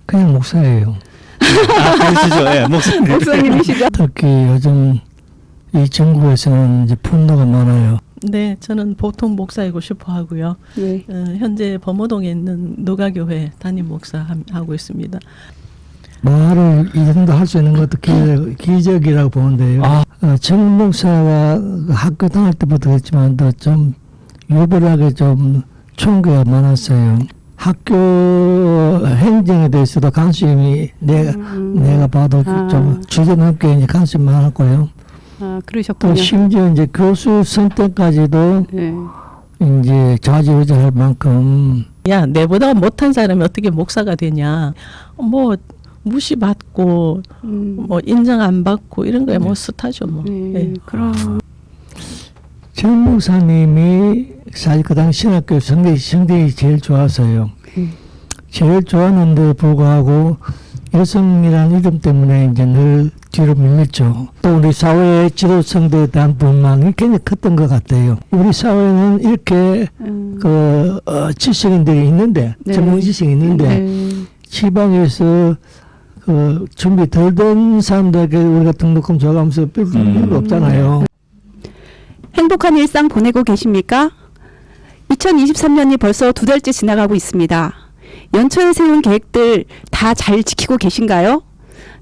그냥 목사예요. 그러시죠. 예, 목사님. 목사님이시죠? 특히 요즘 이 전국에서는 이제 분노가 많아요. 네, 저는 보통 목사이고 싶어 하고요. 네. 현재 범어동에 있는 노가교회 담임 목사 하고 있습니다. 말을 이 정도 할 수 있는 것도 기적이라고 보는데요. 정 목사가 학교 다닐 때부터 그랬지만 좀 유별하게 좀 총기가 많았어요. 학교 행정에 대해서도 관심이 내가 봐도 좀 주제넘게 이제 관심 많았고요. 그러셨군요. 또 심지어 이제 교수 선택까지도 네. 이제 좌지우지할 만큼 야, 내보다 못한 사람이 어떻게 목사가 되냐? 뭐 무시받고 뭐 인정 안 받고 이런 거에 뭐 스타죠 뭐. 예. 그럼 정 목사님이 사실 그 당시 신학교 성적이 제일 좋았어요. 제일 좋았는데 불구하고 여성이라는 이름 때문에 이제 늘 뒤로 밀렸죠. 또 우리 사회의 지도층들에 대한 불만이 굉장히 컸던 것 같아요. 우리 사회는 이렇게 지식인들이 있는데, 네. 전문 지식이 있는데 지방에서 준비 덜 된 사람들에게 우리가 등록금 줘가면서 별로 없잖아요. 행복한 일상 보내고 계십니까? 2023년이 벌써 2달째 지나가고 있습니다. 연초에 세운 계획들 다 잘 지키고 계신가요?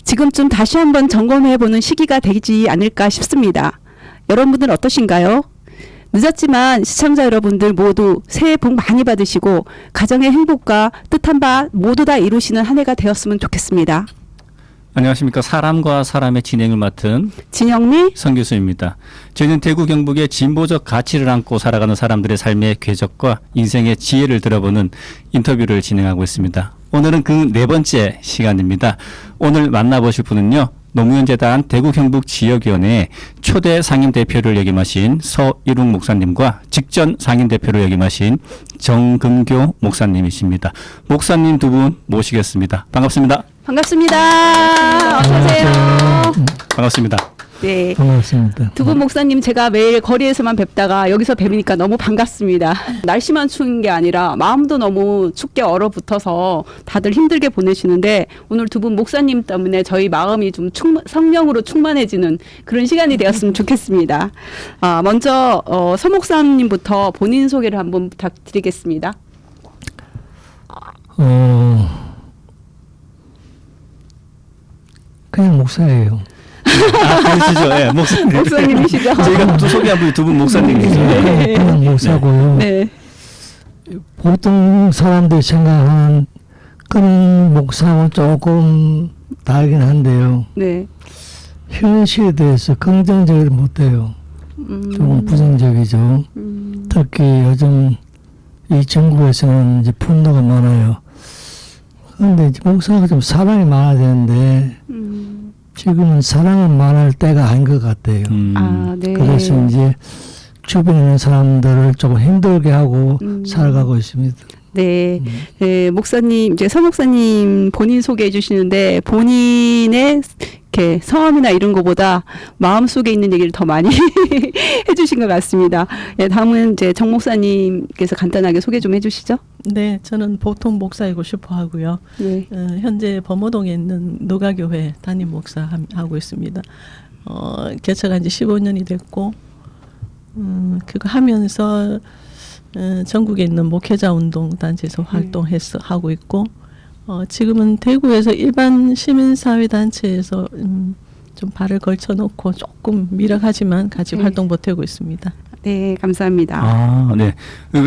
지금쯤 다시 한번 점검해보는 시기가 되지 않을까 싶습니다. 여러분들 어떠신가요? 늦었지만 시청자 여러분들 모두 새해 복 많이 받으시고 가정의 행복과 뜻한 바 모두 다 이루시는 한 해가 되었으면 좋겠습니다. 안녕하십니까. 사람과 사람의 진행을 맡은 진영미 성 교수입니다. 저희는 대구 경북의 진보적 가치를 안고 살아가는 사람들의 삶의 궤적과 인생의 지혜를 들어보는 인터뷰를 진행하고 있습니다. 오늘은 그 4번째 시간입니다. 오늘 만나보실 분은요. 노무현재단 대구 경북 지역위원회 초대 상임대표를 역임하신 서일웅 목사님과 직전 상임대표를 역임하신 정금교 목사님이십니다. 목사님 두 분 모시겠습니다. 반갑습니다. 반갑습니다. 어서 오세요. 반갑습니다. 네. 반갑습니다. 두 분 목사님 제가 매일 거리에서만 뵙다가 여기서 뵈니까 너무 반갑습니다. 날씨만 추운 게 아니라 마음도 너무 춥게 얼어붙어서 다들 힘들게 보내시는데 오늘 두 분 목사님 때문에 저희 마음이 좀 성령으로 충만해지는 그런 시간이 되었으면 좋겠습니다. 먼저 서 목사님부터 본인 소개를 한번 부탁드리겠습니다. 그냥 목사예요. 그러시죠. 예, 목사님. 목사님이시죠? 저희가 또 소개한 분이 두 분 목사님이죠. 그냥 목사고요. 네. 보통 사람들이 생각하는 그런 목사는 조금 다르긴 한데요. 네. 현실에 대해서 긍정적으로 못해요. 조금 부정적이죠. 특히 요즘 이 전국에서는 이제 분노가 많아요. 그런데 이제 목사가 좀 사랑이 많아야 되는데 지금은 사랑은 많을 때가 아닌 것 같아요. 네. 그래서 이제 주변에 있는 사람들을 조금 힘들게 하고 살아가고 있습니다. 네, 네, 목사님 이제 서 목사님 본인 소개해 주시는데 본인의 이렇게 성함이나 이런 거보다 마음 속에 있는 얘기를 더 많이 해주신 것 같습니다. 네, 다음은 이제 정 목사님께서 간단하게 소개 좀 해주시죠. 네, 저는 보통 목사이고 싶어 하고요. 네, 현재 범어동에 있는 노가교회 담임 목사 하고 있습니다. 개척한 지 15년이 됐고 그거 하면서 전국에 있는 목회자 운동 단체에서 활동해서 하고 있고 지금은 대구에서 일반 시민사회 단체에서 좀 발을 걸쳐놓고 조금 미력하지만 같이 활동 보태고 있습니다. 네, 감사합니다. 네.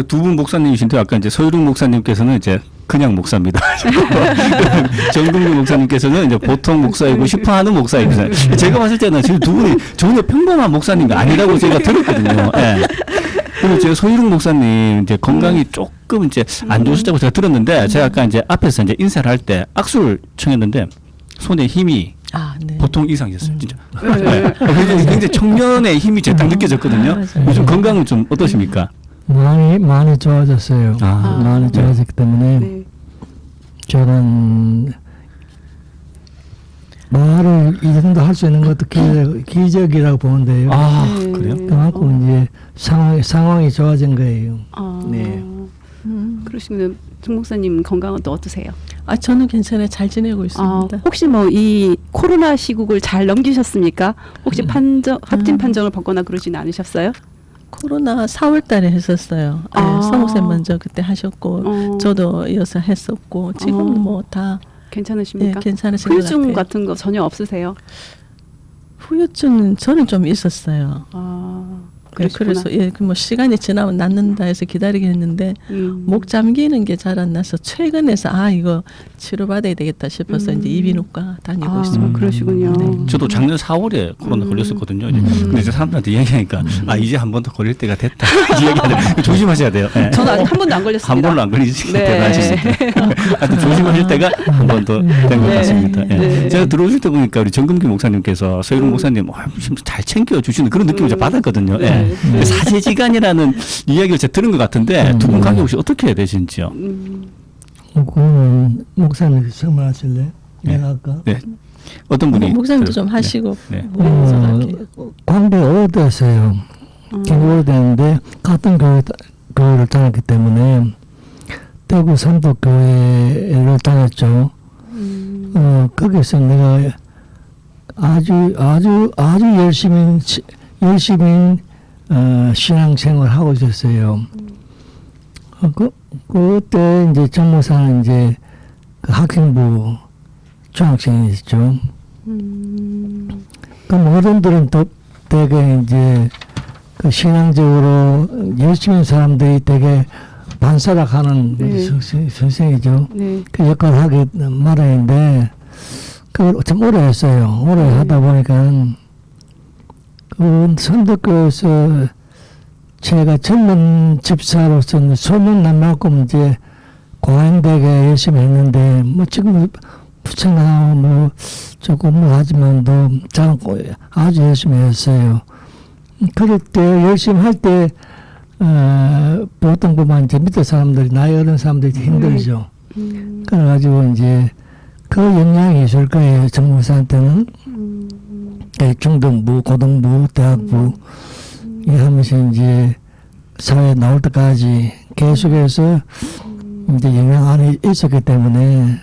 두 분 목사님이신데 아까 이제 서유룡 목사님께서는 이제 그냥 목사입니다. 정금규 목사님께서는 이제 보통 목사이고 싶어하는 목사입니다. 제가 봤을 때는 지금 두 분이 전혀 평범한 목사님이 아니라고 제가 들었거든요. 네. 그리고 제가 서유룡 목사님 이제 건강이 조금 이제 안 좋으시다고 제가 들었는데 제가 아까 이제 앞에서 이제 인사를 할 때 악수를 청했는데 손에 힘이 네. 보통 이상이었어요, 진짜. 굉장히 청년의 힘이 딱 느껴졌거든요. 요즘 건강은 좀 어떠십니까? 많이 좋아졌어요. 많이 좋아졌기 때문에 네. 저는 말을 이 정도 할 수 있는 것도 기적이라고 보는데요. 그래요? 그만큼 이제 상황이 좋아진 거예요. 네. 그러시면 정 목사님 건강은 또 어떠세요? 저는 괜찮아요. 잘 지내고 있습니다. 혹시 뭐 이 코로나 시국을 잘 넘기셨습니까? 혹시 확진 판정을 받거나 그러진 않으셨어요? 코로나 4월 달에 했었어요. 성우쌤 먼저 그때 하셨고 저도 이어서 했었고 지금 뭐 다 괜찮으십니까? 괜찮으신 것 후유증 같아요. 같은 거 전혀 없으세요? 후유증은 저는 좀 있었어요. 그러시구나. 그래서 뭐 시간이 지나면 낫는다 해서 기다리긴 했는데 목 잠기는 게 잘 안 나서 최근에서 이거 치료받아야 되겠다 싶어서 이제 이비인후과 다니고 있습니다. 그러시군요. 네. 저도 작년 4월에 코로나 걸렸었거든요. 근데 이제 사람들한테 이야기하니까 이제 한 번 더 걸릴 때가 됐다. 이 얘기하는데 조심하셔야 돼요. 네. 저는 아직 한 번도 안 걸렸습니다. 한 번도 안 걸리시기 네. 대단하실 수 있어요. 하여튼 조심하실 때가 한 번 더 된 것 네. 같습니다. 예. 네. 제가 들어오실 때 보니까 우리 정금기 목사님께서 서유롱 목사님 잘 챙겨주시는 그런 느낌을 제가 받았거든요. 예. 네. 네. 사제지간이라는 이야기를 제가 들은 것 같은데 두 분 관계 혹시 어떻게 해야 되시는지요? 그거는 목사님 설명하실래요? 내가 할까? 네. 어떤 분이 목사님도 좀 하시고 네. 관계 오래됐어요. 굉장히 오래됐는데 같은 교회를 다녔기 때문에 대구 삼덕교회를 다녔죠. 거기서 내가 아주 열심히 신앙생활을 하고 있었어요. 그때 이제 정모사는 이제 그 학생부 중학생이었죠. 그럼 어른들은 또 되게 이제 그 신앙적으로 열심히 한 사람들이 되게 반사락하는 선생이죠. 네. 그 역할을 하게 마련인데 그걸 참 오래 했어요. 오래 하다 보니까 그 선덕교에서 제가 젊은 집사로서 소문난만큼 이제 고행되게 열심히 했는데 뭐 지금 부천하고 뭐 조금 뭐 하지만도 아주 열심히 했어요. 그럴 때 열심히 할 때 보통 보면 이제 밑에 사람들이 나이 어린 사람들이 힘들죠. 그래가지고 이제 그 영향이 있을 거예요. 정무사한테는 중등부, 고등부, 대학부 이 하면서 이제 사회에 나올 때까지 계속해서 이제 영향 안에 있었기 때문에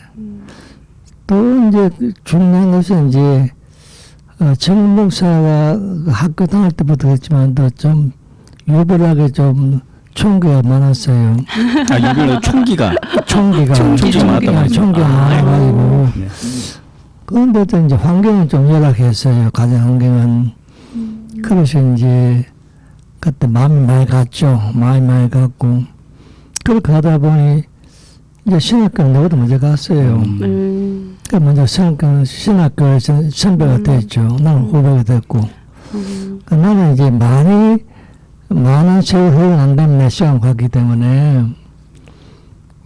또 이제 중요한 것은 이제 정 목사가 학교 다닐 때부터 그랬지만 또 좀 유별하게 좀 총기가 많았어요. 유별로 총기가 많았다고 많아가지고 네. 그런데도 이제 환경은 좀 열악했어요. 가정 환경은. 그래서 이제 그때 마음이 많이 갔죠. 마음이 갔고 그렇게 하다 보니 이제 신학교는 내가 먼저 갔어요. 그 먼저 신학교에서 선배가 됐죠. 나는 후배가 됐고. 나는 이제 많은 세월이 흐르고 난 다음에 내 시간 갔기 때문에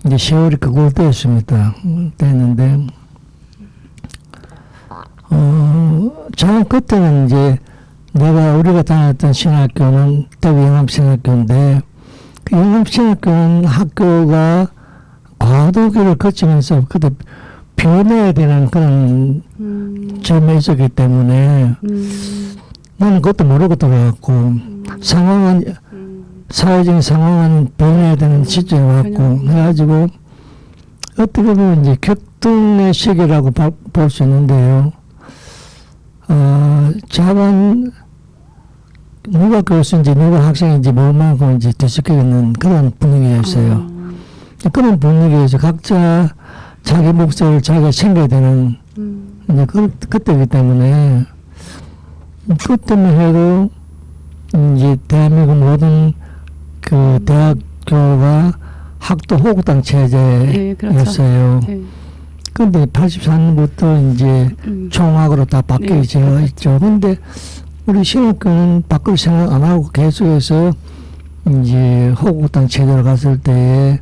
이제 세월이 그걸 됐습니다. 됐는데 저는 그때는 이제 우리가 다녔던 신학교는 대구 영암신학교인데 그 영암신학교는 학교가 과도기를 거치면서 그때 변해야 되는 그런 점에 있었기 때문에 나는 그것도 모르고 들어갔고 사회적인 상황은 변해야 되는 시점에 왔고 해가지고 어떻게 보면 이제 격동의 시기라고 볼 수 있는데요. 자반 누가 교수인지 누가 학생인지 모르만큼 이제 뒤섞이는 그런 분위기였어요. 그런 분위기에서 각자 자기 목소리를 자기가 챙겨야 되는 이제 그때이기 때문에 그때만 해도 이제 대한민국 모든 그 대학교가 학도 호국당 체제였어요. 그런데 84년부터 이제 총학으로 다 바뀌어져 있죠. 근데 우리 신학교는 바꿀 생각 안 하고 계속해서 이제 호국당 체제로 갔을 때에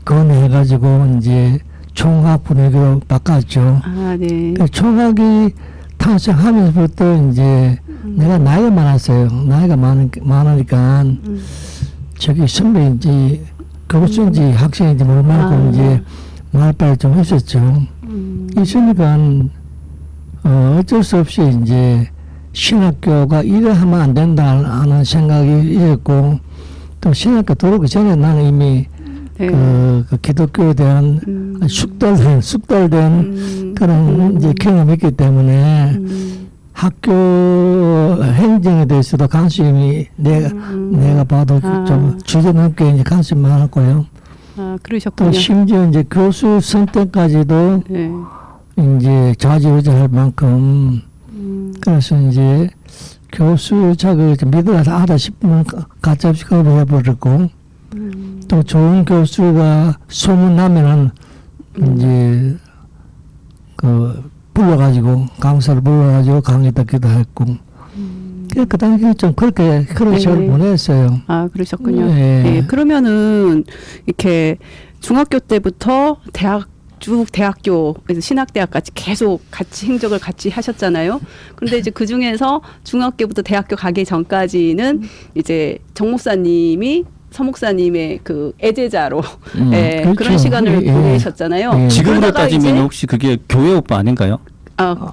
건해가지고 이제 총학 분위기로 바꿨죠. 그러니까 총학이 탄생하면서부터 이제 내가 나이가 많았어요. 나이가 많으니까 저기 선배인지 교수인지 학생인지 모를 만큼 이제 말빨이 좀 있었죠. 있으니까 어쩔 수 없이 이제 신학교가 이래 하면 안 된다 하는 생각이 있었고 또 신학교 들어오기 전에 나는 이미 네. 그 기독교에 대한 숙달된 그런 이제 경험이 있기 때문에 학교 행정에 대해서도 관심이 내가 봐도 좀 주제넘게 이제 관심 많았고요. 아, 또 그러셨군요. 심지어 이제 교수 선택까지도 네. 이제 좌지우지할 만큼 그래서 이제 교수 자격을 믿어서 하다 싶으면 가짜없이 거부해버렸고 또 좋은 교수가 소문나면은 이제 그 불러가지고 강사를 불러가지고 강의 듣기도 했고 그 당시에 좀 그렇게 그런 시간을 보냈어요. 아, 그러셨군요. 예. 예, 그러면은 이렇게 중학교 때부터 쭉 대학교에서 신학대학까지 계속 같이 행적을 같이 하셨잖아요. 그런데 이제 그 중에서 중학교부터 대학교 가기 전까지는 이제 정 목사님이 서 목사님의 그 애제자로 예, 그렇죠. 그런 시간을 예. 보내셨잖아요. 예. 지금으로 그러다가 따지면 이제 혹시 그게 교회 오빠 아닌가요?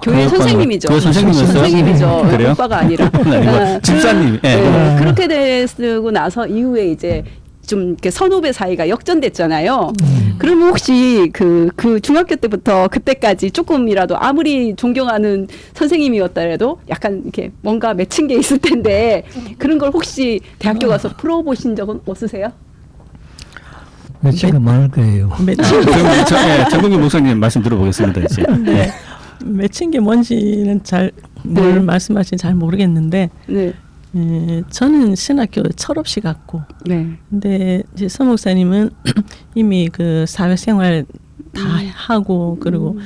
교회 교회 선생님이죠. 교회 선생님이었어요? 선생님이죠. 그래요? 오빠가 아니라. 뭐 집사님. 예. 네, 그렇게 됐고 나서 이후에 이제 좀 이렇게 선후배 사이가 역전됐잖아요. 그러면 혹시 그 중학교 때부터 그때까지 조금이라도 아무리 존경하는 선생님이었더라도 약간 이렇게 뭔가 맺힌 게 있을 텐데 그런 걸 혹시 대학교 가서 풀어보신 적은 없으세요? 며칠은 많을 거예요. 그럼 정봉규 목사님 말씀 들어보겠습니다. 이제. 네. 맺힌 게 뭔지는 뭘 네. 말씀하시는지 잘 모르겠는데 네. 저는 신학교 철없이 갔고 네. 근데 이제 서 목사님은 이미 그 사회생활 다 하고 그리고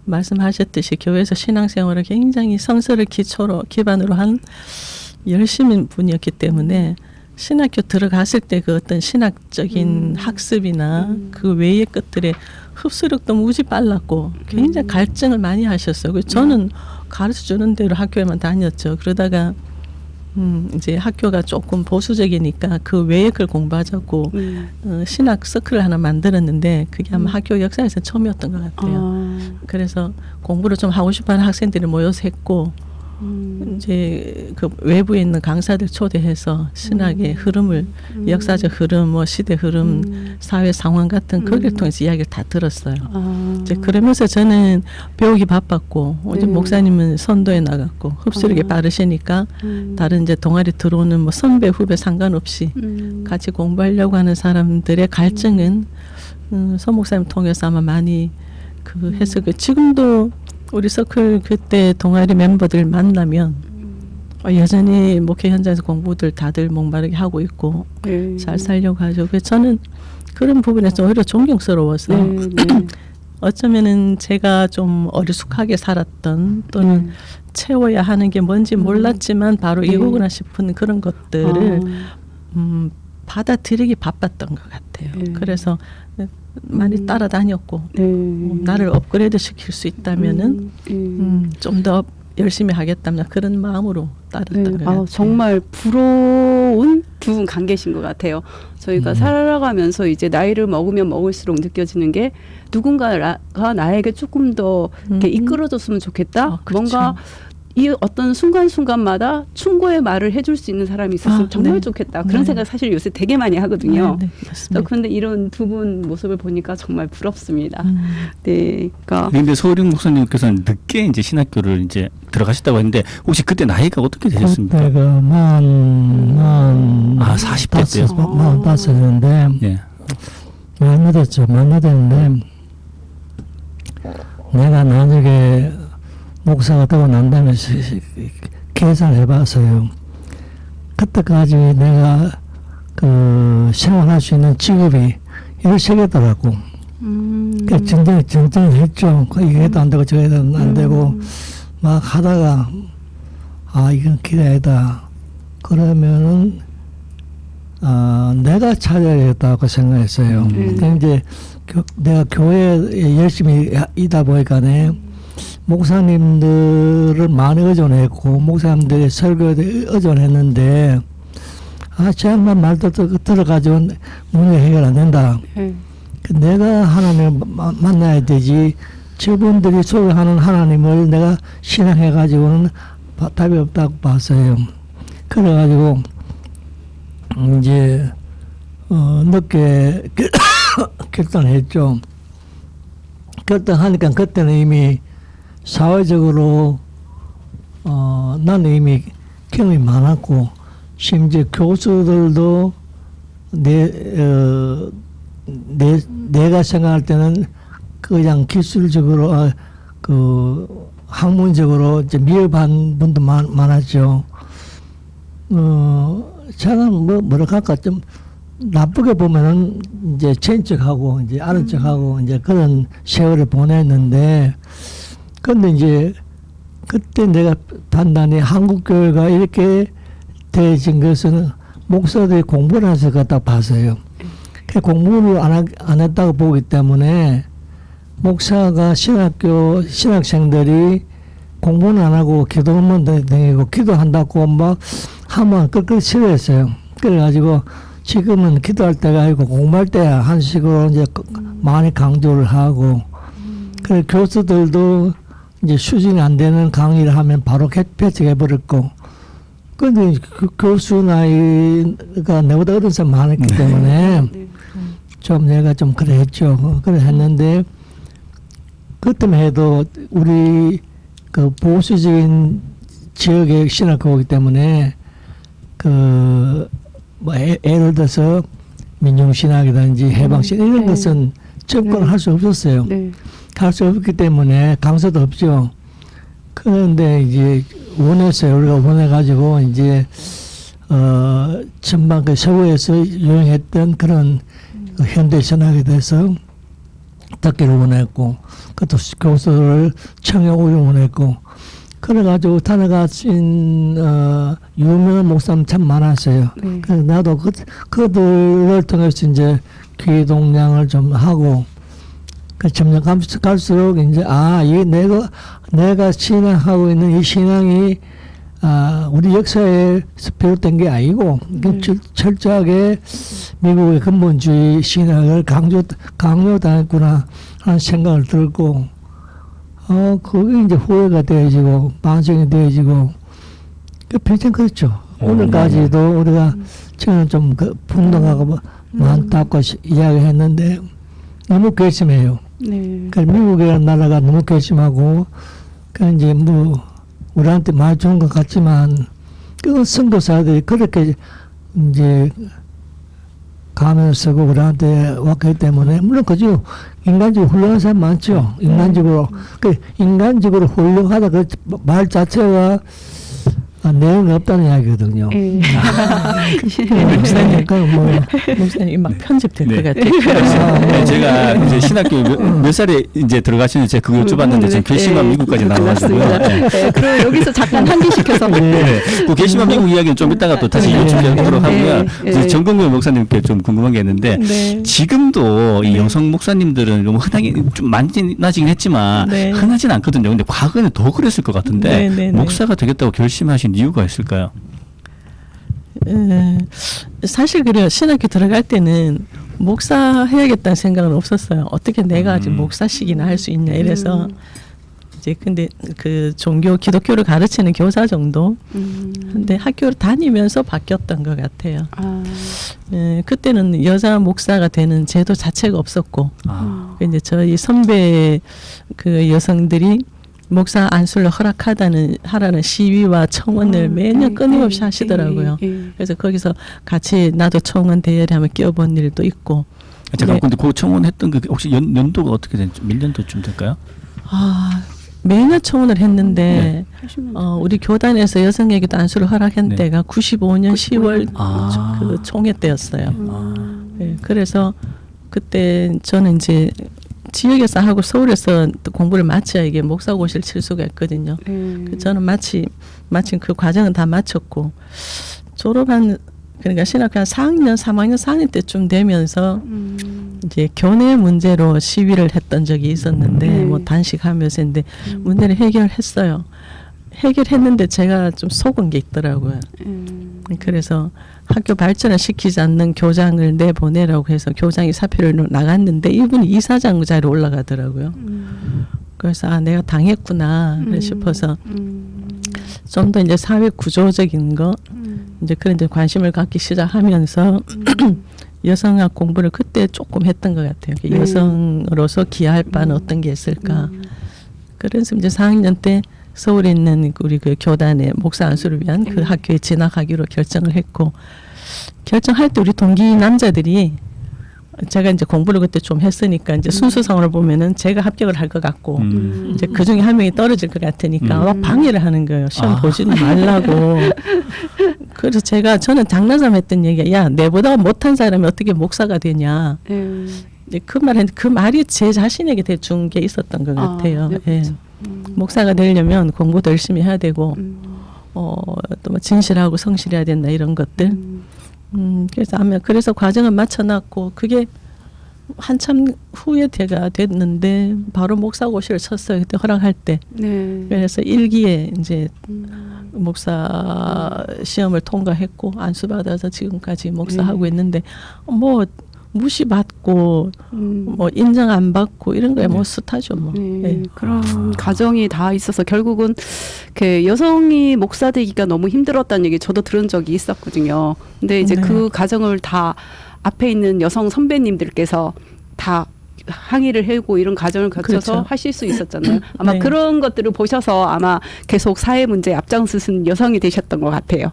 말씀하셨듯이 교회에서 신앙생활을 굉장히 성서를 기반으로 한 열심인 분이었기 때문에 신학교 들어갔을 때 그 어떤 신학적인 학습이나 그 외의 것들에 흡수력도 무지 빨랐고 굉장히 갈증을 많이 하셨어요. 그래서 저는 가르쳐 주는 대로 학교에만 다녔죠. 그러다가 이제 학교가 조금 보수적이니까 그 외의 걸 공부하자고 신학 서클을 하나 만들었는데 그게 아마 학교 역사에서 처음이었던 것 같아요. 그래서 공부를 좀 하고 싶어하는 학생들이 모여서 했고 이제 그 외부에 있는 강사들 초대해서 신학의 흐름을 역사적 흐름, 뭐 시대 흐름, 사회 상황 같은 거기를 통해서 이야기를 다 들었어요. 이제 그러면서 저는 배우기 바빴고 이제 목사님은 선도에 나갔고 흡수력이 빠르시니까 다른 이제 동아리 들어오는 뭐 선배 후배 상관없이 같이 공부하려고 하는 사람들의 갈증은 서 목사님 통해서 아마 많이 그 해서 지금도 우리 서클 그때 동아리 멤버들 만나면 여전히 목회 현장에서 공부들 다들 목마르게 하고 있고 잘 살려고 하죠. 그래서 저는 그런 부분에서 오히려 존경스러워서 어쩌면은 제가 좀 어리숙하게 살았던 또는 채워야 하는 게 뭔지 몰랐지만 바로 이거구나 싶은 그런 것들을 받아들이기 바빴던 것 같아요. 그래서 많이 따라다녔고 나를 업그레이드 시킬 수 있다면은 좀 더 열심히 하겠다면 그런 마음으로 따랐던 것 같아요. 정말 부러운 두 분 관계신 것 같아요. 저희가 살아가면서 이제 나이를 먹으면 먹을수록 느껴지는 게 누군가가 나에게 조금 더 이렇게 이끌어줬으면 좋겠다. 그렇죠. 뭔가 이 어떤 순간순간마다 충고의 말을 해줄 수 있는 사람이 있었으면 정말 좋겠다. 그런 생각 사실 요새 되게 많이 하거든요. 맞습니다. 그런데 이런 두 분 모습을 보니까 정말 부럽습니다. 네, 그러니까 그런데 서울인 목사님께서는 늦게 이제 신학교를 이제 들어가셨다고 했는데 혹시 그때 나이가 어떻게 되셨습니까? 그때가 40대 때요? 45이었는데 예. 많이 늦었죠. 많이 늦었는데 내가 나중에 목사가 되고 난 다음에 계산해봤어요. 그때까지 내가 그 생활할 수 있는 직업이 13개더라고. 그 전쟁했죠. 이게도 안 되고 저게도 안 되고 막 하다가 이건 기회다. 그러면은 내가 찾아야겠다고 생각했어요. 근데 이제 내가 교회에 열심히 있다 보니까네 목사님들을 많이 의존했고 목사님들의 설교에 의존했는데 제 양반 말도 들어가지고 문제 해결 안 된다. 내가 하나님을 만나야 되지 저분들이 소개하는 하나님을 내가 신앙해가지고는 답이 없다고 봤어요. 그래가지고 이제 늦게 결단했죠. 결단하니까 그때는 이미 사회적으로 나는 이미 경험이 많았고 심지어 교수들도 내가 생각할 때는 그냥 기술적으로 그 학문적으로 이제 미흡한 분도 많았죠. 저는 뭐랄까 좀 나쁘게 보면은 이제 chen 척하고 이제 아는 척하고 이제 그런 세월을 보냈는데, 근데 이제 그때 내가 판단이 한국 교회가 이렇게 되어진 것은 목사들이 공부를 해서 갖다 봤어요. 그 공부를 안 했다고 보기 때문에 목사가 신학생들이 공부는 안 하고 기도만 다니고 기도한다고 막 하면 그걸 싫어했어요. 그래가지고 지금은 기도할 때가 아니고 공부할 때야 한 식으로 이제 많이 강조를 하고, 그래 교수들도 이제 수준이 안 되는 강의를 하면 바로 배척해버렸고, 근데 그 교수 나이가 내보다 어린 사람 많았기 때문에 좀 내가 좀 그래 했죠. 그래 했는데 그때만 해도 우리 그 보수적인 지역의 신학교이기 때문에 그 뭐 예를 들어서 민중신학이든지 해방신학 이런 것은 접근을 할 수 없었어요. 할 수 없기 때문에 강사도 없죠. 그런데 이제 원해서 우리가 원해가지고 이제 전반 그 서구에서 유행했던 그런 그 현대 신학에 대해서 듣기를 원했고, 그것도 교수를 청해 오기를 원했고, 그래가지고 다녀가신 유명한 목사님 참 많았어요. 그래서 나도 그들을 통해서 이제 기동량을 좀 하고, 그 점점 갈수록 이제 이 내가 신앙하고 있는 이 신앙이 우리 역사에서 비롯된 게 아니고 철저하게 미국의 근본주의 신학을 강요당했구나 하는 생각을 들고, 그게 이제 후회가 되어지고 반성이 되어지고, 그 평생 그렇죠. 오늘까지도 우리가 저는 좀 분노하고 많다고 이야기했는데 너무 괘씸해요. 그러니까 미국이라는 나라가 너무 괘씸하고, 그 이제 뭐 우리한테 많이 좋은 것 같지만 그 선교사들이 그렇게 이제 가면을 쓰고 우리한테 왔기 때문에, 물론 그죠, 인간적으로 훌륭한 사람 많죠. 인간적으로 그 인간적으로 훌륭하다 그 말 자체가 내용이 없다는 이야기거든요. 목사님 막 편집될 것 같아요. 네, 제가 이제 신학교 몇 살에 이제 들어가시는지 제가 그거 여쭤봤는데 지금 괘씸한 미국까지 나와가지고요. 그럼 여기서 잠깐 한기시켜서 그 괘씸한 미국 이야기는 좀 이따가 또 다시 여쭤보도록 하고요. 정동규 목사님께 좀 궁금한 게 있는데, 지금도 이 여성 목사님들은 좀 흔하게 좀 많아지긴 했지만 흔하진 않거든요. 근데 과거에는 더 그랬을 것 같은데 목사가 되겠다고 결심하신 이유가 있을까요? 사실 그래요. 신학교 들어갈 때는 목사 해야겠다는 생각은 없었어요. 어떻게 내가 아직 목사식이나 할 수 있냐 이래서 이제 근데 그 종교 기독교를 가르치는 교사 정도. 근데 학교를 다니면서 바뀌었던 것 같아요. 그때는 여자 목사가 되는 제도 자체가 없었고, 이제 저희 선배 그 여성들이 목사 안수를 하라는 시위와 청원을 매년 끊임없이 하시더라고요. 그래서 거기서 같이 나도 청원 대회를 하면 끼어본 일도 있고. 잠깐, 근데 그 청원했던 그 혹시 연도가 어떻게 됐죠? 몇 년도쯤 될까요? 매년 청원을 했는데 우리 교단에서 여성에게도 안수를 허락한 때가 95년 10월 그 총회 때였어요. 그래서 그때 저는 이제 지역에서 하고 서울에서 공부를 마쳐야 이게 목사고시를 칠 수가 있거든요. 저는 마침 그 과정은 다 마쳤고 졸업한, 그러니까 신학교 한 4학년 4학년 때쯤 되면서 이제 교내 문제로 시위를 했던 적이 있었는데 뭐 단식하면서 했는데 문제를 해결했어요. 해결했는데 제가 좀 속은 게 있더라고요. 그래서 학교 발전을 시키지 않는 교장을 내보내라고 해서 교장이 사표를 나갔는데 이분이 이사장 자리에 올라가더라고요. 그래서 내가 당했구나 싶어서 좀 더 이제 사회 구조적인 거 이제 그런 데 관심을 갖기 시작하면서 여성학 공부를 그때 조금 했던 것 같아요. 네. 여성으로서 기여할 바는 어떤 게 있을까. 그래서 이제 4학년 때 서울에 있는 우리 그 교단의 목사 안수를 위한 그 학교에 진학하기로 결정을 했고, 결정할 때 우리 동기 남자들이 제가 이제 공부를 그때 좀 했으니까 이제 순수성을 보면은 제가 합격을 할 것 같고 이제 그 중에 한 명이 떨어질 것 같으니까 막 방해를 하는 거예요. 시험 보지는 말라고. 그래서 저는 장난삼아 했던 얘기야. 야, 내보다 못한 사람이 어떻게 목사가 되냐. 이제 그 말은 그 말이 제 자신에게 대준 게 있었던 것 같아요. 네, 예. 그렇죠. 목사가 되려면 공부도 열심히 해야 되고 또 뭐 진실하고 성실해야 된다 이런 것들. 그래서 과정은 맞춰놨고 그게 한참 후에 제가 됐는데 바로 목사고시를 쳤어요. 그때 허락할 때. 네. 그래서 1기에 이제 목사 시험을 통과했고 안수받아서 지금까지 목사하고 있는데 뭐 무시받고 뭐 인정 안 받고 이런 거에 뭐 스타죠 뭐. 네. 그런 가정이 다 있어서 결국은 그 여성이 목사 되기가 너무 힘들었다는 얘기 저도 들은 적이 있었거든요. 근데 이제 네. 그 가정을 다 앞에 있는 여성 선배님들께서 다 항의를 하고 이런 과정을 거쳐서 그렇죠. 하실 수 있었잖아요. 아마 네. 그런 것들을 보셔서 아마 계속 사회 문제에 앞장서신 여성이 되셨던 것 같아요.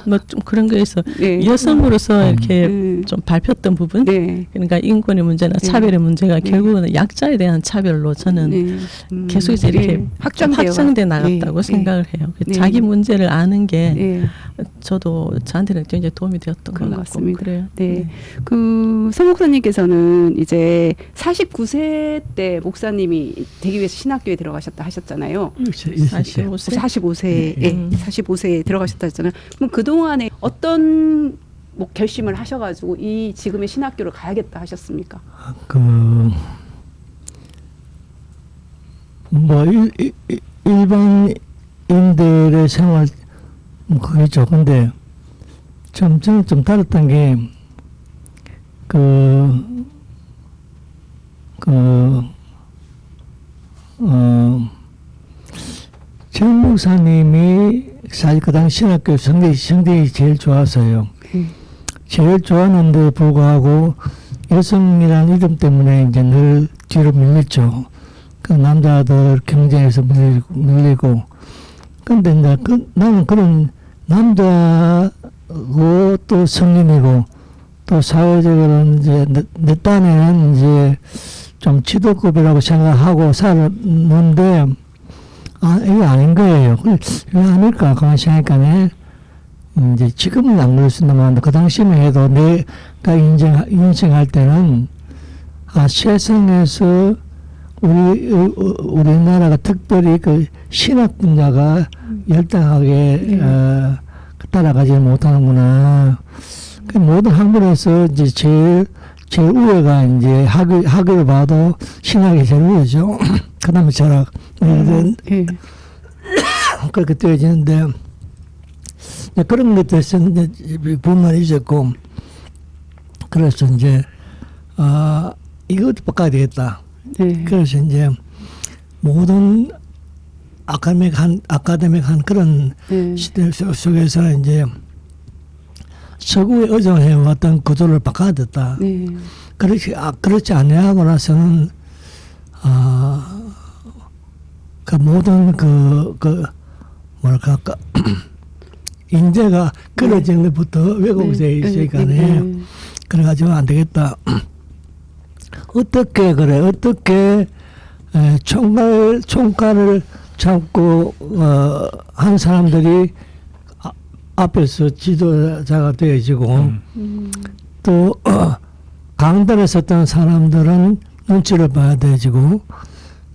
뭐 좀 그런 게 있어. 네. 여성으로서 이렇게 네. 좀 밟혔던 부분. 네. 그러니까 인권의 문제나 네. 차별의 문제가 네. 결국은 약자에 대한 차별로 저는 네. 계속 이제 이렇게 네. 확장돼 나갔다고 네. 생각을 해요. 네. 자기 문제를 아는 게 네. 저도 저한테는 굉장히 도움이 되었던 것 그런 것 같고 같습니다. 그래요. 네. 그 서 목사님께서는 이제 49세 때 목사님이 되기 위해서 신학교에 들어가셨다 하셨잖아요. 45세. 45세에 네. 45세에 들어가셨다 했잖아요. 그럼 그 동안에 어떤 뭐 결심을 하셔가지고 이 지금의 신학교를 가야겠다 하셨습니까? 뭐 일반인들의 생활 뭐 그렇죠. 근데 저는 좀 다르던 게 정 목사님이 사실 그 당시 신학교 성적이 제일 좋았어요. 제일 좋았는데 불구하고 여성이라는 이름 때문에 이제 늘 뒤로 밀렸죠. 그 남자들 경쟁에서 밀리고. 근데 이제 나는 그런 남자고 또 성인이고 또 사회적으로는 이제 내 딴에는 이제 좀 지도급이라고 생각하고 살았는데 이게 아닌 거예요. 왜 아닐까 가만히 생각하니까 이제 지금은 안 그럴 수 있는 그 당시만 해도 내가 인생할 때는 세상에서 우리나라가 특별히 그 신학 분야가 열당하게 따라가지 못하는구나. 그 모든 학문에서 이제 제일 우회가 이제 학위를 봐도 신학이 제일 우회죠. 그다음에 철학. 그렇게 되어지는데 그런 것들에서 이제 불만이 있었고 그래서 이제 이것도 바꿔야 되겠다. 네. 그래서 이제 모든 아카데믹한 그런 시대 속에서 이제 서구에 의존해왔던 구조를 바꿔야 됐다. 네. 그렇지 않냐고 나서는 그 모든 뭐랄까 인재가 끌어지는 것부터 왜곡되어 있으니까네. 그래가지고 안 되겠다. 어떻게 총괄을 잡고 한 사람들이 앞에서 지도자가 되어지고 또 강단에 섰던 사람들은 눈치를 봐야 되어지고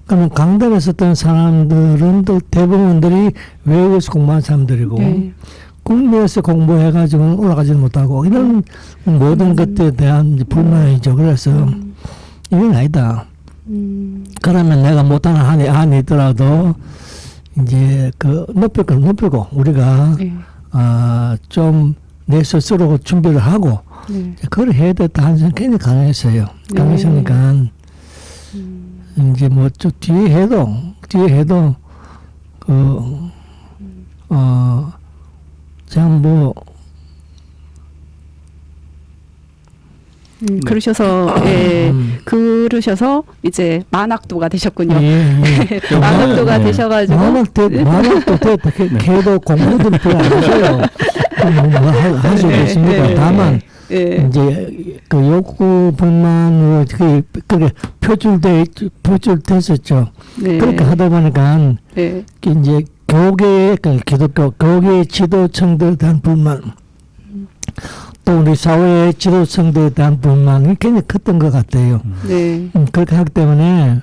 그러면 강단에 섰던 사람들은 또 대부분들이 외국에서 공부한 사람들이고 국내에서 공부해가지고 올라가지는 못하고 이런 모든 것들에 대한 불만이죠. 그래서 이건 아니다. 그러면 내가 못하는 한이 있더라도 이제 높이고 우리가 좀 내 스스로 준비를 하고 그걸 해야 됐다 하는 생각이 굉장히 강했어요. 강했으니까 이제 뭐 좀 뒤에 해도 참 뭐 그러셔서 그러셔서 이제 만학도가 되셨군요. 만학도가 되셔가지고 만학도 됐다. 걔도 공부들 별로 안 하세요. 할 수도 있습니다. 다만 이제 그 욕구 불만으로 그게 표출됐었죠. 그렇게 하다 보니까 이제 교계, 기독교 교계 지도층들에 대한 불만, 또 우리 사회의 지도층들에 대한 불만이 굉장히 컸던 것 같아요. 그렇게 하기 때문에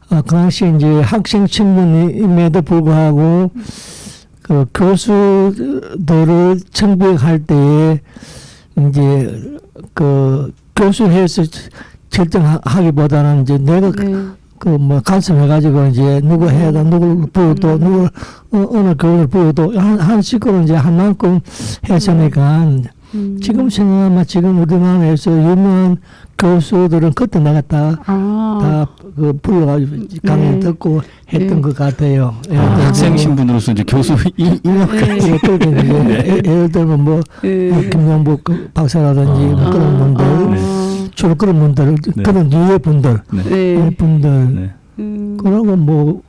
그 당시 이제 학생 친문임에도 불구하고 그 교수들을 청백할 때에 이제 그 교수회에서 결정하기보다는 이제 내가 그 뭐 간섭해가지고 이제 누구 해다 누구 부여도 누구 어느 교육을 부여도 한 식으로 이제 한 만큼 했으니까 지금 생각하면 지금 우리나라에서 유명한 교수들은 그때 내가 다 그 불러가지고 강의 듣고 했던 것 같아요. 학생 신분으로서 이제 교수 예를 들면 뭐 김영복 박사라든지 뭐 그런 분들 주로 그런 분들 그런 유해 분들 그러고 뭐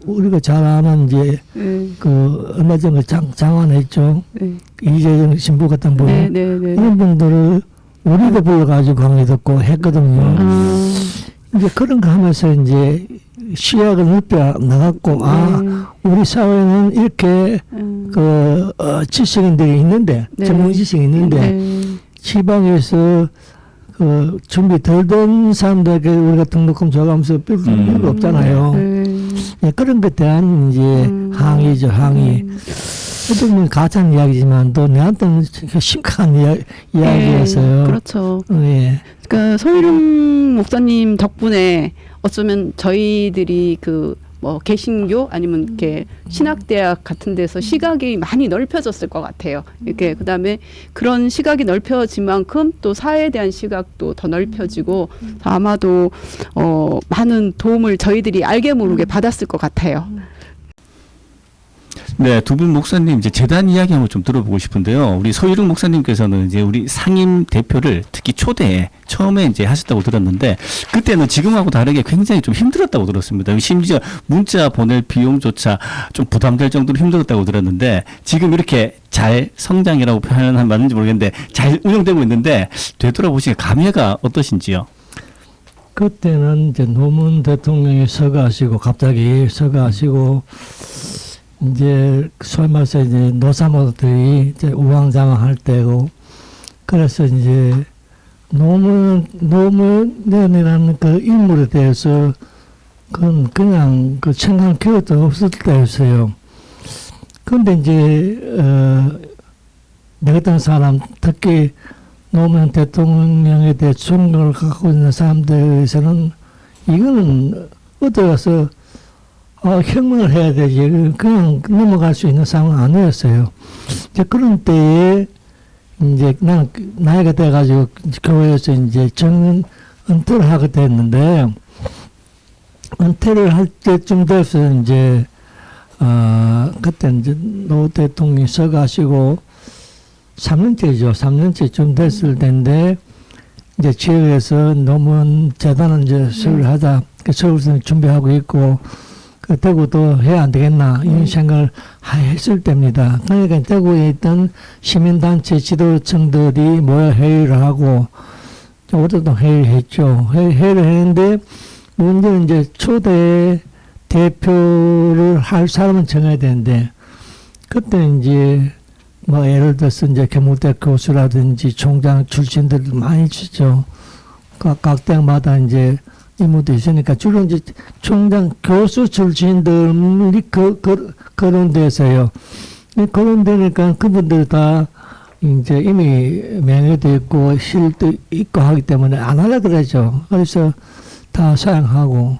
우리가 잘 아는 이제 그 얼마 전에 장관했죠. 이재정 신부 같은 분 이런 분들을 우리가 불러가지고 강의 듣고 했거든요. 이제 그런 거 하면서 이제 시야가 넓혀 나갔고 우리 사회는 이렇게 그 지식인들이 있는데 전문 지식이 있는데 지방에서 그 준비 덜 된 사람들에게 우리가 등록금 줘가면서 별로 없잖아요. 그런 것에 대한 이제 항의죠, 항의. 어떻게 보면 가짜는 이야기지만 또 내한테는 심각한 이야기였어요. 그렇죠. 그러니까 소희룡 목사님 덕분에 어쩌면 저희들이 그 뭐 개신교 아니면 이렇게 신학대학 같은 데서 시각이 많이 넓혀졌을 것 같아요. 이렇게 그다음에 그런 시각이 넓혀진 만큼 또 사회에 대한 시각도 더 넓혀지고 아마도 많은 도움을 저희들이 알게 모르게 받았을 것 같아요. 네, 두 분 목사님 이제 재단 이야기 한번 좀 들어보고 싶은데요. 우리 소희룡 목사님께서는 이제 우리 상임 대표를 특히 초대에 처음에 이제 하셨다고 들었는데 그때는 지금하고 다르게 굉장히 좀 힘들었다고 들었습니다. 심지어 문자 보낼 비용조차 좀 부담될 정도로 힘들었다고 들었는데 지금 이렇게 잘 성장이라고 표현하면 맞는지 모르겠는데 잘 운영되고 있는데 되돌아보시기에 감회가 어떠신지요? 그때는 이제 노무현 대통령이 서거하시고 이제 소위 말해서 이제 노사모들이 이제 우왕좌왕할 때고 그래서 이제 노무현이라는 그 인물에 대해서 그건 그냥 그 청한 기회도 없을 때였어요. 그런데 이제 내 같은 사람 특히 노무현 대통령에 대해 존경을 갖고 있는 사람들에서는 이거는 어디 가서 혁명을 해야 되지. 그냥 넘어갈 수 있는 상황은 아니었어요. 이제 그런 때에 이제 나는 나이가 돼가지고 교회에서 이제 은퇴를 하게 됐는데 은퇴를 할 때쯤 돼서 이제 그때 이제 노 대통령이 서가시고 3년째죠. 3년째쯤 됐을 텐데 이제 지역에서 노무현 재단은 이제 설을 하자. 서울에서 준비하고 있고. 대구도 해야 안 되겠나 이런 생각을 했을 때입니다. 그러니까 대구에 있던 시민단체 지도층들이 모여 회의를 하고 어제도 회의를 했죠. 회의를 했는데 문제는 이제 초대 대표를 할 사람은 정해야 되는데 그때 이제 뭐 예를 들어서 이제 경북대 교수라든지 총장 출신들 많이 주죠. 각 대학마다 이제 임무도 있으니까 주로 이제 총장 교수 출신들이 거론돼서요. 거론되니까 그분들 다 이제 이미 명예도 있고 실도 있고 하기 때문에 안 하려 그러죠. 그래서 다 사양하고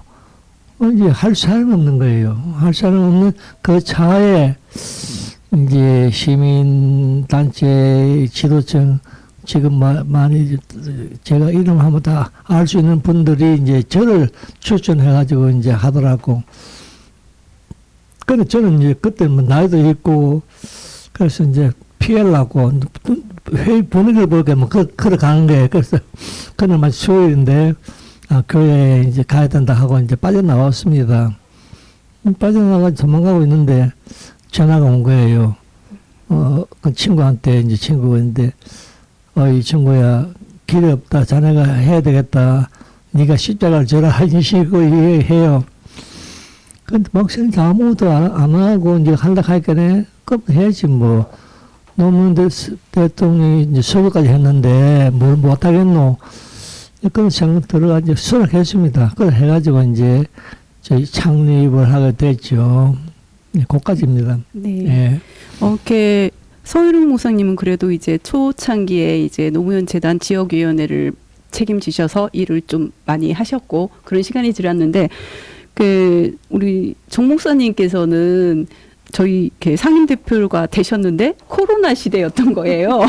이제 할 사람 없는 거예요. 할 사람 없는 그 차에 이제 시민단체 지도층 지금 많이 제가 이름 한번 다 알 수 있는 분들이 이제 저를 추천해가지고 이제 하더라고. 근데 저는 이제 그때 뭐 나이도 있고 그래서 이제 피하려고 회의 분위기를 보니까 뭐 걸어가는 거예요. 그래서 그날만 수요일인데 교회에 이제 가야 된다 하고 이제 빠져나왔습니다. 빠져나가 도망가고 있는데 전화가 온 거예요. 그 친구한테 이제 친구가 있는데 이 친구야 길이 없다. 자네가 해야 되겠다. 네가 십자가를 져라 하시고 해요. 근데 목사님 아무것도 안 하고 이제 하려고 하니까 그럼 해야지 뭐. 노무현 대통령이 이제 서울까지 했는데 뭘 못하겠노. 그런 생각 들어가 이제 수락했습니다. 그걸 해가지고 이제 저희 창립을 하게 됐죠. 거기까지입니다. 네. 예. 이렇게 서일웅 목사님은 그래도 이제 초창기에 이제 노무현 재단 지역위원회를 책임지셔서 일을 좀 많이 하셨고 그런 시간이 지났는데 우리 정 목사님께서는 저희 이렇게 상임 대표가 되셨는데 코로나 시대였던 거예요.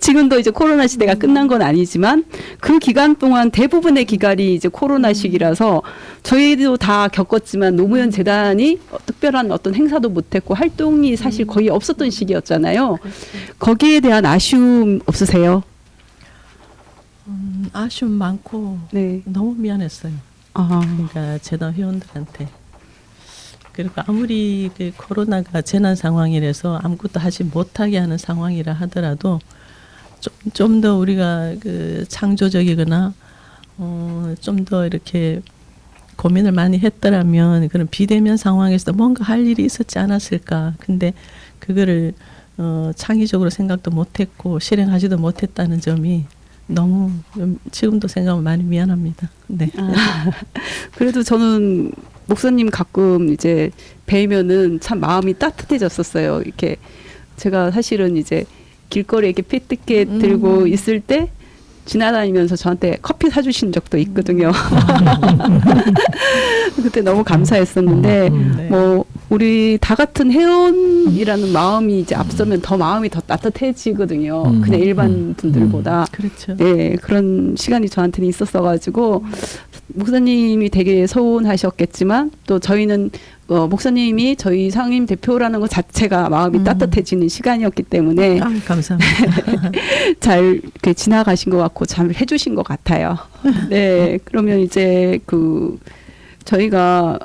지금도 이제 코로나 시대가 끝난 건 아니지만 그 기간 동안 대부분의 기간이 이제 코로나 시기라서 저희도 다 겪었지만 노무현 재단이 특별한 어떤 행사도 못했고 활동이 사실 거의 없었던 시기였잖아요. 거기에 대한 아쉬움 없으세요? 아쉬움 많고 네. 너무 미안했어요. 그러니까 재단 회원들한테. 그리고 아무리 그 코로나가 재난 상황이라서 아무것도 하지 못하게 하는 상황이라 하더라도 좀 더 우리가 그 창조적이거나 좀 더 이렇게 고민을 많이 했더라면 그런 비대면 상황에서 뭔가 할 일이 있었지 않았을까. 근데 그거를 창의적으로 생각도 못했고 실행하지도 못했다는 점이 너무 지금도 생각하면 많이 미안합니다. 네. 그래도 저는 목사님 가끔 이제 뵈면은 참 마음이 따뜻해졌었어요. 이렇게 제가 사실은 이제 길거리에 이렇게 피티켓 들고 있을 때 지나다니면서 저한테 커피 사주신 적도 있거든요. 그때 너무 감사했었는데 네. 뭐 우리 다 같은 회원이라는 마음이 이제 앞서면 더 마음이 더 따뜻해지거든요. 그냥 일반 분들보다. 그렇죠. 네, 그런 시간이 저한테는 있었어가지고 목사님이 되게 서운하셨겠지만 또 저희는 목사님이 저희 상임 대표라는 것 자체가 마음이 따뜻해지는 시간이었기 때문에 감사합니다. 잘 이렇게 지나가신 것 같고 잘 해주신 것 같아요. 네, 그러면 이제 저희가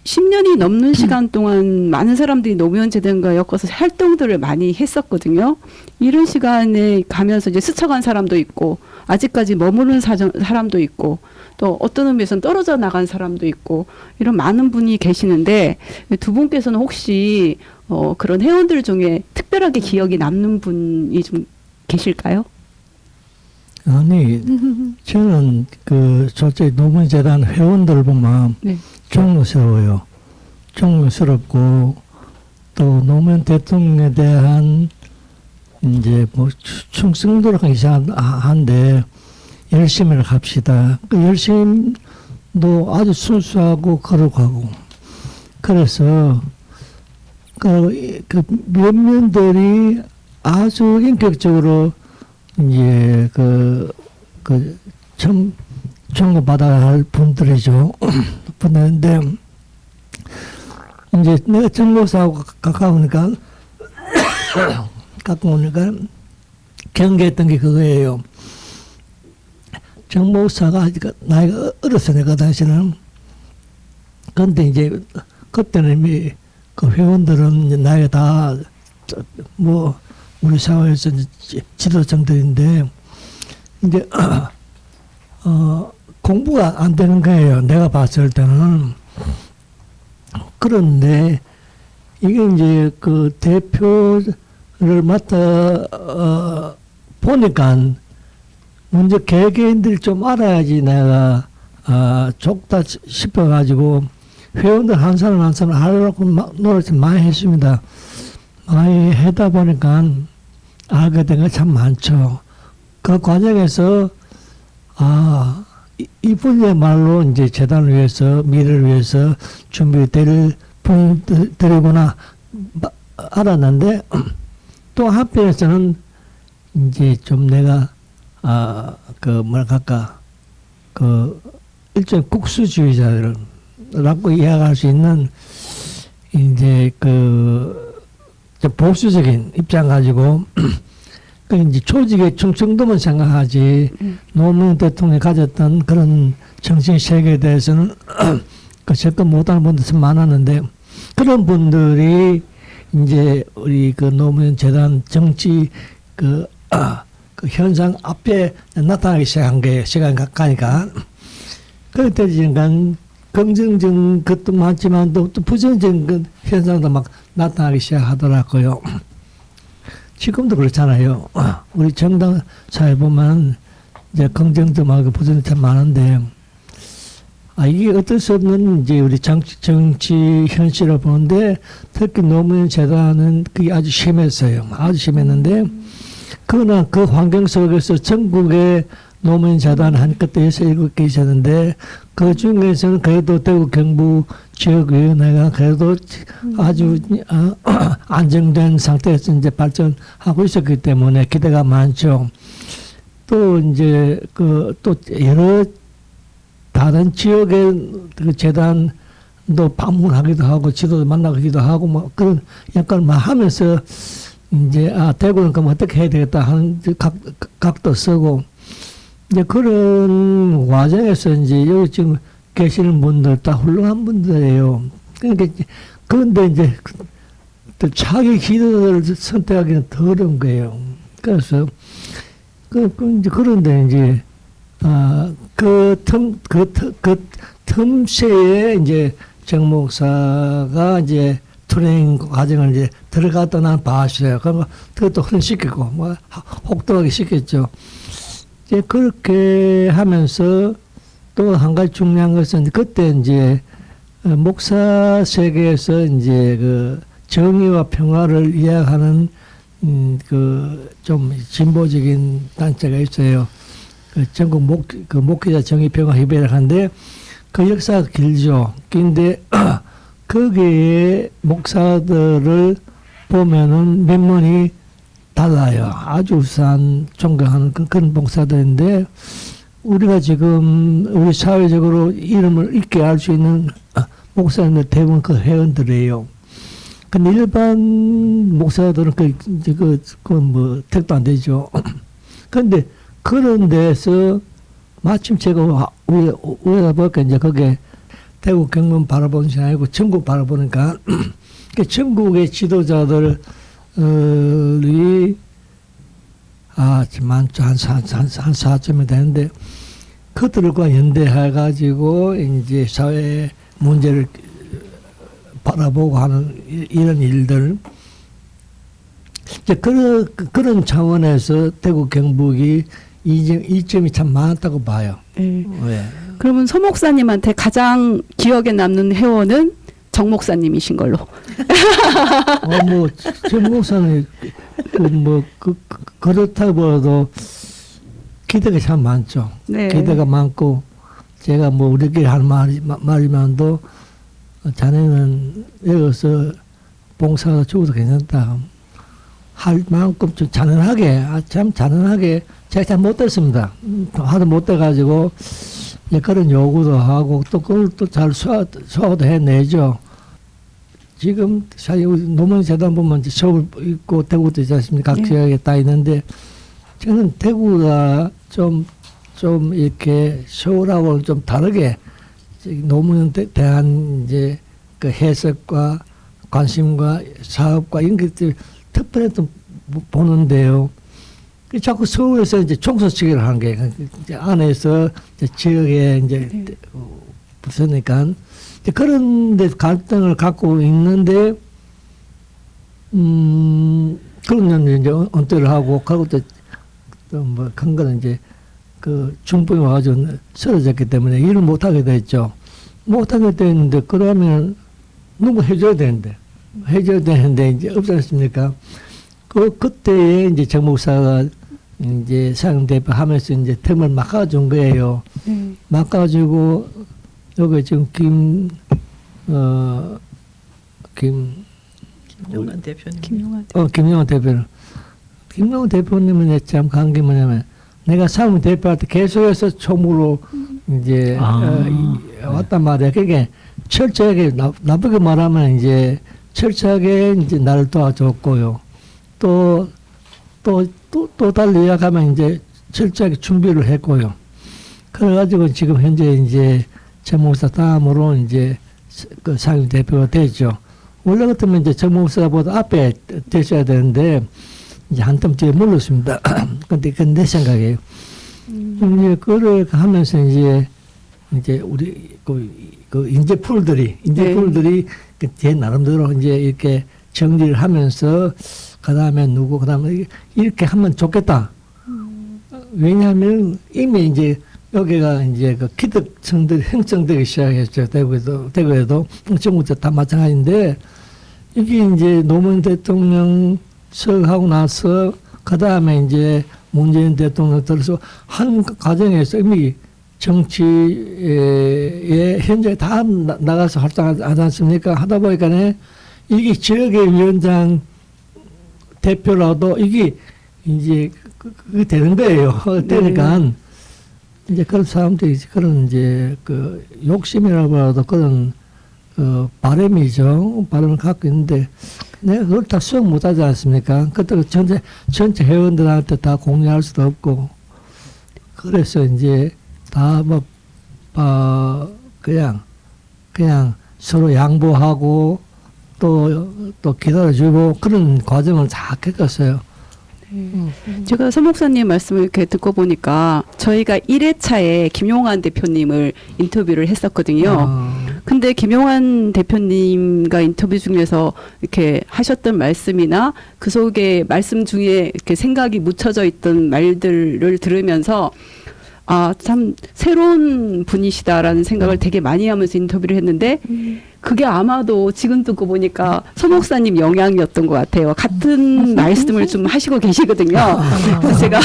10년이 넘는 시간 동안 많은 사람들이 노무현 재단과 엮어서 활동들을 많이 했었거든요. 이런 시간에 가면서 이제 스쳐간 사람도 있고 아직까지 머무르는 사람도 있고 또 어떤 의미에서는 떨어져 나간 사람도 있고 이런 많은 분이 계시는데 두 분께서는 혹시 그런 회원들 중에 특별하게 기억이 남는 분이 좀 계실까요? 아니 저는 솔직히 노무현 재단 회원들 보면 네. 존경스러워요. 존경스럽고 또 노무현 대통령에 대한 이제 뭐 충성도가 이상한데 열심히 합시다. 그 열심도 아주 순수하고 거룩하고 그래서 그 면면들이 아주 인격적으로 이제 참 존경받아야 할 분들이죠. 분들인데 이제 내가 정목사하고 가까우니까 경계했던 게 그거예요. 정목사가 아직 나이가 어렸으니까 당시는. 근데 이제 그때는 이미 그 회원들은 이제 나이가 다 뭐 우리 사회에서 지도층들인데 이제 공부가 안 되는 거예요. 내가 봤을 때는. 그런데 이게 이제 그 대표를 맡아 보니까 먼저 개개인들이 좀 알아야지 내가 좋다 싶어가지고 회원들 한 사람 한 사람 알아놓고 노력을 많이 했습니다. 많이 하다 보니까 알게 된 게 참 많죠. 그 과정에서 이분이야말로 이제 재단을 위해서 미래를 위해서 준비될 분들이구나 알았는데 또 한편에서는 이제 좀 내가 일종의 국수주의자들라고 이야기할 수 있는 이제 좀 보수적인 입장 가지고 그 이제 조직의 충성도만 생각하지 노무현 대통령이 가졌던 그런 정신 세계에 대해서는 그 접근 못하는 분들이 참 많았는데 그런 분들이 이제 우리 그 노무현 재단 정치 그 현상 앞에 나타나기 시작한 게 시간이 가니까 그때 지금 긍정적인 것도 많지만 또 부정적인 그 현상도 막 나타나기 시작하더라고요. 지금도 그렇잖아요. 우리 정당 사회 보면 이제 긍정적 말고 부정적 참 많은데 이게 어쩔 수 없는 이제 우리 정치 현실을 보는데 특히 노무현 재단은 그게 아주 심했어요. 아주 심했는데 그러나 그 환경 속에서 전국에 노무현 재단 한 그때 6개 있었는데 그 중에서는 그래도 대구 경북 지역위원회가 그래도 아주 안정된 상태에서 이제 발전하고 있었기 때문에 기대가 많죠. 또 이제 또 여러 다른 지역의 그 재단도 방문하기도 하고 지도도 만나기도 하고 뭐 그런 역할을 막 하면서 이제 대구는 그럼 어떻게 해야 되겠다 하는 각도 쓰고 이제 그런 과정에서 이제 여기 지금 계시는 분들 다 훌륭한 분들이에요. 그러니까 그런데 이제 또 자기 기도를 선택하기는 더 어려운 거예요. 그래서 이제 그런데 이제 그 틈새에 이제 정 목사가 이제 트레이닝 과정을 이제 들어갔다 난 봤어요. 그러면 그것도 훈련시키고 뭐 혹독하게 시켰죠. 이제 그렇게 하면서 또 한 가지 중요한 것은 그때 이제 목사 세계에서 이제 그 정의와 평화를 이야기하는 그 좀 진보적인 단체가 있어요. 그 전국 목회자 정의평화협의회를 하는데 그 역사가 길죠. 근데 거기에 목사들을 보면은 면면이 달라요. 아주 우수한 존경하는 그런 목사들인데 우리가 지금 우리 사회적으로 이름을 잊게 할 수 있는 목사님들 대부분 그 회원들이에요. 근데 일반 목사들은 뭐 택도 안 되죠. 근데 그런 데서 마침 제가 위에다 보니까 이제 그게 대구 경문 바라보는 게 아니고 전국 바라보니까 전국의 지도자들이 많죠. 한 4점이 되는데 그들과 연대해가지고 이제 사회 문제를 바라보고 하는 이런 일들 이제 그런 차원에서 대구 경북이 이점이 참 많았다고 봐요. 네. 왜? 그러면 서 목사님한테 가장 기억에 남는 회원은 정 목사님이신 걸로. 뭐, 정 목사는, 그렇다고 해도 기대가 참 많죠. 네. 기대가 많고, 제가 뭐, 우리끼리 하는 말이면도, 자네는 여기서 봉사가 죽어도 괜찮다. 할 만큼 좀 잔인하게, 참 잔인하게, 제가 잘 못 됐습니다. 하도 못 돼가지고, 그런 요구도 하고, 또 그걸 또 잘 소화도 해내죠. 지금 사실 노무현 재단 보면 이제 서울 있고 대구도 있지 않습니까? 각 지역에 다 있는데 저는 대구가 좀 이렇게 서울하고는 좀 다르게 노무현 대한 이제 그 해석과 관심과 사업과 이런 것들 특별히 좀 보는데요. 자꾸 서울에서 이제 총수치기를 하는 게 이제 안에서 이제 지역에 이제 붙으니까 그런 데 갈등을 갖고 있는데 그런 이제 언뜻을 하고 그리고 또 뭐 큰 거는 이제 그 중풍이 와가지고 쓰러졌기 때문에 일을 못 하게 됐죠. 못 하게 됐는데 그러면 누구 해줘야 되는데 이제 없지 않습니까? 그때에 이제 정 목사가 이제 사형 대표 하면서 이제 틈을 막아준 거예요. 막아주고 여기 지금 김용환 대표님. 김용환 대표는. 김용환 대표님은 참 간 게 뭐냐면 내가 사무 대표할 때 계속해서 총무로 이제 왔단 말이야. 그게 철저하게 나쁘게 말하면 이제 철저하게 이제 나를 도와줬고요. 또 달리 이야기하면 이제 철저하게 준비를 했고요. 그래가지고 지금 현재 이제 정 목사 다음으로 이제 그 상임 대표가 되죠. 원래 같으면 이제 정 목사보다 앞에 되셔야 되는데 이제 한참 뒤에 물렀습니다. 근데 그건 내 생각이에요. 이제 그걸 하면서 이제 우리 그 인재풀들이 제 나름대로 이제 이렇게 정리를 하면서 그다음에 누구 그다음에 이렇게 하면 좋겠다. 왜냐하면 이미 이제 여기가 이제 그 기득층들이 형성되기 시작했죠. 대구에도 전국도 다 마찬가지인데 이게 이제 노무현 대통령 서하고 나서 그 다음에 이제 문재인 대통령 들어서 한 과정에서 이미 정치에 현재 다 나가서 활동하지 않습니까? 하다 보니까 이게 지역의 위원장 대표라도 이게 이제 그게 되는 거예요. 되니까 이제 그런 사람들이 그런 이제 그 욕심이라고 하도 그런 바람을 갖고 있는데 내가 그걸 다 수용 못하지 않습니까? 그때 전체 회원들한테 다 공유할 수도 없고 그래서 이제 다 뭐 그냥 서로 양보하고 또 기다려주고 그런 과정을 다 겪었어요. 제가 서 목사님 말씀을 이렇게 듣고 보니까 저희가 1회차에 김용환 대표님을 인터뷰를 했었거든요. 근데 김용환 대표님과 인터뷰 중에서 이렇게 하셨던 말씀이나 그 속에 말씀 중에 이렇게 생각이 묻혀져 있던 말들을 들으면서 아, 참 새로운 분이시다라는 생각을 되게 많이 하면서 인터뷰를 했는데 그게 아마도 지금 듣고 보니까 서 목사님 영향이었던 것 같아요. 같은 말씀을 좀 하시고 계시거든요. 그래서 제가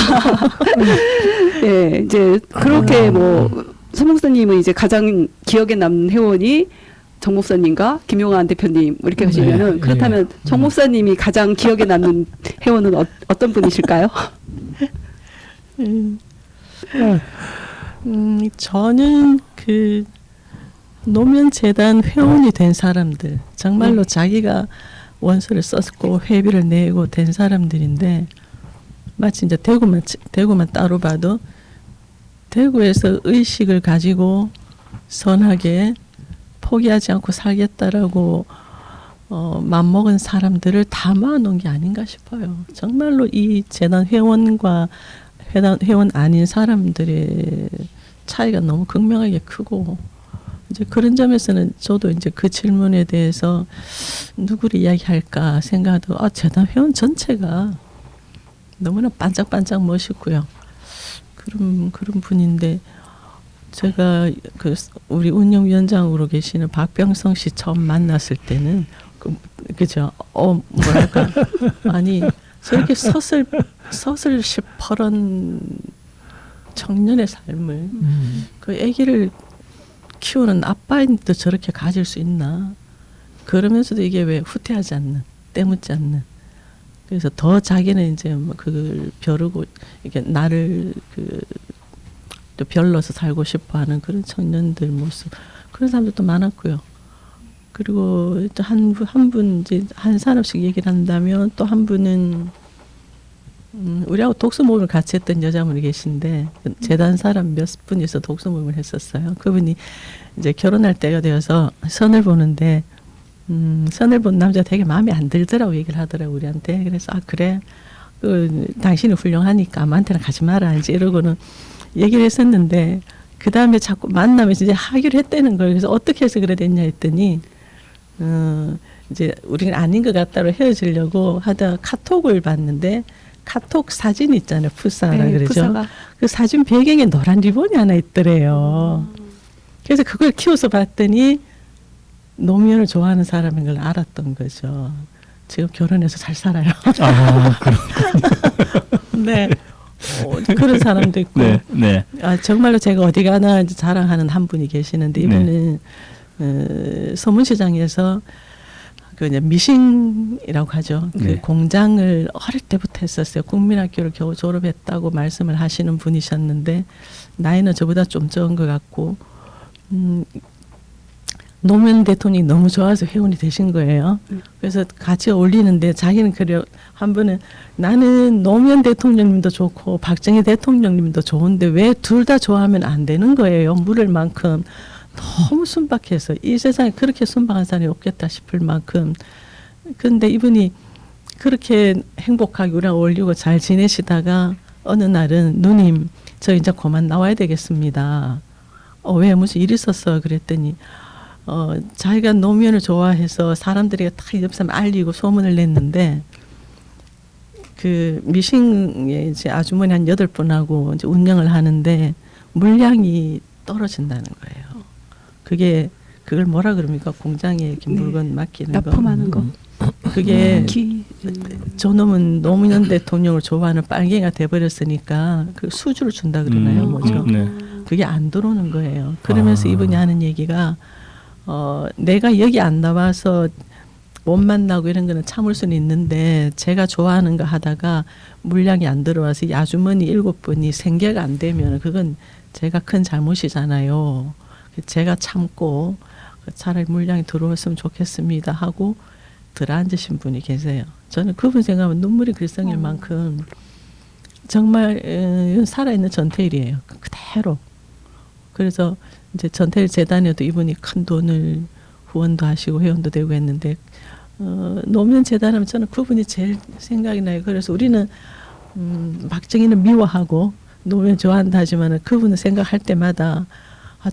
예, 이제 그렇게 뭐 서 목사님은 이제 가장 기억에 남는 회원이 정 목사님과 김용환 대표님 이렇게 하시면은 그렇다면 정 목사님이 가장 기억에 남는 회원은 어떤 분이실까요? 저는 그 노면재단 회원이 된 사람들 정말로 자기가 원서를 썼고 회비를 내고 된 사람들인데 마치 이제 대구만 따로 봐도 대구에서 의식을 가지고 선하게 포기하지 않고 살겠다라고 맘먹은 사람들을 다 모아놓은 게 아닌가 싶어요. 정말로 이 재단 회원과 회원 아닌 사람들의 차이가 너무 극명하게 크고 이제 그런 점에서는 저도 이제 그 질문에 대해서 누구를 이야기할까 생각하고 재단 회원 전체가 너무나 반짝반짝 멋있고요. 그런 분인데 제가 그 우리 운영위원장으로 계시는 박병성 씨 처음 만났을 때는 그죠? 뭐랄까 아니 저렇게 서슬 시퍼런 청년의 삶을 그 아기를 키우는 아빠인데도 저렇게 가질 수 있나? 그러면서도 이게 왜 후퇴하지 않는, 때묻지 않는. 그래서 더 자기는 이제 뭐 그걸 벼르고 이렇게 나를 또 별로서 살고 싶어하는 그런 청년들 모습 그런 사람들도 많았고요. 그리고 또 한 분 이제 한 사람씩 얘기를 한다면 또 한 분은 우리하고 독서 모임을 같이 했던 여자분이 계신데 재단 사람 몇 분이서 독서 모임을 했었어요. 그분이 이제 결혼할 때가 되어서 선을 보는데 선을 본 남자가 되게 마음에 안 들더라고 얘기를 하더라고 우리한테. 그래서 그래 당신이 훌륭하니까 아무한테나 가지 마라 이제 이러고는 얘기를 했었는데 그 다음에 자꾸 만나면서 이제 하기로 했다는 걸. 그래서 어떻게 해서 그래 됐냐 했더니 이제 우리는 아닌 것 같다로 헤어지려고 하다 카톡을 봤는데 카톡 사진 있잖아요. 푸사라 네, 그러죠. 푸사가. 그 사진 배경에 노란 리본이 하나 있더래요. 그래서 그걸 키워서 봤더니 노무현을 좋아하는 사람인 걸 알았던 거죠. 지금 결혼해서 잘 살아요. 네. 그런 사람도 있고. 네, 네. 정말로 제가 어디 가나 자랑하는 한 분이 계시는데 이분은 서문시장에서 그 이제 미싱이라고 하죠. 그 공장을 어릴 때부터 했었어요. 국민학교를 겨우 졸업했다고 말씀을 하시는 분이셨는데 나이는 저보다 좀 적은 것 같고 노무현 대통령이 너무 좋아서 회원이 되신 거예요. 그래서 같이 어울리는데 자기는 그래 한 번은 나는 노무현 대통령님도 좋고 박정희 대통령님도 좋은데 왜 둘 다 좋아하면 안 되는 거예요. 물을 만큼 너무 순박해서 이 세상에 그렇게 순박한 사람이 없겠다 싶을 만큼. 그런데 이분이 그렇게 행복하게 우리랑 어울리고 잘 지내시다가 어느 날은 누님 저 이제 그만 나와야 되겠습니다. 왜 무슨 일 있었어? 그랬더니 자기가 노무현을 좋아해서 사람들이 다 옆에서 알리고 소문을 냈는데 그 미싱에 이제 아주머니 한 8분하고 이제 운영을 하는데 물량이 떨어진다는 거예요. 그걸 뭐라 그럽니까? 공장에 이렇게 물건 맡기는 거. 납품하는 거. 그게 저놈은 노무현 대통령을 좋아하는 빨갱이가 돼버렸으니까 그 수주를 준다 그러나요? 뭐죠? 네. 그게 안 들어오는 거예요. 그러면서 이분이 하는 얘기가 내가 여기 안 나와서 못 만나고 이런 거는 참을 수는 있는데 제가 좋아하는 거 하다가 물량이 안 들어와서 이 아주머니 7분이 생계가 안 되면 그건 제가 큰 잘못이잖아요. 제가 참고 차라리 물량이 들어왔으면 좋겠습니다 하고 들어앉으신 분이 계세요. 저는 그분 생각하면 눈물이 글썽일 만큼 정말 살아있는 전태일이에요. 그대로. 그래서 이제 전태일 재단에도 이분이 큰 돈을 후원도 하시고 회원도 되고 했는데 노무현 재단하면 저는 그분이 제일 생각이 나요. 그래서 우리는 박정희는 미워하고 노무현 좋아한다 하지만 그분을 생각할 때마다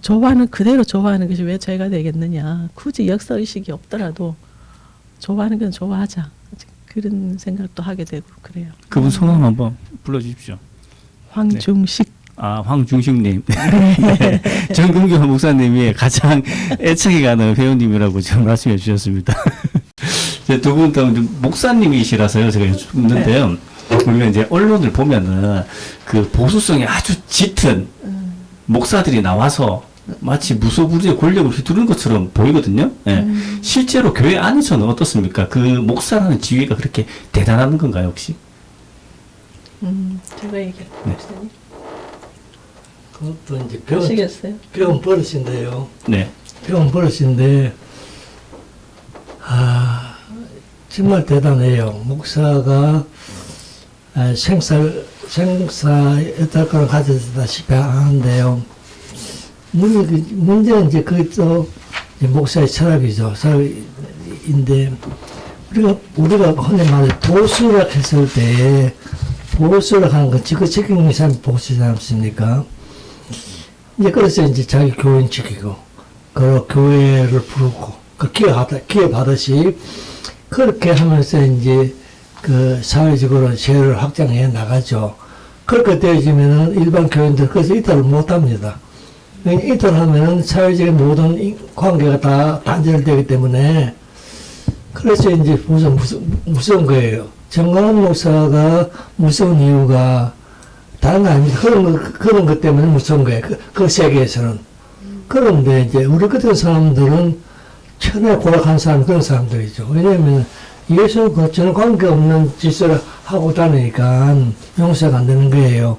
좋아하는 그대로 좋아하는 것이 왜 저희가 되겠느냐. 굳이 역사의식이 없더라도 좋아하는 건 좋아하자. 그런 생각도 하게 되고 그래요. 그분 성함 한번 불러주십시오. 황중식. 황중식님. 네. 정금교 목사님이 가장 애착이 가는 회원님이라고 지금 말씀해 주셨습니다. 두 분 다 목사님이시라서요. 제가 여쭙는데요. 우리가 이제 언론을 보면은 그 보수성이 아주 짙은 목사들이 나와서 마치 무소불위의 권력을 휘두르는 것처럼 보이거든요. 예. 실제로 교회 안에서는 어떻습니까? 그 목사라는 지위가 그렇게 대단한 건가요, 혹시? 제가 얘기할게요. 네. 그것도 이제 아시겠어요? 배운 버릇인데요. 네. 배운 버릇인데 정말 대단해요. 목사가 생사의 달권을 가졌다시피 하는데요. 문제는 이제 그것도 목사의 철학이죠. 철학인데 우리가 흔히 말해 보수라 했을 때 보수라 하는 건 지그 책임이 사람 보수지 않습니까? 이제 그래서 이제 자기 교인 지키고 그 교회를 부르고 그 기업하듯이 그렇게 하면서 이제 그 사회적으로 세를 확장해 나가죠. 그렇게 되어지면은 일반 교인들 그래서 이탈을 못 합니다. 이탈하면은 사회적인 모든 관계가 다 단절되기 때문에 그래서 이제 무서운 거예요. 정관원 목사가 무서운 이유가 다른 거 아닙니다. 그런 것 때문에 무서운 거예요. 그 세계에서는. 그런데 이제 우리 같은 사람들은 천에 고락한 사람 그런 사람들이죠. 왜냐하면 예수 전혀 관계없는 짓을 하고 다니니까 용서가 안 되는 거예요.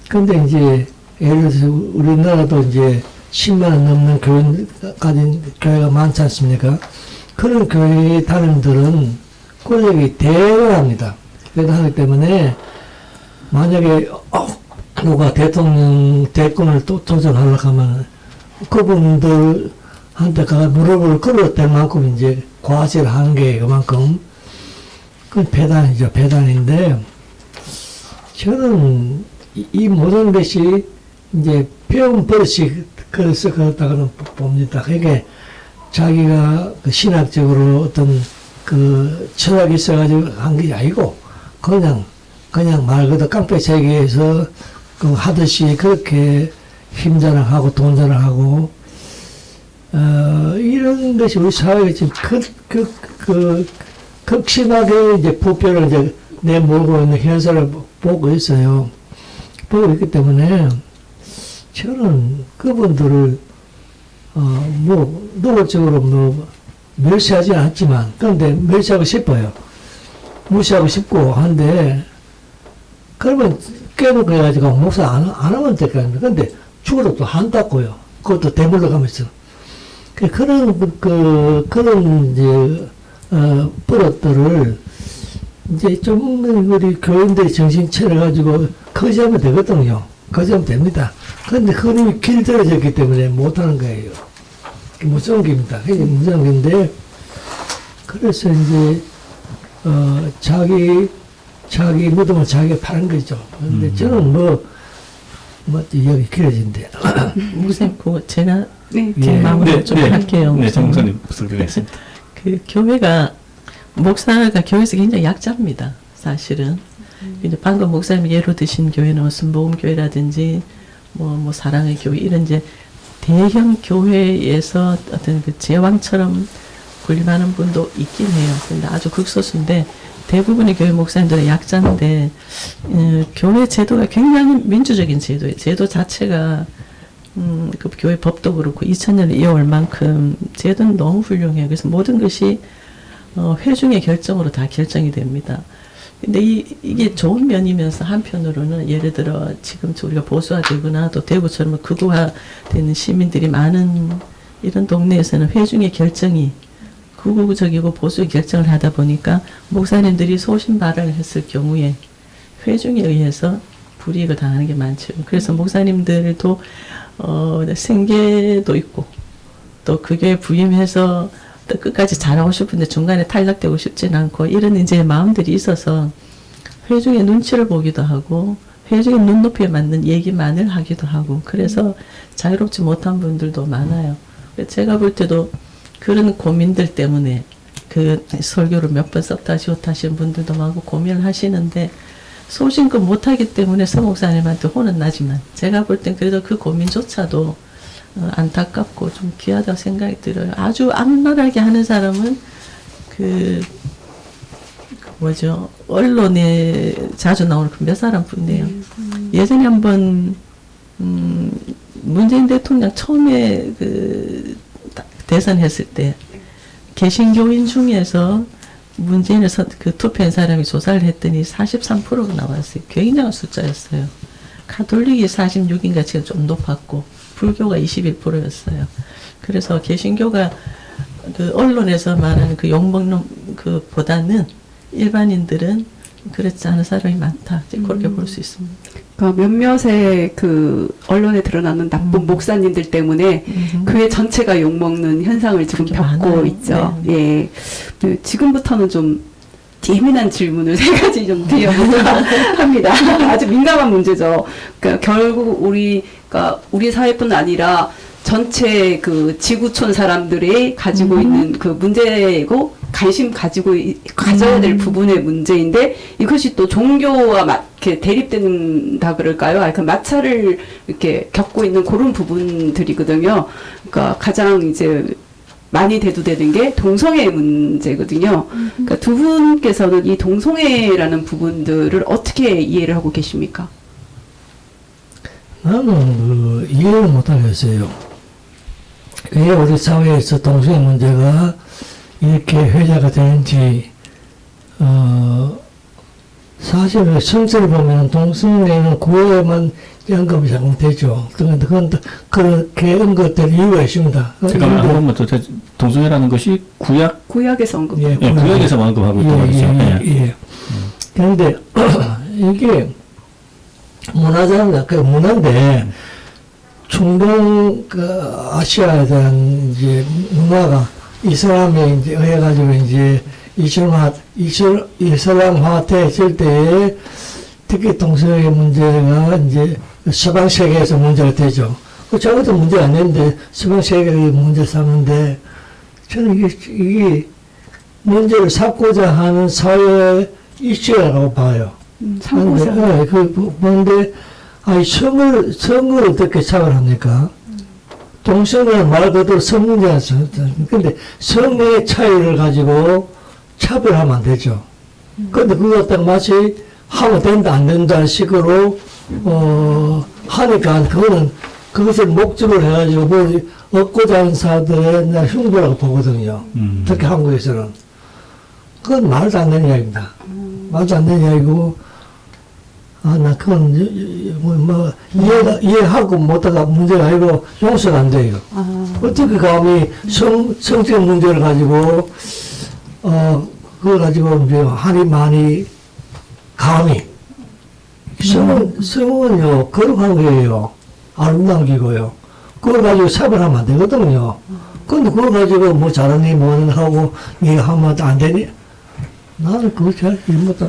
근데 이제 예를 들어서 우리나라도 이제 10만 원 넘는 교인 가진 교회가 많지 않습니까? 그런 교회 단원들은 권력이 대단합니다. 대단하기 때문에 만약에 누가 대통령 대권을 또 도전하려고 하면 그분들한테 가 무릎을 꿇어댈 만큼 이제 과시를 하는 게 그만큼 그건 배단이죠. 배단인데 저는 이 모든 것이 이제 배운 버릇이 그래서 그렇다고는 봅니다. 그게 자기가 그 신학적으로 어떤 그 철학이 있어가지고 한 게 아니고 그냥 말 그대로 깡패 세계에서 그 하듯이 그렇게 힘자랑하고 돈자랑하고 이런 것이 우리 사회에 지금 극심하게 이제 부패를 이제 내몰고 있는 현상을 보고 있어요. 보고 있기 때문에 저는 그분들을 노골적으로 멸시하지 않지만 그런데 멸시하고 싶어요. 무시하고 싶고 한데 그러면 깨놓고 해가지고 목사 안 하면 될 거 아닙니까? 근데 죽어도 또 한다고요. 그것도 대물러 가면서. 그런 이제 버릇들을 이제 좀 우리 교인들이 정신 차려가지고 거지하면 되거든요. 거지하면 됩니다. 그런데 그림이 길들여졌기 때문에 못하는 거예요. 무서운 겁니다. 굉장히 무서운 건데, 그래서 이제 자기 무덤을 자기가 파는 거죠. 근데 저는 이야기 길어진대. 목사님, 그거 제가 네. 예. 마무리 좀 할게요. 네, 정 목사님 목소리 드리겠습니다. 그 교회가 목사가 교회에서 굉장히 약자입니다. 사실은 이제 방금 목사님이 예로 드신 교회는 순복음교회라든지 뭐 사랑의 교회 이런 이제 대형 교회에서 어떤 그 제왕처럼 군림하는 분도 있긴 해요. 근데 아주 극소수인데 대부분의 교회 목사님들은 약자인데 교회 제도가 굉장히 민주적인 제도예요. 제도 자체가 그 교회 법도 그렇고 2000년을 이어올 만큼 제도는 너무 훌륭해요. 그래서 모든 것이 회중의 결정으로 다 결정이 됩니다. 근데 이게 좋은 면이면서 한편으로는 예를 들어 지금 우리가 보수화되거나 또 대구처럼 극우화되는 시민들이 많은 이런 동네에서는 회중의 결정이 극우적이고 보수의 결정을 하다 보니까 목사님들이 소신 발언을 했을 경우에 회중에 의해서 불이익을 당하는 게 많죠. 그래서 목사님들도 생계도 있고 또 그 교회 부임해서 또 끝까지 잘하고 싶은데 중간에 탈락되고 싶지는 않고 이런 이제 마음들이 있어서 회중의 눈치를 보기도 하고 회중의 눈높이에 맞는 얘기만을 하기도 하고 그래서 자유롭지 못한 분들도 많아요. 제가 볼 때도 그런 고민들 때문에 그 설교를 몇 번 썼다 지웠다 하시는 분들도 많고 고민을 하시는데 소신껏 못하기 때문에 서 목사님한테 혼은 나지만 제가 볼 땐 그래도 그 고민조차도 안타깝고 좀 귀하다고 생각이 들어요. 아주 악랄하게 하는 사람은 뭐죠? 언론에 자주 나오는 그 몇 사람뿐이에요. 예전에 한번 문재인 대통령 처음에 대선했을 때 개신교인 중에서 문재인을 투표한 사람이 조사를 했더니 43%가 나왔어요. 굉장한 숫자였어요. 가톨릭이 46인가 지금 좀 높았고 불교가 21%였어요. 그래서 개신교가 그 언론에서 말하는 그 욕먹는 그보다는 일반인들은 그렇지 않은 사람이 많다. 그렇게 볼 수 있습니다. 그러니까 몇몇의 그 언론에 드러나는 나쁜 목사님들 때문에 교회 전체가 욕먹는 현상을 지금 겪고 많아요. 있죠. 네. 예. 그 지금부터는 좀 예민한 질문을 세 가지 좀 드려볼까 합니다. 아주 민감한 문제죠. 그러니까 결국 그러니까 우리 사회뿐 아니라 전체 그 지구촌 사람들이 가지고 있는 그 문제고 관심 가져야 될 부분의 문제인데 이것이 또 종교와 이렇게 대립된다 그럴까요? 그 마찰을 이렇게 겪고 있는 그런 부분들이거든요. 그러니까 가장 이제 많이 대두되는 게 동성애 문제거든요. 그러니까 두 분께서는 이 동성애라는 부분들을 어떻게 이해를 하고 계십니까? 나는 이해를 못하겠어요. 왜 우리 사회에서 동성애 문제가 이렇게 회자가 되는지, 사실 성서를 보면 동성애는 구약에만 언급이 잘못되죠. 그렇게 언급될 이유가 있습니다. 잠깐만 한 번만 더 동성애라는 것이 구약에서 언급. 예, 구약에서 언급하고 있다고 그러죠. 예. 그런데 이게 문화인데 중동 아시아에 대한 이제 문화가 이슬람에 이제 의해가지고 이제 이슬람화 됐을 때에 특히 동성애 문제가 이제 서방 세계에서 문제가 되죠. 저것도 문제가 안 되는데 서방 세계의 문제 삼는데 저는 이게 문제를 삼고자 하는 사회 이슈라고 봐요. 삼고자. 그런데 성을 어떻게 차별합니까? 동성애는 말 그대로 성 문제가 있습니다. 근데 성의 차이를 가지고 차별하면 안 되죠. 근데 그거 딱 마치 하면 된다 안 된다는 식으로 하니까 그것을 목적으로 해가지고 뭐 얻고자 하는 사람들의 흉보라고 보거든요. 특히 한국에서는. 그건 말도 안 되는 이야기입니다. 말도 안 되는 이야기고 나 그건 이해하고 못하가 문제가 아니고 용서가 안 돼요. 어떻게 감히 성적 문제를 가지고 그걸 가지고 이제 한이 감히 성은요 거룩한 거예요. 아름다운 기고요. 그걸 가지고 차별하면 안 되거든요. 근데 그걸 가지고 뭐 잘하니 뭐는 하고 네가 하면 안 되니? 나는 그거 잘 이해 못하.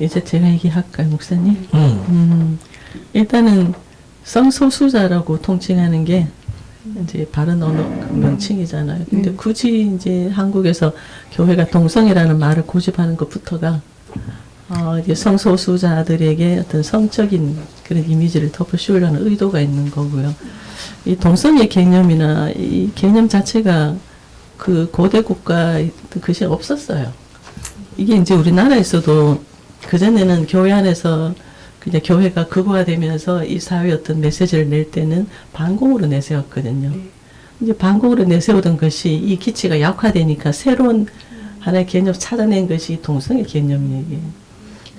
이제 제가 얘기할까요, 목사님? 일단은 성소수자라고 통칭하는 게 이제 바른 언어 명칭이잖아요. 근데 굳이 이제 한국에서 교회가 동성애라는 말을 고집하는 것부터가 이제 성소수자들에게 어떤 성적인 그런 이미지를 덮어씌우려는 의도가 있는 거고요. 이 동성애 개념이나 이 개념 자체가 그 고대 국가에 그것이 없었어요. 이게 이제 우리나라에서도 그전에는 교회 안에서 그냥 교회가 극우화되면서 이 사회에 어떤 메시지를 낼 때는 반공으로 내세웠거든요. 이제 반공으로 내세우던 것이 이 기치가 약화되니까 새로운 하나의 개념 찾아낸 것이 동성애 개념이에요.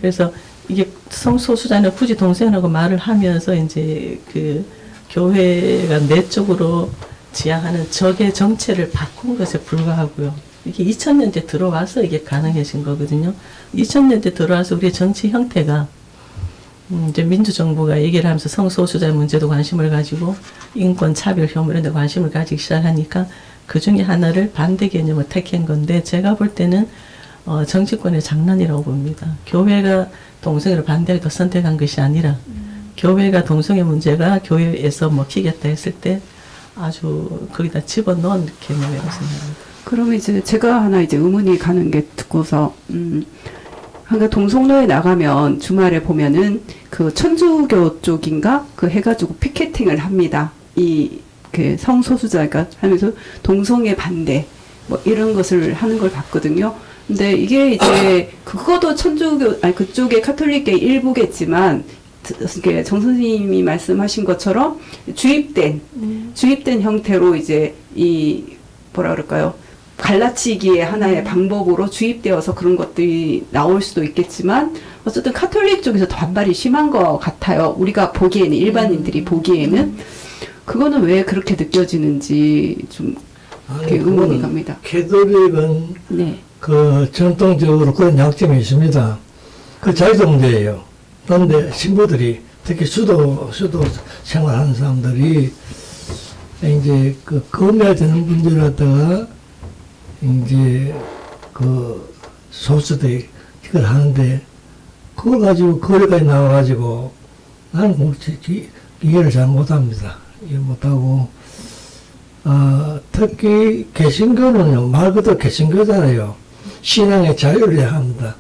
그래서 이게 성소수자는 굳이 동성애라고 말을 하면서 이제 그 교회가 내적으로 지향하는 적의 정체를 바꾼 것에 불과하고요. 이게 2000년대 들어와서 이게 가능해진 거거든요. 2000년대 들어와서 우리의 정치 형태가 이제 민주정부가 얘기를 하면서 성소수자 문제도 관심을 가지고 인권, 차별, 혐오 이런 데 관심을 가지기 시작하니까 그 중에 하나를 반대 개념을 택한 건데 제가 볼 때는 정치권의 장난이라고 봅니다. 교회가 동성애를 반대하기도 선택한 것이 아니라 교회가 동성애 문제가 교회에서 먹히겠다 했을 때 아주 거기다 집어넣은 개념이라고 생각합니다. 그러면 이제 제가 하나 이제 의문이 가는 게 듣고서, 그러니까 동성로에 나가면 주말에 보면은 그 천주교 쪽인가 그 해가지고 피켓팅을 합니다. 그 성소수자가 하면서 동성애 반대 뭐 이런 것을 하는 걸 봤거든요. 근데 이게 이제 그것도 천주교 아니 그쪽의 카톨릭계 일부겠지만 정 선생님이 말씀하신 것처럼 주입된 형태로 이제 이 뭐라 그럴까요? 갈라치기의 하나의 방법으로 주입되어서 그런 것들이 나올 수도 있겠지만 어쨌든 카톨릭 쪽에서 더 반발이 심한 것 같아요. 우리가 보기에는 일반인들이 보기에는 그거는 왜 그렇게 느껴지는지 좀 의문이 갑니다. 캐톨릭은 네. 그 전통적으로 그런 약점이 있습니다. 그 자유도 문제예요. 그런데 신부들이 특히 수도 생활하는 사람들이 이제 그 검해야 되는 문제를 갖다가 이제 그 소수들이 그걸 하는데 그걸 가지고 거리까지 나와가지고 나는 뭐 이해를 잘 못합니다. 이해 못하고 특히 개신교는요 말 그대로 개신교잖아요. 신앙의 자유를 합니다.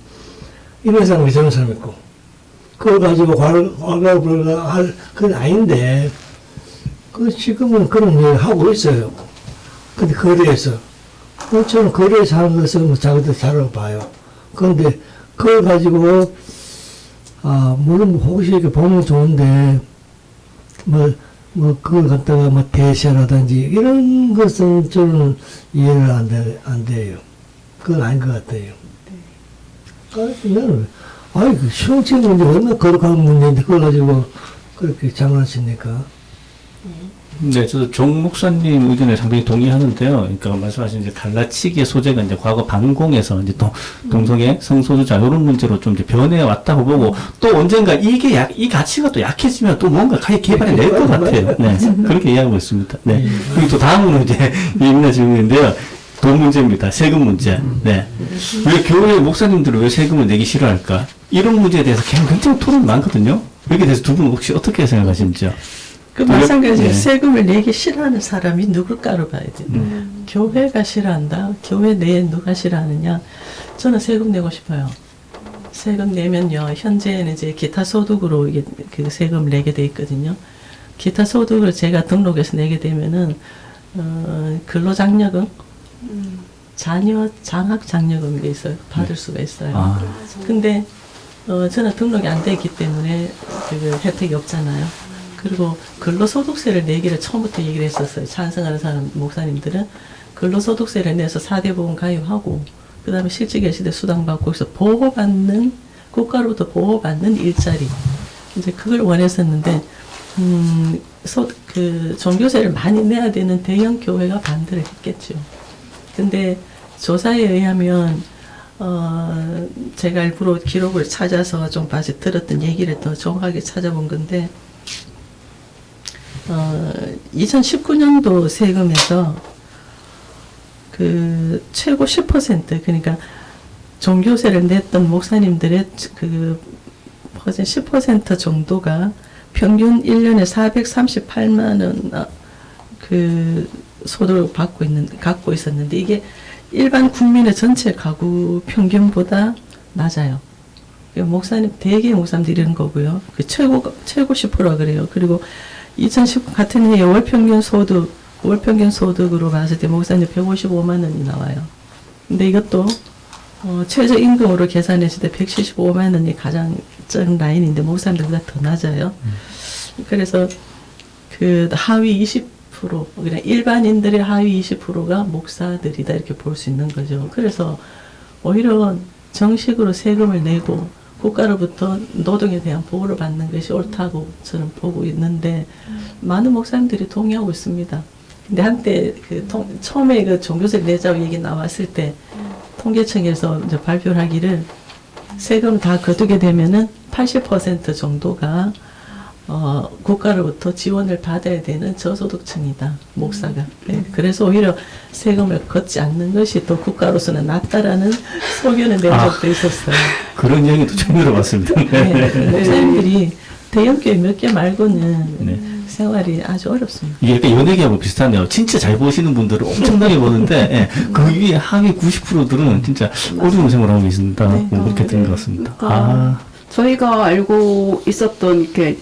이런 사람이 저런 사람 있고 그걸 가지고 괄괄불가 할 그건 아닌데 그 지금은 그런 일 하고 있어요. 근데 거리에서 저는 거리에서 하는 것은 뭐 자기들 잘 봐요. 그런데 그걸 가지고 물론 혹시 이렇게 보면 좋은데 뭐 그걸 갖다가 뭐 대세라든지 이런 것은 저는 이해를 안 돼요. 그건 아닌 것 같아요. 나는 그 시험치 문제 얼마나 거룩한 문제인데 그걸 가지고 그렇게 장난치니까. 네, 저도 종 목사님 의견에 상당히 동의하는데요. 그러니까 말씀하신 이제 갈라치기의 소재가 이제 과거 반공에서 이제 동성애, 성소수자 이런 문제로 좀 이제 변해 왔다고 보고 또 언젠가 이 가치가 또 약해지면 또 뭔가 개발이 될 것 같아요. 네, 그렇게 이해하고 있습니다. 네. 그리고 또 다음으로 이제 예민한 질문인데요. 돈 문제입니다. 세금 문제. 네. 왜 교회 목사님들은 왜 세금을 내기 싫어할까? 이런 문제에 대해서 굉장히 토론이 많거든요. 여기에 대해서 두 분 혹시 어떻게 생각하시는지요? 그 마찬가지로 세금을 내기 싫어하는 사람이 누굴까로 봐야 돼요. 교회가 싫어한다. 교회 내에 누가 싫어하느냐. 저는 세금 내고 싶어요. 세금 내면요. 현재는 이제 기타 소득으로 이게 그 세금을 내게 돼 있거든요. 기타 소득을 제가 등록해서 내게 되면은 근로장려금, 자녀 장학장려금이 있어요. 받을 수가 있어요. 근데 저는 등록이 안 돼 있기 때문에 그 혜택이 없잖아요. 그리고 근로소득세를 내기를 처음부터 얘기를 했었어요. 찬성하는 사람, 목사님들은 근로소득세를 내서 4대 보험 가입하고 그 다음에 실직예시대 수당받고 거기서 보호받는 국가로부터 보호받는 일자리 이제 그걸 원했었는데 그 종교세를 많이 내야 되는 대형 교회가 반대를 했겠죠. 근데 조사에 의하면 제가 일부러 기록을 찾아서 좀 다시 들었던 얘기를 더 정확하게 찾아본 건데 2019년도 세금에서 그 최고 10% 그러니까 종교세를 냈던 목사님들의 그 10% 정도가 평균 1년에 438만 원 그 소득을 갖고 있었는데 이게 일반 국민의 전체 가구 평균보다 낮아요. 목사님 대개 목사님들이 이런 거고요. 그 최고 10%가 그래요. 그리고 2019 같은 해에 월 평균 소득으로 봤을 때 목사님 155만 원이 나와요. 근데 이것도 최저임금으로 계산했을 때 175만 원이 가장 적은 라인인데 목사님들보다 더 낮아요. 그래서 그 하위 20% 그냥 일반인들의 하위 20%가 목사들이다 이렇게 볼 수 있는 거죠. 그래서 오히려 정식으로 세금을 내고 국가로부터 노동에 대한 보호를 받는 것이 옳다고 저는 보고 있는데 많은 목사님들이 동의하고 있습니다. 근데 한때 처음에 그 종교세 내자고 얘기 나왔을 때 통계청에서 이제 발표를 하기를 세금 다 거두게 되면은 80% 정도가 국가로부터 지원을 받아야 되는 저소득층이다, 목사가. 네, 그래서 오히려 세금을 걷지 않는 것이 또 국가로서는 낫다라는 소견을 낸 적도 있었어요. 그런 이야기도 처음 들어봤습니다. 네, 목사님들이 대형교회 몇 개 말고는 생활이 아주 어렵습니다. 이게 약간 연예계하고 비슷하네요. 진짜 잘 보시는 분들은 엄청나게 보는데 그 위에 하위 90%들은 진짜 어려운 생활을 하고 있습니다. 네. 그렇게 된 것 같습니다. 그러니까 저희가 알고 있었던 이렇게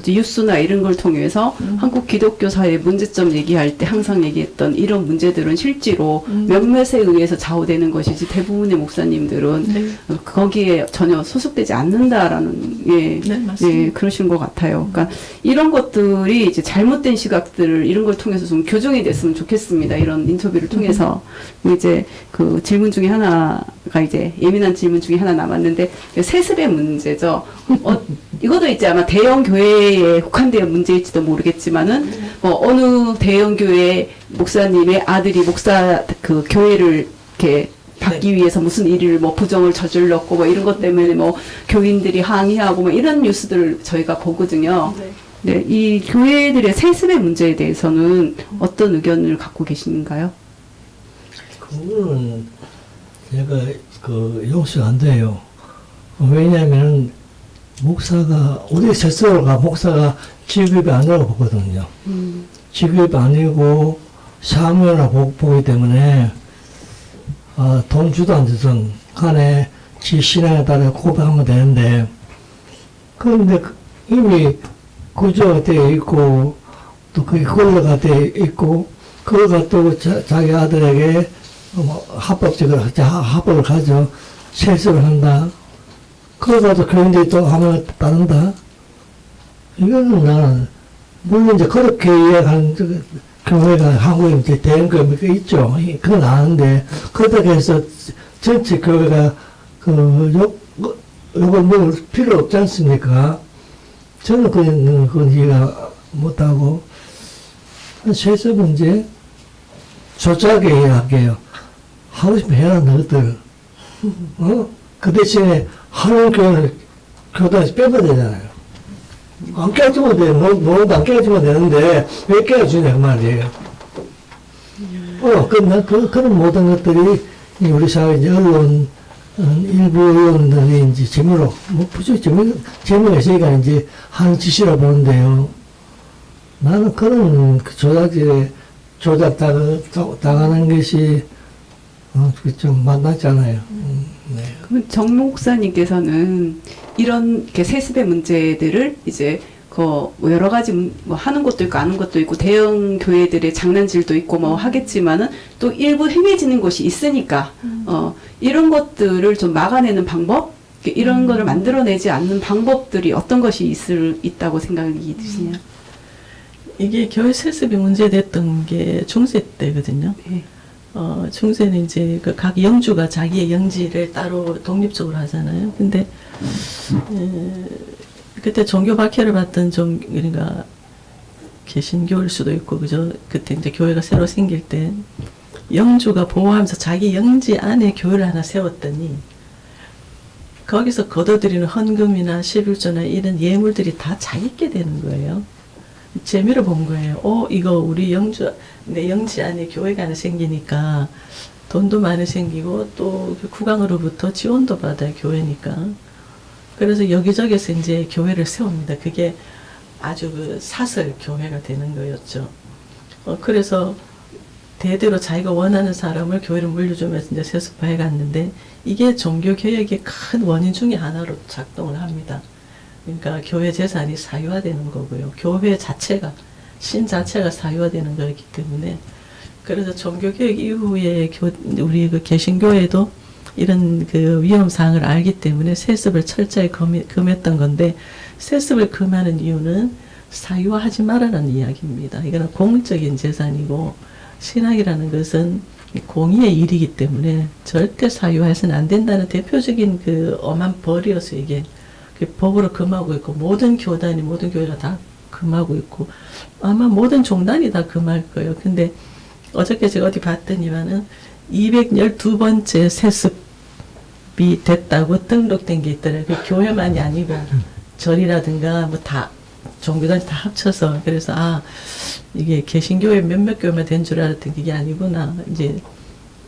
뉴스나 이런 걸 통해서 한국 기독교 사회 문제점 얘기할 때 항상 얘기했던 이런 문제들은 실제로 몇몇에 의해서 좌우되는 것이지 대부분의 목사님들은 거기에 전혀 소속되지 않는다라는 맞습니다. 그러신 것 같아요. 그러니까 이런 것들이 이제 잘못된 시각들을 이런 걸 통해서 좀 교정이 됐으면 좋겠습니다. 이런 인터뷰를 통해서 이제 그 질문 중에 하나가 이제 예민한 질문 중에 하나 남았는데 세습의 문제죠. 이것도 이제 아마 대형 교회에 국한된 문제일지도 모르겠지만은 어느 대형 교회 목사님의 아들이 목사 그 교회를 이렇게 받기 위해서 무슨 일을 부정을 저질렀고 이런 것 때문에 교인들이 항의하고 이런 뉴스들을 저희가 보거든요. 네, 이 교회들의 세습의 문제에 대해서는 어떤 의견을 갖고 계신가요? 그거는 제가 용서가 안 돼요. 왜냐하면 우리 스스로가 목사가 직업이 아니라고 보거든요. 직업이 아니고 사명이라고 보기 때문에 돈 주도 안 주든 간에 지 신앙에 따라 고백하면 되는데 그런데 이미 구조가 되어 있고 또 그게 권리가 되어 있고 그걸 갖고 자기 아들에게 합법적으로 합법을 가져 세습을 한다. 그걸 가지고 교인들이 또 하면 따른다. 이거는 나는 물론 이제 그렇게 이해하는 교회가 한국에 이제 대형 교회가 있죠. 그건 아는데 그렇다고 해서 전체 교회가 요걸 먹을 필요 없지 않습니까? 저는 그건 이해가 못하고 세습 문제 조작에 이해할게요. 하고 싶으면 해라 너희들. 그 대신에 하는 교회를 교단에서 빼면 되잖아요. 안 깨주면 돼. 너도 안 깨주면 되는데 왜 깨주냐 그 말이에요. 그런 모든 것들이 우리 사회 이제 언론 일부 언론들이 이제 재미로 재미가 있으니까 이제 하는 짓이라 보는데요. 나는 그런 조작 당하는 것이 좀 만나지 않아요. 네. 그럼 정 목사님께서는 이런 이렇게 세습의 문제들을 이제 여러 가지 하는 것도 있고 아는 것도 있고 대형 교회들의 장난질도 있고 하겠지만은 또 일부 행해지는 것이 있으니까 이런 것들을 좀 막아내는 방법, 이런 거를 만들어내지 않는 방법들이 어떤 것이 있다고 생각이 드시냐? 이게 교회 세습이 문제됐던 게 중세 때거든요. 네. 중세는 이제 그 각 영주가 자기의 영지를 따로 독립적으로 하잖아요. 근데 그때 종교 박해를 받던 그러니까 개신교일 수도 있고 그죠. 그때 이제 교회가 새로 생길 때 영주가 보호하면서 자기 영지 안에 교회를 하나 세웠더니 거기서 거둬들이는 헌금이나 11조나 이런 예물들이 다 자기께 되는 거예요. 재미를 본 거예요. 이거 우리 내 영지 안에 교회가 하나 생기니까 돈도 많이 생기고 또 국왕으로부터 지원도 받아요, 교회니까. 그래서 여기저기서 이제 교회를 세웁니다. 그게 아주 그 사설 교회가 되는 거였죠. 그래서 대대로 자기가 원하는 사람을 교회를 물려주면서 이제 세습화해 갔는데 이게 종교개혁의 큰 원인 중에 하나로 작동을 합니다. 그러니까 교회 재산이 사유화되는 거고요. 교회 자체가, 신 자체가 사유화되는 거기 때문에 그래서 종교개혁 이후에 우리 그 개신교회도 이런 그 위험사항을 알기 때문에 세습을 철저히 금했던 건데 세습을 금하는 이유는 사유화하지 말라는 이야기입니다. 이거는 공적인 재산이고 신학이라는 것은 공의의 일이기 때문에 절대 사유화해서는 안 된다는 대표적인 그 엄한 벌이어서 이게 그 법으로 금하고 있고 모든 교단이 모든 교회가 다 금하고 있고 아마 모든 종단이 다 금할 거예요. 근데 어저께 제가 어디 봤더니만은 212번째 세습이 됐다고 등록된 게 있더라고요. 그 교회만이 아니고 절이라든가 뭐 다 종교단이 다 합쳐서 그래서 이게 개신교회 몇몇 교회만 된 줄 알았더니 그게 아니구나 이제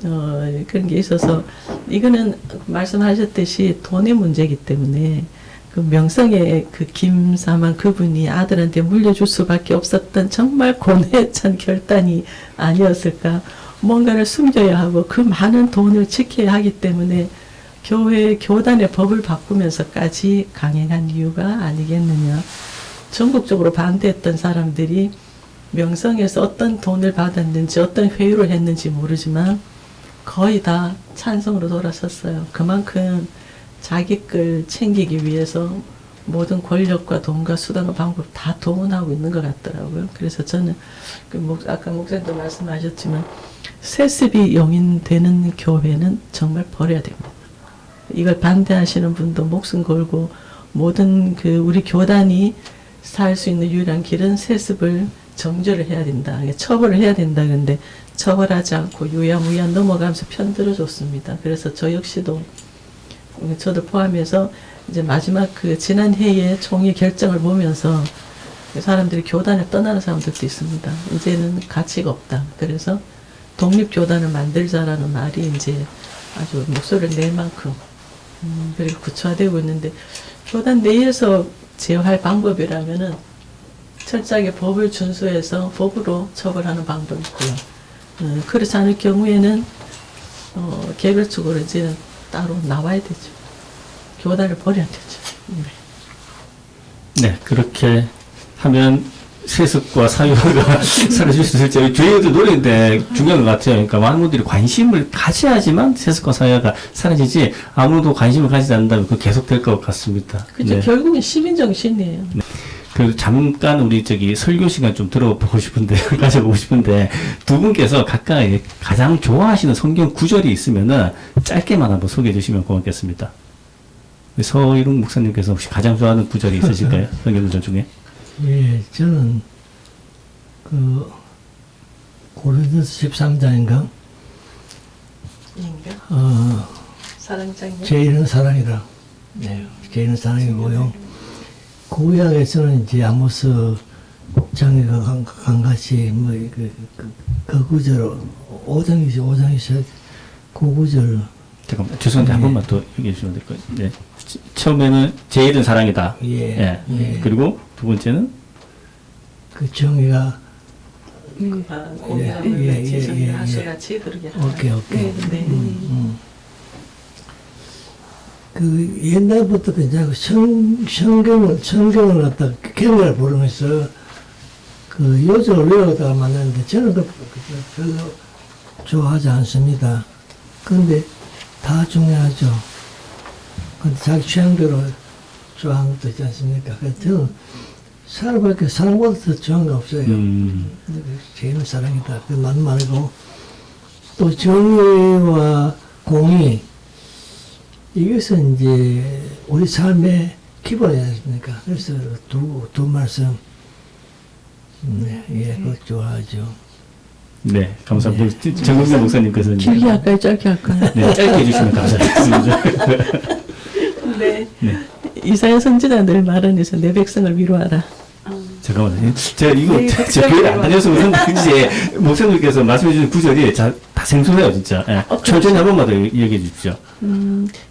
그런 게 있어서 이거는 말씀하셨듯이 돈의 문제이기 때문에 그 명성의 그 김사만 그분이 아들한테 물려줄 수밖에 없었던 정말 고뇌에 찬 결단이 아니었을까. 뭔가를 숨겨야 하고 그 많은 돈을 지켜야 하기 때문에 교단의 법을 바꾸면서까지 강행한 이유가 아니겠느냐. 전국적으로 반대했던 사람들이 명성에서 어떤 돈을 받았는지 어떤 회유를 했는지 모르지만 거의 다 찬성으로 돌아섰어요. 그만큼 자기 걸 챙기기 위해서 모든 권력과 돈과 수단과 방법 다 동원하고 있는 것 같더라고요. 그래서 저는 아까 목사님도 말씀하셨지만 세습이 용인되는 교회는 정말 버려야 됩니다. 이걸 반대하시는 분도 목숨 걸고 모든 우리 교단이 살 수 있는 유일한 길은 세습을 정죄를 해야 된다. 처벌을 해야 된다. 그런데 처벌하지 않고 유야무야 넘어가면서 편들어줬습니다. 그래서 저 역시도 저도 포함해서 이제 마지막 지난 해에 총회 결정을 보면서 사람들이 교단을 떠나는 사람들도 있습니다. 이제는 가치가 없다. 그래서 독립교단을 만들자라는 말이 이제 아주 목소리를 낼 만큼 그리고 구체화되고 있는데 교단 내에서 제어할 방법이라면은 철저하게 법을 준수해서 법으로 처벌하는 방법이 있고요. 그렇지 않을 경우에는 개별적으로 이제 따로 나와야 되죠. 교단을 버려야 되죠. 네, 그렇게 하면 세습과 사유화가 사라질 수 있을지 저희도 노래인데 중요한 것 같아요. 그러니까 많은 분들이 관심을 가져야지만 세습과 사유화가 사라지지 아무도 관심을 가지지 않는다면 그 계속될 것 같습니다. 그렇죠. 네. 결국은 시민정신이에요. 네. 그래도 잠깐 우리 설교 시간 좀 들어보고 싶은데 가져보고 싶은데 두 분께서 각각 가장 좋아하시는 성경 구절이 있으면은 짧게만 한번 소개해 주시면 고맙겠습니다. 서일웅 목사님께서 혹시 가장 좋아하는 구절이 있으실까요? 성경 구절 중에? 예, 저는 고린도서 13장인가? 사랑장이요? 제1은 사랑이다. 네, 제1은 사랑이고요. 구약에서는 이제 아모스 장애가 간같이 그 구절 5장이죠. 그 구절. 잠깐만 죄송한데 한 번만 더 얘기해 주시면 될 거예요. 네. 처음에는 제일은 사랑이다. 예. 그리고 두 번째는 그 정의가 공의함을 지성이 하수같이 그러게 하라. 오케이. 네. 그 옛날부터 이제 성경을 갖다 경을 부르면서 그 요절을 외우다가 만났는데 저는 별로 좋아하지 않습니다. 그런데 다 중요하죠. 근데 자기 취향대로 좋아하는 것도 있지 않습니까? 그래서 저는 사랑보다 더 좋은 거 없어요. 제일 사랑이다. 그 맞는 말이고 또 정의와 공의, 이것은 이제 우리 삶의 기본이 아닙니까? 그래서 두 말씀, 그거 좋아하죠. 네, 감사합니다. 정국현 목사님께서 이제 길게 할까요? 짧게 할까요? 네, 짧게 해주시면 감사하겠습니다. 네. 이사야 선지자 늘 말하면서 내 백성을 위로하라. 잠깐만요. 제가 이거 네, 제 교회 안 다녀서 그런지 목사님께서 말씀해 주신 구절이 다 생소해요, 진짜. 예. 천천히 한 번만 더 얘기해 주십시오.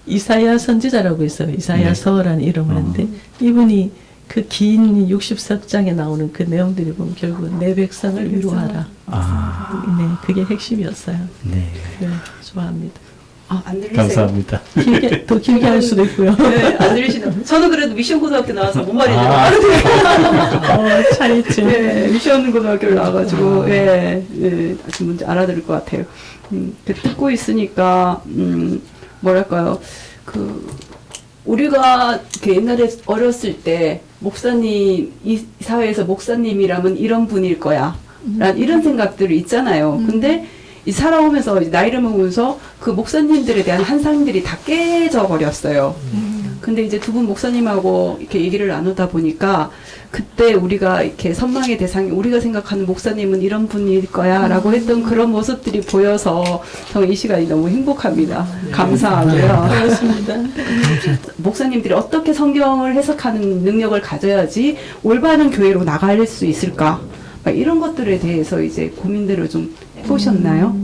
이사야 선지자라고 있어요. 이사야서라는 이름을 하는데 이분이 그 긴 60석장에 나오는 그 내용들이 보면 결국 내 백성을 위로하라. 네, 그게 핵심이었어요. 네. 네, 좋아합니다. 안 들리세요? 감사합니다. 더 길게 할 수도 있고요. 네, 안 들리시나? 저는 그래도 미션 고등학교 나와서 뭔 말인지 차이죠. 네, 미션 고등학교를 나와가지고, 아주 뭔지 알아들을 것 같아요. 듣고 있으니까, 뭐랄까요. 우리가 옛날에 어렸을 때, 목사님, 이 사회에서 목사님이라면 이런 분일 거야. 라는 이런 생각들이 있잖아요. 근데, 이 살아오면서 나이를 먹으면서 그 목사님들에 대한 환상들이 다 깨져 버렸어요. 근데 이제 두 분 목사님하고 이렇게 얘기를 나누다 보니까 그때 우리가 이렇게 선망의 대상이 우리가 생각하는 목사님은 이런 분일 거야 라고 했던 그런 모습들이 보여서 정말 이 시간이 너무 행복합니다. 감사하고요. 그렇습니다. 목사님들이 어떻게 성경을 해석하는 능력을 가져야지 올바른 교회로 나갈 수 있을까? 막 이런 것들에 대해서 이제 고민들을 좀 해보셨나요?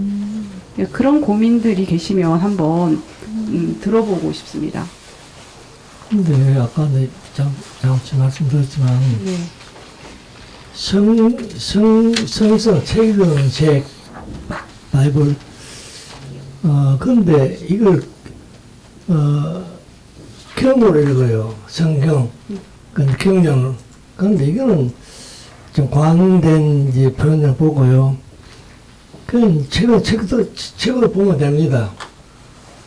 그런 고민들이 계시면 한번 들어보고 싶습니다. 근데 아까 잠시 말씀드렸지만 네. 성서 책이든 책 바이블 근데 이걸 경으로 읽어요. 성경 경전. 근데 이거는 좀 과장된 이제 표현을 보고요. 그건 책으로 보면 됩니다.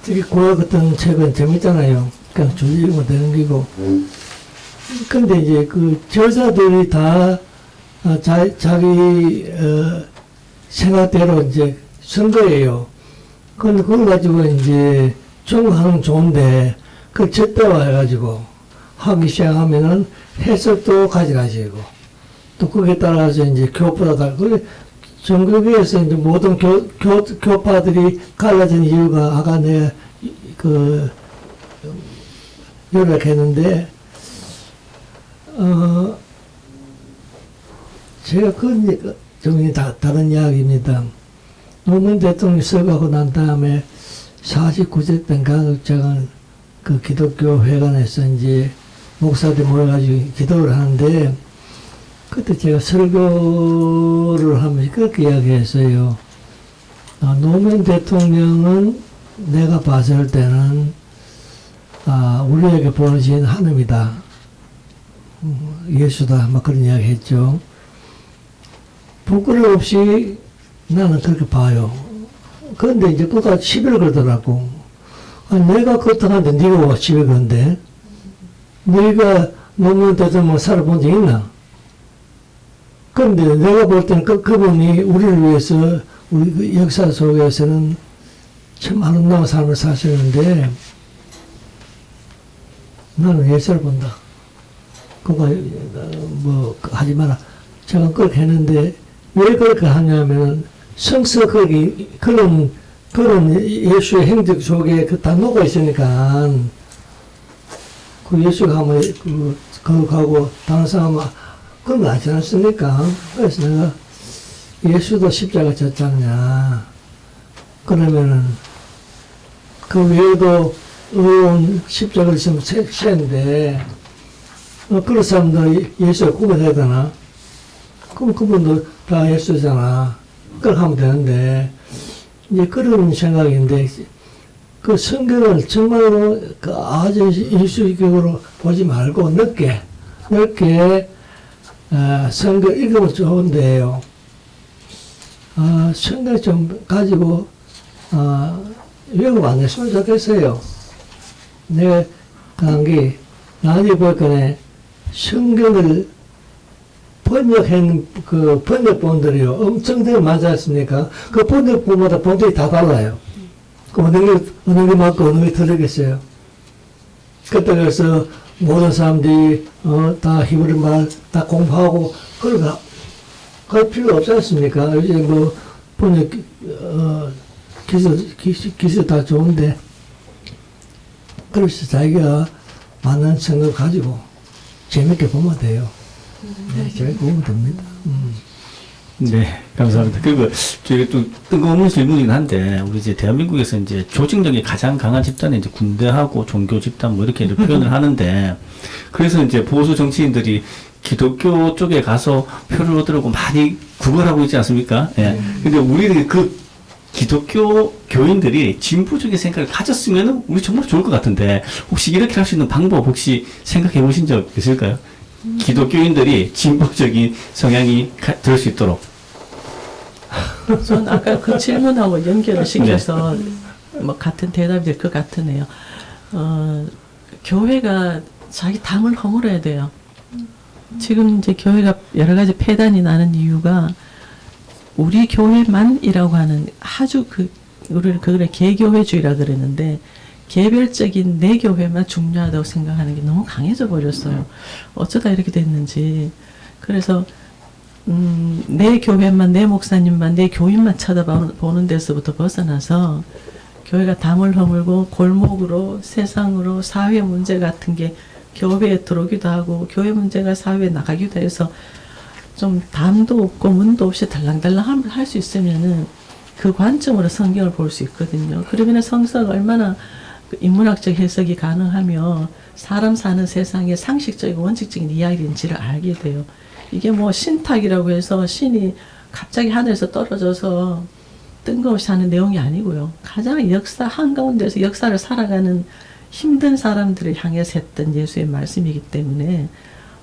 특히 구약 같은 책은 재밌잖아요. 그냥 주의만 되는 기고. 근데 이제 그 저자들이 다 자기 생각대로 이제 쓴 거예요. 근데 그걸 가지고 이제 정하는 좋은데 그걸 젖대화해가지고 하기 시작하면은 해석도 가져가시고 또 거기에 따라서 이제 교파다. 전국에서 이제 모든 교파들이 갈라진 이유가 아까 내가 요약했는데, 제가 좀 다른 이야기입니다. 노무현 대통령이 서가고 난 다음에 49세 때 제가 그 기독교 회관에서 이제 목사들 모여가지고 기도를 하는데, 그때 제가 설교를 하면서 그렇게 이야기했어요. 노무현 대통령은 내가 봤을 때는 우리에게 보내신 하나님이다. 예수다. 막 그런 이야기 했죠. 부끄러움 없이 나는 그렇게 봐요. 그런데 이제 그가 시비를 걸더라고. 내가 그렇다는데 네가 왜 시비 건데? 네가 노무현 대통령 살아본 적 있나? 그런데 내가 볼 때는 그분이 우리를 위해서 우리 그 역사 속에서는 참 아름다운 삶을 사시는데 나는 예수를 본다. 그거 뭐 하지 마라. 제가 그렇게 했는데 왜 그렇게 하냐면 성서 거기 그런 예수의 행적 속에 다 녹아 있으니까 그 예수가 하면 그거 가고 다른 사람은 그건 하지 않습니까? 그래서 내가 예수도 십자가 졌잖냐. 그러면은 그 외에도 의원 십자가를 지금 세인데 그런 사람들 예수를 구분해야 되나? 그럼 그분도 다 예수잖아. 그렇게 하면 되는데 이제 그런 생각인데 그 성경을 정말로 그 아주 일수익으로 보지 말고 넓게 성경 읽으면 좋은데요. 성경 좀 가지고 외국 안 했으면 좋겠어요. 내가 간 게 나중에 보니까 성경을 번역한 그 번역본들이요 엄청 되게 많지 않습니까? 그 번역본마다 본들이 다 달라요. 그 어느 게 맞고 어느 게 틀리겠어요. 그때 그래서 모든 사람들이 다 히브리 말 다 공부하고 그럴 필요 없지 않습니까? 이제 뭐 번역 기술 다 좋은데 그래서 자기가 많은 생각 가지고 재밌게 보면 돼요. 네, 재밌게 보면 됩니다. 네, 감사합니다. 그리고 저희가 또 뜬금없는 질문이긴 한데, 우리 이제 대한민국에서 이제 조직력이 가장 강한 집단이 이제 군대하고 종교 집단 뭐 이렇게 이제 표현을 하는데, 그래서 이제 보수 정치인들이 기독교 쪽에 가서 표를 얻으려고 많이 구걸하고 있지 않습니까? 예. 근데 우리는 그 기독교 교인들이 진보적인 생각을 가졌으면 우리 정말 좋을 것 같은데, 혹시 이렇게 할 수 있는 방법 혹시 생각해 보신 적 있을까요? 기독교인들이 진보적인 성향이 들 수 있도록. 저는 아까 그 질문하고 연결을 시켜서 뭐 같은 대답이 될 것 같으네요. 교회가 자기 담을 허물어야 돼요. 지금 이제 교회가 여러 가지 폐단이 나는 이유가 우리 교회만이라고 하는 아주 우리를 그걸 개교회주의라 그랬는데 개별적인 내 교회만 중요하다고 생각하는 게 너무 강해져 버렸어요. 어쩌다 이렇게 됐는지. 그래서 내 교회만, 내 목사님만, 내 교인만 쳐다보는 데서부터 벗어나서 교회가 담을 허물고 골목으로 세상으로 사회 문제 같은 게 교회에 들어오기도 하고 교회 문제가 사회에 나가기도 해서 좀 담도 없고 문도 없이 달랑달랑 할 수 있으면은 그 관점으로 성경을 볼 수 있거든요. 그러면 성서가 얼마나 인문학적 해석이 가능하며 사람 사는 세상의 상식적이고 원칙적인 이야기인지를 알게 돼요. 이게 뭐 신탁이라고 해서 신이 갑자기 하늘에서 떨어져서 뜬금없이 하는 내용이 아니고요. 가장 역사 한가운데서 역사를 살아가는 힘든 사람들을 향해서 했던 예수의 말씀이기 때문에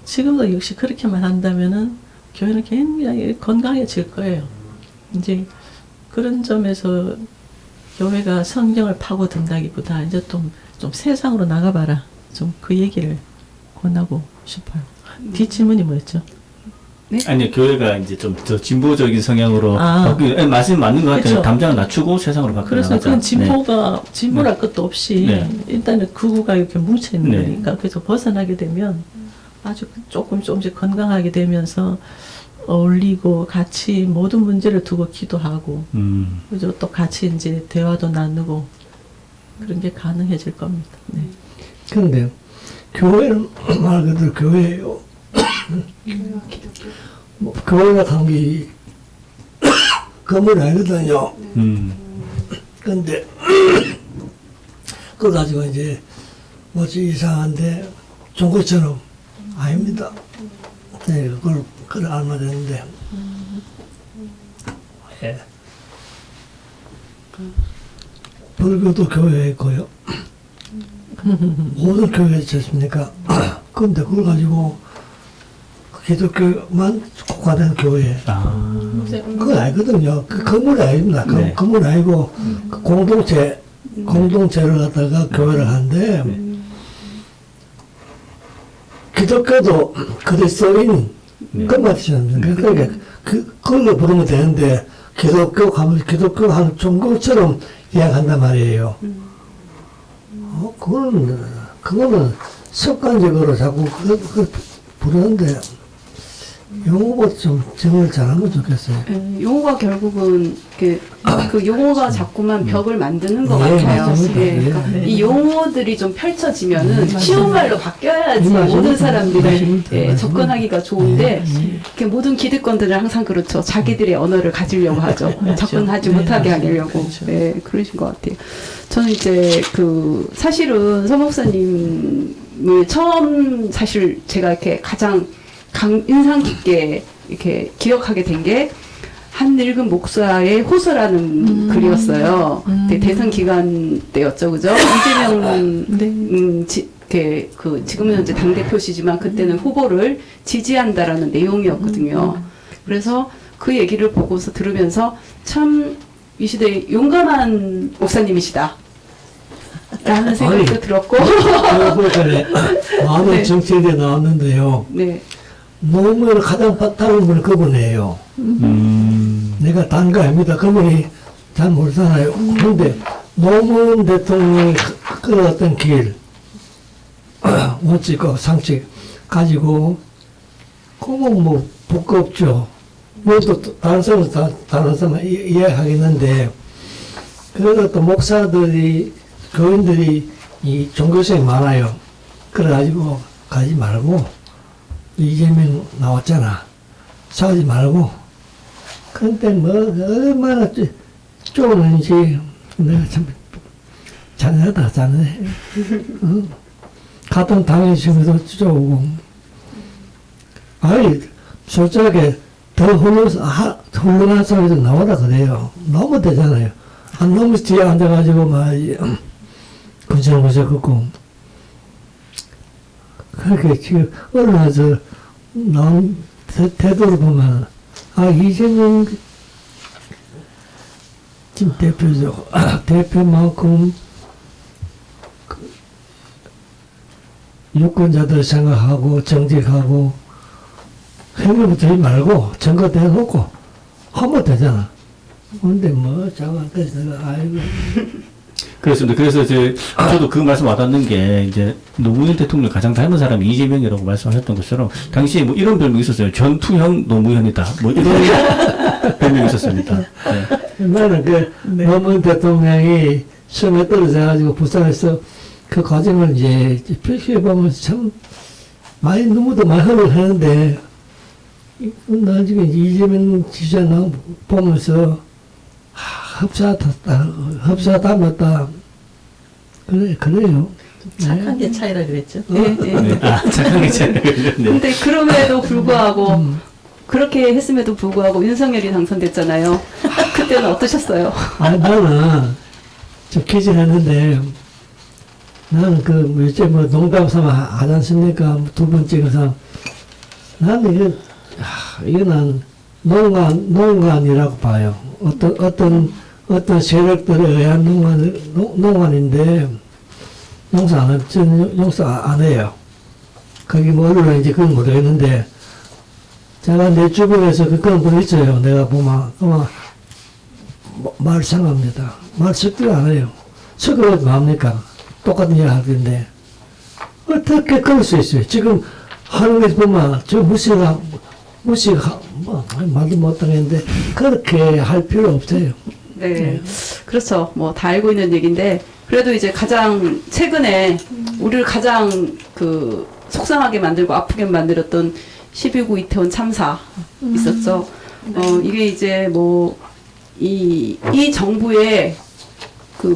지금도 역시 그렇게만 한다면은 교회는 굉장히 건강해질 거예요. 이제 그런 점에서 교회가 성경을 파고든다기보다 이제 좀 세상으로 나가봐라. 좀 그 얘기를 권하고 싶어요. 뒷질문이 뭐였죠? 네? 아니요, 교회가 이제 좀 더 진보적인 성향으로 바뀌고, 말씀이 맞는 것 같아요. 그렇죠. 담장을 낮추고 세상으로 바뀌는 그래서 그건 진보랄 것도 없이 네. 일단은 극우가 이렇게 뭉쳐있는 네. 거니까 그래서 벗어나게 되면 아주 조금씩 건강하게 되면서 어울리고 같이 모든 문제를 두고 기도하고 그래서 또 같이 이제 대화도 나누고 그런 게 가능해질 겁니다. 네. 그런데 교회는 말 그대로 교회예요. 뭐 교회가 단기 건물이 아니거든요. 그런데 그거 가지고 이제 뭐지 이상한데 종교처럼 아닙니다. 네, 그걸 알면 되는데. 예. 불교도 교회에 있고요. 모든 교회에 있습니까? 그런데 그걸 가지고 기독교만 국가된 교회. 그건 아니거든요. 그 건물이 아닙니다. 네. 건물이 아니고 그 공동체를 갖다가 교회를 하는데 기독교도 그리스도인 그것만 그러니까 그걸로 부르면 되는데 기독교 하면 기독교 한 종교처럼 이야기한단 말이에요. 그거는 습관적으로 자꾸 그 부르는데 용어가 좀 정을 잘하면 좋겠어요. 용어가 결국은 그 용어가 자꾸만 벽을 만드는 것 네, 같아요. 맞습니다. 예, 네, 그러니까 네. 이 용어들이 좀 펼쳐지면은 네, 쉬운 말로 바뀌어야지 맞습니다. 모든 사람들이 맞습니다. 예, 맞습니다. 접근하기가 좋은데 이렇게 모든 기득권들은 항상 그렇죠. 자기들의 언어를 가지려고 하죠. 접근하지 네, 못하게 맞습니다. 하려고. 그렇죠. 네, 그러신 것 같아요. 저는 이제 사실은 서 목사님을 처음 사실 제가 이렇게 가장 인상 깊게 이렇게 기억하게 된 게 한 늙은 목사의 호소라는 글이었어요. 대선 기간 때였죠, 그죠? 이재명 네. 지금은 현재 당 대표시지만 그때는 후보를 지지한다라는 내용이었거든요. 그래서 그 얘기를 보고서 들으면서 참 이 시대에 용감한 목사님이시다. 라는 생각도 들었고. 그래, 많은 네. 정치인들이 나왔는데요. 네. 노무현을 가장 닮은 분이 그분이에요. 내가 단 거 아닙니다. 그분이 잘 모르잖아요. 그런데 노무현 대통령이 걸었던 길, 원칙과 상식 가지고, 그건 뭐, 부끄럽죠. 뭐또 다른 사람 이해하겠는데, 그래도 또 목사들이, 교인들이 이 종교성이 많아요. 그래가지고 가지 말고, 이재명 나왔잖아. 싸우지 말고. 근데 뭐, 얼마나 쪼는지, 내가 참, 잔인하다, 잔인해. 응? 같은 당의 중에서 쪼고. 아이, 솔직하게 더 훌륭한 사람이 나오라 그래요. 너무 되잖아요. 안 너무 뒤에 앉아가지고 막, 군청군청 걷고. 그렇게 지금 언론에서 나온 태도를 보면, 아, 이재명 지금 대표죠. 대표만큼 유권자들 생각하고 정직하고 행위를 들지 말고 증거 대놓고 하면 되잖아. 근데 뭐 장관께서 아이고. 그렇습니다. 그래서 저도 그 말씀 와닿는 게 이제 노무현 대통령을 가장 닮은 사람이 이재명이라고 말씀하셨던 것처럼 당시에 뭐 이런 별명이 있었어요. 전투형 노무현이다. 뭐 이런 별명이 있었습니다. 네. 나는 노무현 대통령이 시험에 떨어져가지고 부산에서 그 과정을 이제 표시해보면 참 많이 눈물도 많이 흘러가는데 나중에 이재명 지지자 보면서 흡사 닮았다. 그래요. 착한 게 차이라 그랬죠. 네, 네. 착한 게 차이라 그랬네. 근데 그럼에도 불구하고 그렇게 했음에도 불구하고 윤석열이 당선됐잖아요. 그때는 어떠셨어요? 나는 좀 기절했는데 나는 요새 농담 삼아 하지 않습니까? 두 번째 것은 나는 이거는 농간이라고 봐요. 어떤 세력들에 의한 농간인데 용서 안 해요. 거기 뭐 언론인지 그건 모르겠는데 제가 내 주변에서 그런 분 있어요. 내가 보면 말 상합니다. 말 섞지를 않아요. 섞어가지고 합니까? 똑같은 일 하던데 어떻게 그럴 수 있어요? 지금 하는 거 보면 저 말도 못하겠는데 그렇게 할 필요 없어요. 네, 그렇죠. 뭐 다 알고 있는 얘기인데 그래도 이제 가장 최근에 우리를 가장 속상하게 만들고 아프게 만들었던 12구 이태원 참사 있었죠. 이게 이제 이 정부의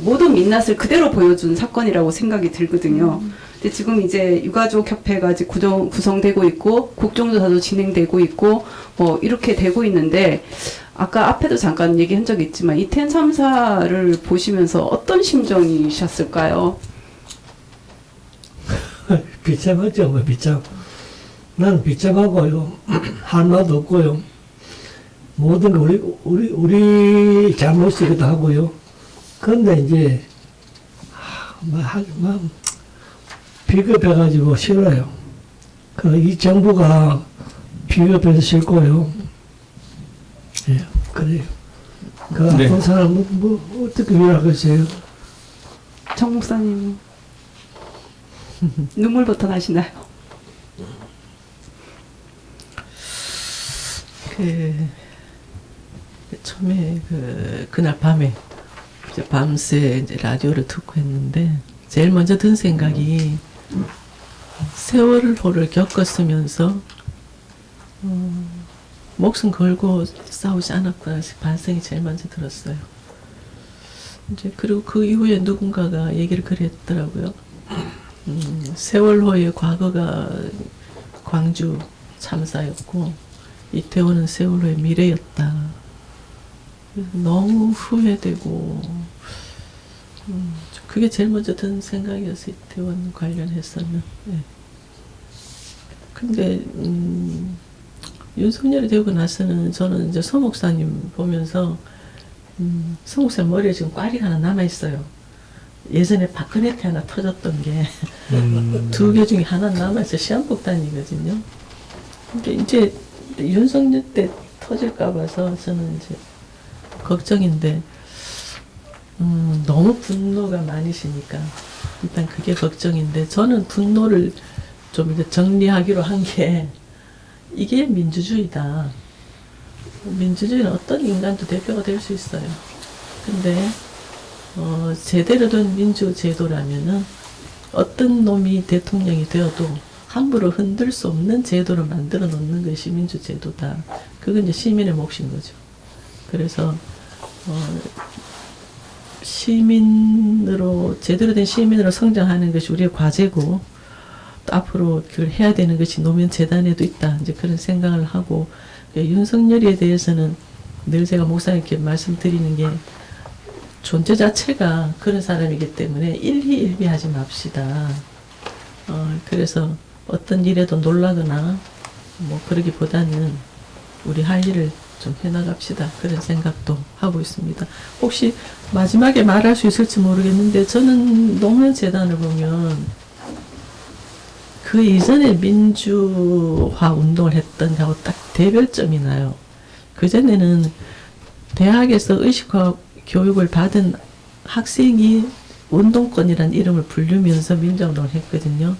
모든 민낯을 그대로 보여준 사건이라고 생각이 들거든요. 근데 지금 이제 유가족 협회가 이제 구성되고 있고 국정조사도 진행되고 있고 이렇게 되고 있는데 아까 앞에도 잠깐 얘기한 적이 있지만 이태원 참사를 보시면서 어떤 심정이셨을까요? 비참하죠, 비참. 나는 비참하고요. 할 말도 없고요. 모든 거 우리 잘못이기도 하고요. 그런데 이제 비겁해가지고 싫어요. 이 정부가 비겁해서 싫고요. 예, 그래요. 네. 아픈 사람은 어떻게 위로하겠어요? 정 목사님 눈물부터 나시나요? 처음에 그날 밤에 이제 밤새 이제 라디오를 듣고 했는데 제일 먼저 든 생각이 세월호를 겪었으면서 목숨 걸고 싸우지 않았구나 반성이 제일 먼저 들었어요. 이제 그리고 그 이후에 누군가가 얘기를 그랬더라고요. 세월호의 과거가 광주 참사였고 이태원은 세월호의 미래였다. 너무 후회되고 그게 제일 먼저 든 생각이었어요. 이태원 관련해서는. 네. 근데 윤석열이 되고 나서는 저는 이제 서 목사님 보면서 서 목사님 머리에 지금 꽈리가 하나 남아있어요. 예전에 박근혜 때 하나 터졌던 게 두 개 중에 하나 남아있어요. 시한폭탄이거든요. 근데 이제 윤석열 때 터질까 봐서 저는 이제 걱정인데 너무 분노가 많으시니까 일단 그게 걱정인데 저는 분노를 좀 이제 정리하기로 한 게 이게 민주주의다. 민주주의는 어떤 인간도 대표가 될 수 있어요. 근데 제대로 된 민주제도라면은 어떤 놈이 대통령이 되어도 함부로 흔들 수 없는 제도를 만들어 놓는 것이 민주제도다. 그건 이제 시민의 몫인 거죠. 그래서 시민으로 제대로 된 시민으로 성장하는 것이 우리의 과제고 또 앞으로 그걸 해야 되는 것이 노무현 재단에도 있다. 이제 그런 생각을 하고 윤석열에 대해서는 늘 제가 목사님께 말씀드리는 게 존재 자체가 그런 사람이기 때문에 일희일비하지 맙시다. 그래서 어떤 일에도 놀라거나 뭐 그러기보다는 우리 할 일을 좀 해나갑시다. 그런 생각도 하고 있습니다. 혹시 마지막에 말할 수 있을지 모르겠는데 저는 노무현 재단을 보면 그 이전에 민주화 운동을 했던 거하고 딱 대별점이 나요. 그전에는 대학에서 의식화 교육을 받은 학생이 운동권이라는 이름을 부르면서 민주운동을 했거든요.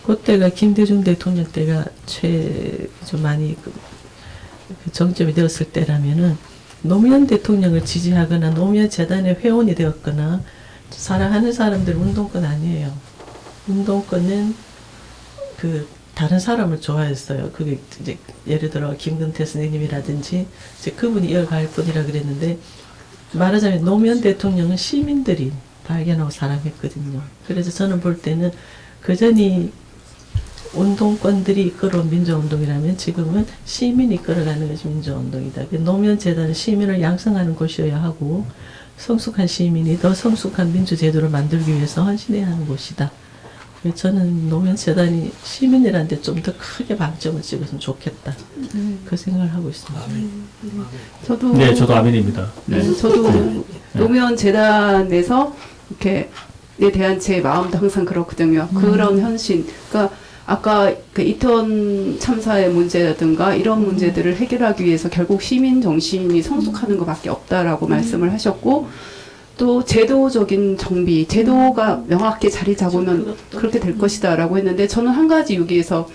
그때가 김대중 대통령 때가 좀 많이 그 정점이 되었을 때라면은 노무현 대통령을 지지하거나 노무현 재단의 회원이 되었거나 사랑하는 사람들 운동권 아니에요. 운동권은 그 다른 사람을 좋아했어요. 그게 이제 예를 들어 김근태 선생님이라든지 이제 그분이 이어갈 뿐이라 그랬는데 말하자면 노무현 대통령은 시민들이 발견하고 사랑했거든요. 그래서 저는 볼 때는 그전이 운동권들이 이끌어온 민주운동이라면 지금은 시민이 이끌어가는 것이 민주운동이다. 노무현 재단은 시민을 양성하는 곳이어야 하고 성숙한 시민이 더 성숙한 민주제도를 만들기 위해서 헌신해야 하는 곳이다. 저는 노무현 재단이 시민이라는 데 좀 더 크게 방점을 찍었으면 좋겠다. 그 생각을 하고 있습니다. 저도 네, 저도 아멘입니다. 네. 저도 노무현 재단에서 이렇게 에 대한 제 마음도 항상 그렇거든요. 그런 헌신. 그러니까 아까 그 이태원 참사의 문제라든가 이런 문제들을 해결하기 위해서 결국 시민 정신이 성숙하는 것밖에 없다라고 말씀을 하셨고 또 제도적인 정비, 제도가 명확히 자리 잡으면 그렇게 될 것이다라고 했는데 저는 한 가지 여기에서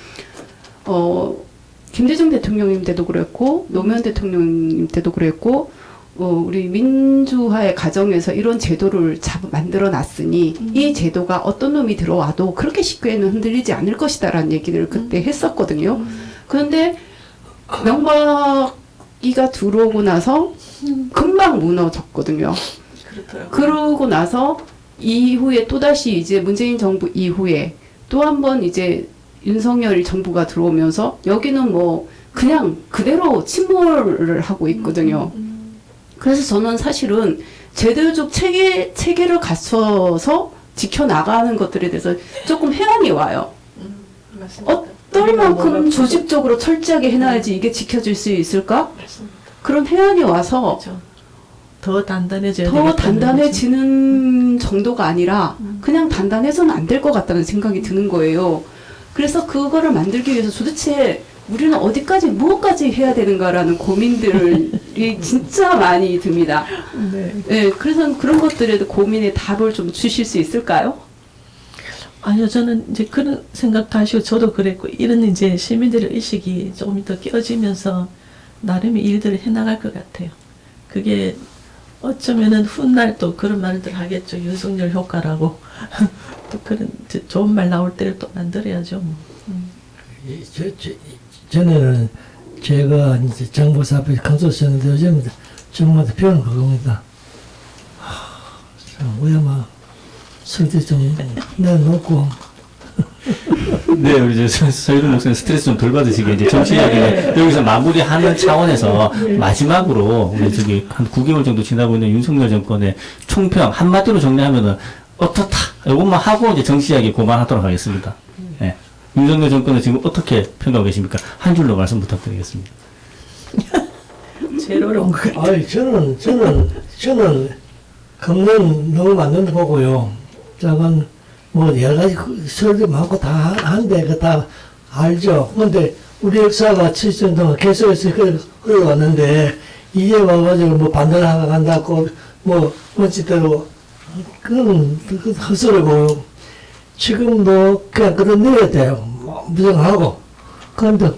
김대중 대통령님 때도 그랬고 노무현 대통령님 때도 그랬고 우리 민주화의 과정에서 이런 제도를 만들어 놨으니 이 제도가 어떤 놈이 들어와도 그렇게 쉽게는 흔들리지 않을 것이다라는 얘기를 그때 했었거든요. 그런데 명박이가 들어오고 나서 금방 무너졌거든요. 그러고 나서 이후에 또다시 이제 문재인 정부 이후에 또 한 번 이제 윤석열 정부가 들어오면서 여기는 뭐 그냥 그대로 침몰을 하고 있거든요. 그래서 저는 사실은 제도적 체계를 갖춰서 지켜나가는 것들에 대해서 조금 회한이 와요. 어떨 만큼 조직적으로 철저하게 해놔야지 이게 지켜질 수 있을까? 그런 회한이 와서 더 단단해져야 더 단단해지는 정도가 아니라 그냥 단단해서는 안 될 것 같다는 생각이 드는 거예요. 그래서 그거를 만들기 위해서 도대체 우리는 어디까지 무엇까지 해야 되는가라는 고민들이 진짜 많이 듭니다. 네, 그래서 그런 것들에도 고민의 답을 좀 주실 수 있을까요? 아니요, 저는 이제 그런 생각도 하시고 저도 그랬고 이런 이제 시민들의 의식이 조금 더 깨어지면서 나름의 일들을 해나갈 것 같아요. 그게 어쩌면은 훗날 또 그런 말들 하겠죠. 윤석열 효과라고. 또 그런 좋은 말 나올 때를 또 만들어야죠. 뭐. 전에는 제가 이제 정부사 앞에 강조했는데 요즘 정부한테 표현은 그겁니다. 우리 아마 설득 좀 내놓고. 네, 우리 서유동 목사님 스트레스 좀 덜 받으시게 이제 정치 이야기는 여기서 마무리하는 차원에서 마지막으로 우리 저기 한 9개월 정도 지나고 있는 윤석열 정권의 총평 한마디로 정리하면은 어떻다 이것만 하고 이제 정치 이야기 그만하도록 하겠습니다. 네. 윤석열 정권은 지금 어떻게 평가하고 계십니까? 한 줄로 말씀 부탁드리겠습니다. 제로로 온 것 같아요. 아니, 저는 금년 너무 맞는 거고요. 작은 뭐 여러 가지 설도 많고 다 하는데 그 다 알죠. 근데 우리 역사가 70년 동안 계속해서 흘러왔는데 이제 와가지고 뭐 반대를 한다고 뭐 원칙대로 그건 헛소리고 지금도 그냥 끌어내야 돼요. 무정하고. 그런데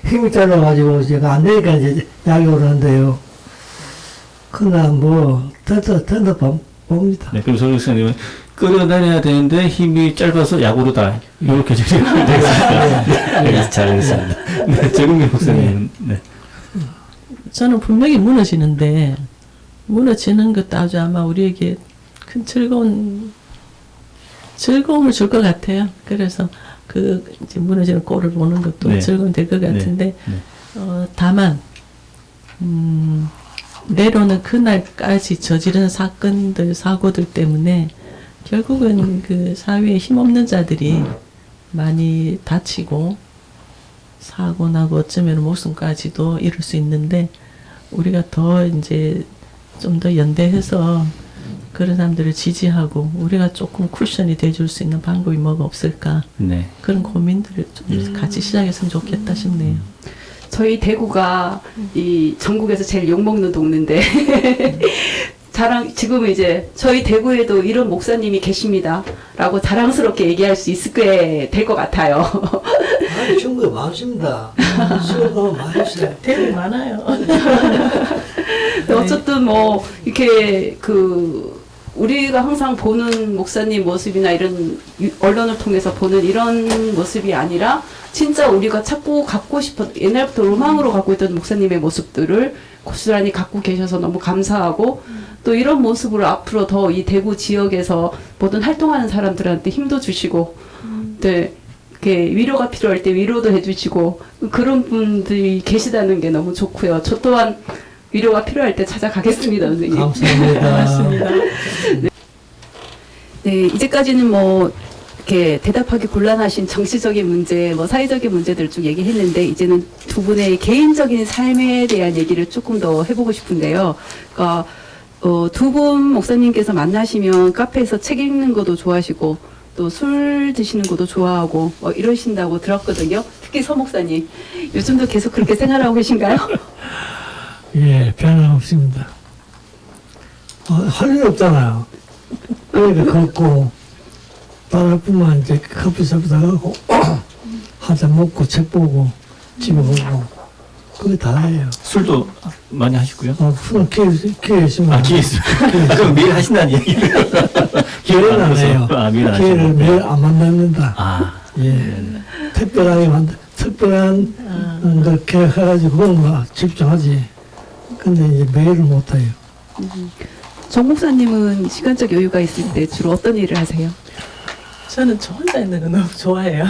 힘이 짧아가지고 제가 안 되니까 이제 약이 오르는데요. 그러나 뭐 된다 봅니다. 네, 그럼 송 목사님은 끌어다녀야 되는데 힘이 짧아서 약으로다. 이렇게 정리하면 되겠습니다. 네, 잘하겠습니다. 네, 정은경 목사님. 네. 저는 분명히 무너지는 것도 아주 아마 우리에게 큰 즐거움을 줄 것 같아요. 그래서 그 이제 무너지는 꼴을 보는 것도 네. 즐거움 될 것 같은데, 네. 다만 내로는 그날까지 저지른 사건들, 사고들 때문에 결국은 그 사회에 힘없는 자들이 많이 다치고 사고 나고 어쩌면 목숨까지도 잃을 수 있는데, 우리가 더 이제 좀 더 연대해서 그런 사람들을 지지하고 우리가 조금 쿠션이 돼줄 수 있는 방법이 뭐가 없을까, 네. 그런 고민들을 좀 같이 시작했으면 좋겠다 싶네요. 저희 대구가 이 전국에서 제일 욕먹는 동네인데 지금 이제 저희 대구에도 이런 목사님이 계십니다 라고 자랑스럽게 얘기할 수 있을 게 될 것 같아요. 아니, 친구가 많습니다. 친구가 많으세요. 대구 많아요. 어쨌든 뭐 이렇게 우리가 항상 보는 목사님 모습이나 이런 언론을 통해서 보는 이런 모습이 아니라 진짜 우리가 찾고 갖고 옛날부터 로망으로 갖고 있던 목사님의 모습들을 고스란히 갖고 계셔서 너무 감사하고, 또 이런 모습으로 앞으로 더 이 대구 지역에서 모든 활동하는 사람들한테 힘도 주시고, 네, 이렇게 위로가 필요할 때 위로도 해주시고, 그런 분들이 계시다는 게 너무 좋고요. 저 또한 위로가 필요할 때 찾아가겠습니다, 선생님. 감사합니다. 맞습니다. 네, 이제까지는 뭐 이렇게 대답하기 곤란하신 정치적인 문제, 뭐 사회적인 문제들을 쭉 얘기했는데, 이제는 두 분의 개인적인 삶에 대한 얘기를 조금 더 해보고 싶은데요. 그러니까 두 분 목사님께서 만나시면 카페에서 책 읽는 것도 좋아하시고 또 술 드시는 것도 좋아하고 이러신다고 들었거든요. 특히 서 목사님, 요즘도 계속 그렇게 생활하고 계신가요? 예, 변함없습니다. 할 일 없잖아요. 그러니까 걷고, 바랄 뿐만 이제 커피숍에 가고, 한잔 먹고, 책 보고, 집에 오고, 그게 다예요. 술도 많이 하시고요. 술은 기회 있으면. 기회 있어요. 그럼 매일 하신다는 얘기를. 기회는 안 해요. 매일 안 기회를 하시고. 매일 안 만납니다. 네. 특별한 걸 계획해가지고 그런 거 집중하지. 근데 이제 매일은 못해요. 정 목사님은 시간적 여유가 있을 때 주로 어떤 일을 하세요? 저는 저 혼자 있는 거 너무 좋아해요.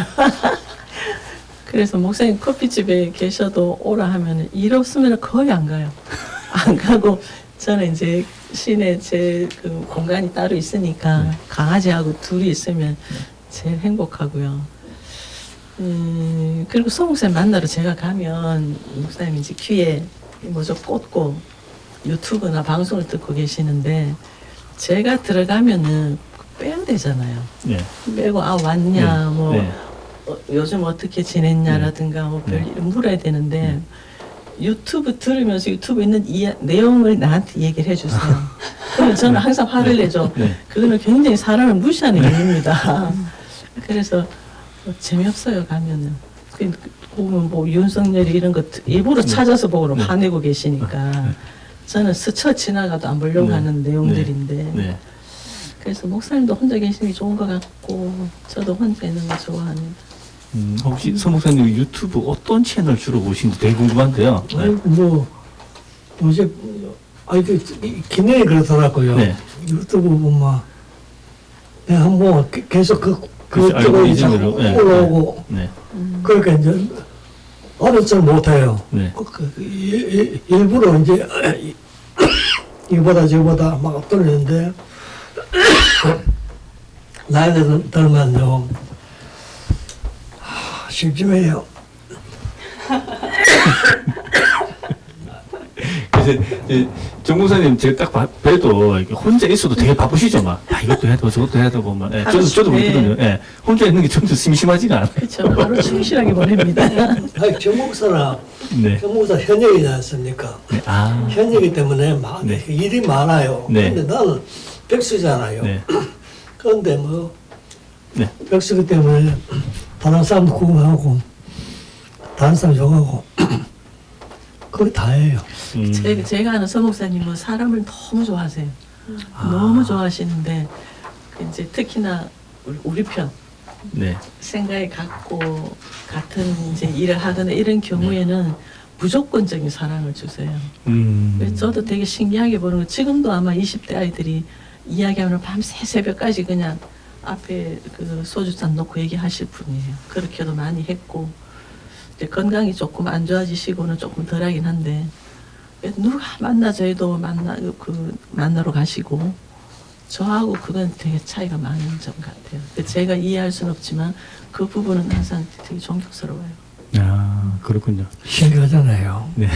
그래서 목사님 커피집에 계셔도 오라 하면 일 없으면 거의 안 가요. 안 가고 저는 이제 시내 제 그 공간이 따로 있으니까 강아지하고 둘이 있으면 제일 행복하고요. 그리고 서 목사님 만나러 제가 가면 목사님 이제 귀에 뭐죠 꽂고 유튜브나 방송을 듣고 계시는데, 제가 들어가면은 빼야 되잖아요. 네. 빼고 왔냐, 네. 뭐 네. 요즘 어떻게 지냈냐라든가 뭐 별 일을 물어야 되는데, 유튜브 들으면서 유튜브 있는 내용을 나한테 얘기를 해주세요. 그러면 저는 항상 화를 내죠. 네. 그거는 굉장히 사람을 무시하는 일입니다. 그래서 재미없어요, 가면은. 보면 뭐 윤석열이 이런 것 일부러 찾아서 보고 화내고 계시니까 저는 스쳐 지나가도 안 보려고 하는 내용들인데, 네. 그래서 목사님도 혼자 계시는 게 좋은 것 같고 저도 혼자 있는 거 좋아합니다. 혹시 서 목사님 유튜브 어떤 채널 주로 보시는지 되게 궁금한데요. 네. 요새, 기능이 그렇더라고요. 네. 유튜브 보면, 내가 한번 계속 그쪽으로 알고리즘으로, 네. 올라오고, 네. 그러니까 이제, 어느 줄 못해요. 네. 일부러 이제, 이보다 저보다 막 돌리는데, 나이가 들면요, 심심해요. 이제 정 목사님 제가 딱 봬도 이렇게 혼자 있어도 되게 바쁘시죠, 막. 야, 이것도 해야 되고 저것도 해야 되고 막. 예, 저도 그렇거든요. 예, 혼자 있는 게 좀 심심하지가 않아요. 그렇죠. 하루 충실하게 보냅니다. 아니, 정목사나 네. 정목사 현역이지 않습니까? 네. 아. 현역이기 때문에 막 네. 일이 많아요. 네. 근데 나는 백수잖아요. 네. 그런데 뭐 네. 백수기 때문에 다른 사람도 구경하고 다른 사람 욕하고 그게 다예요. 제가 아는 서 목사님은 사람을 너무 좋아하세요. 너무 좋아하시는데 이제 특히나 우리 편 네. 생각이 같고 같은 이제 일을 하거나 이런 경우에는 무조건적인 사랑을 주세요. 그래서 저도 되게 신기하게 보는 거 지금도 아마 20대 아이들이 이야기하면 밤새 새벽까지 그냥 앞에 그 소주잔 놓고 얘기하실 분이에요. 그렇게도 많이 했고 이제 건강이 조금 안 좋아지시고는 조금 덜하긴 한데 누가 만나 저희도 만나러 가시고 저하고 그건 되게 차이가 많은 점 같아요. 근데 제가 이해할 수는 없지만 그 부분은 항상 되게 존경스러워요. 아, 그렇군요. 신기하잖아요. 네.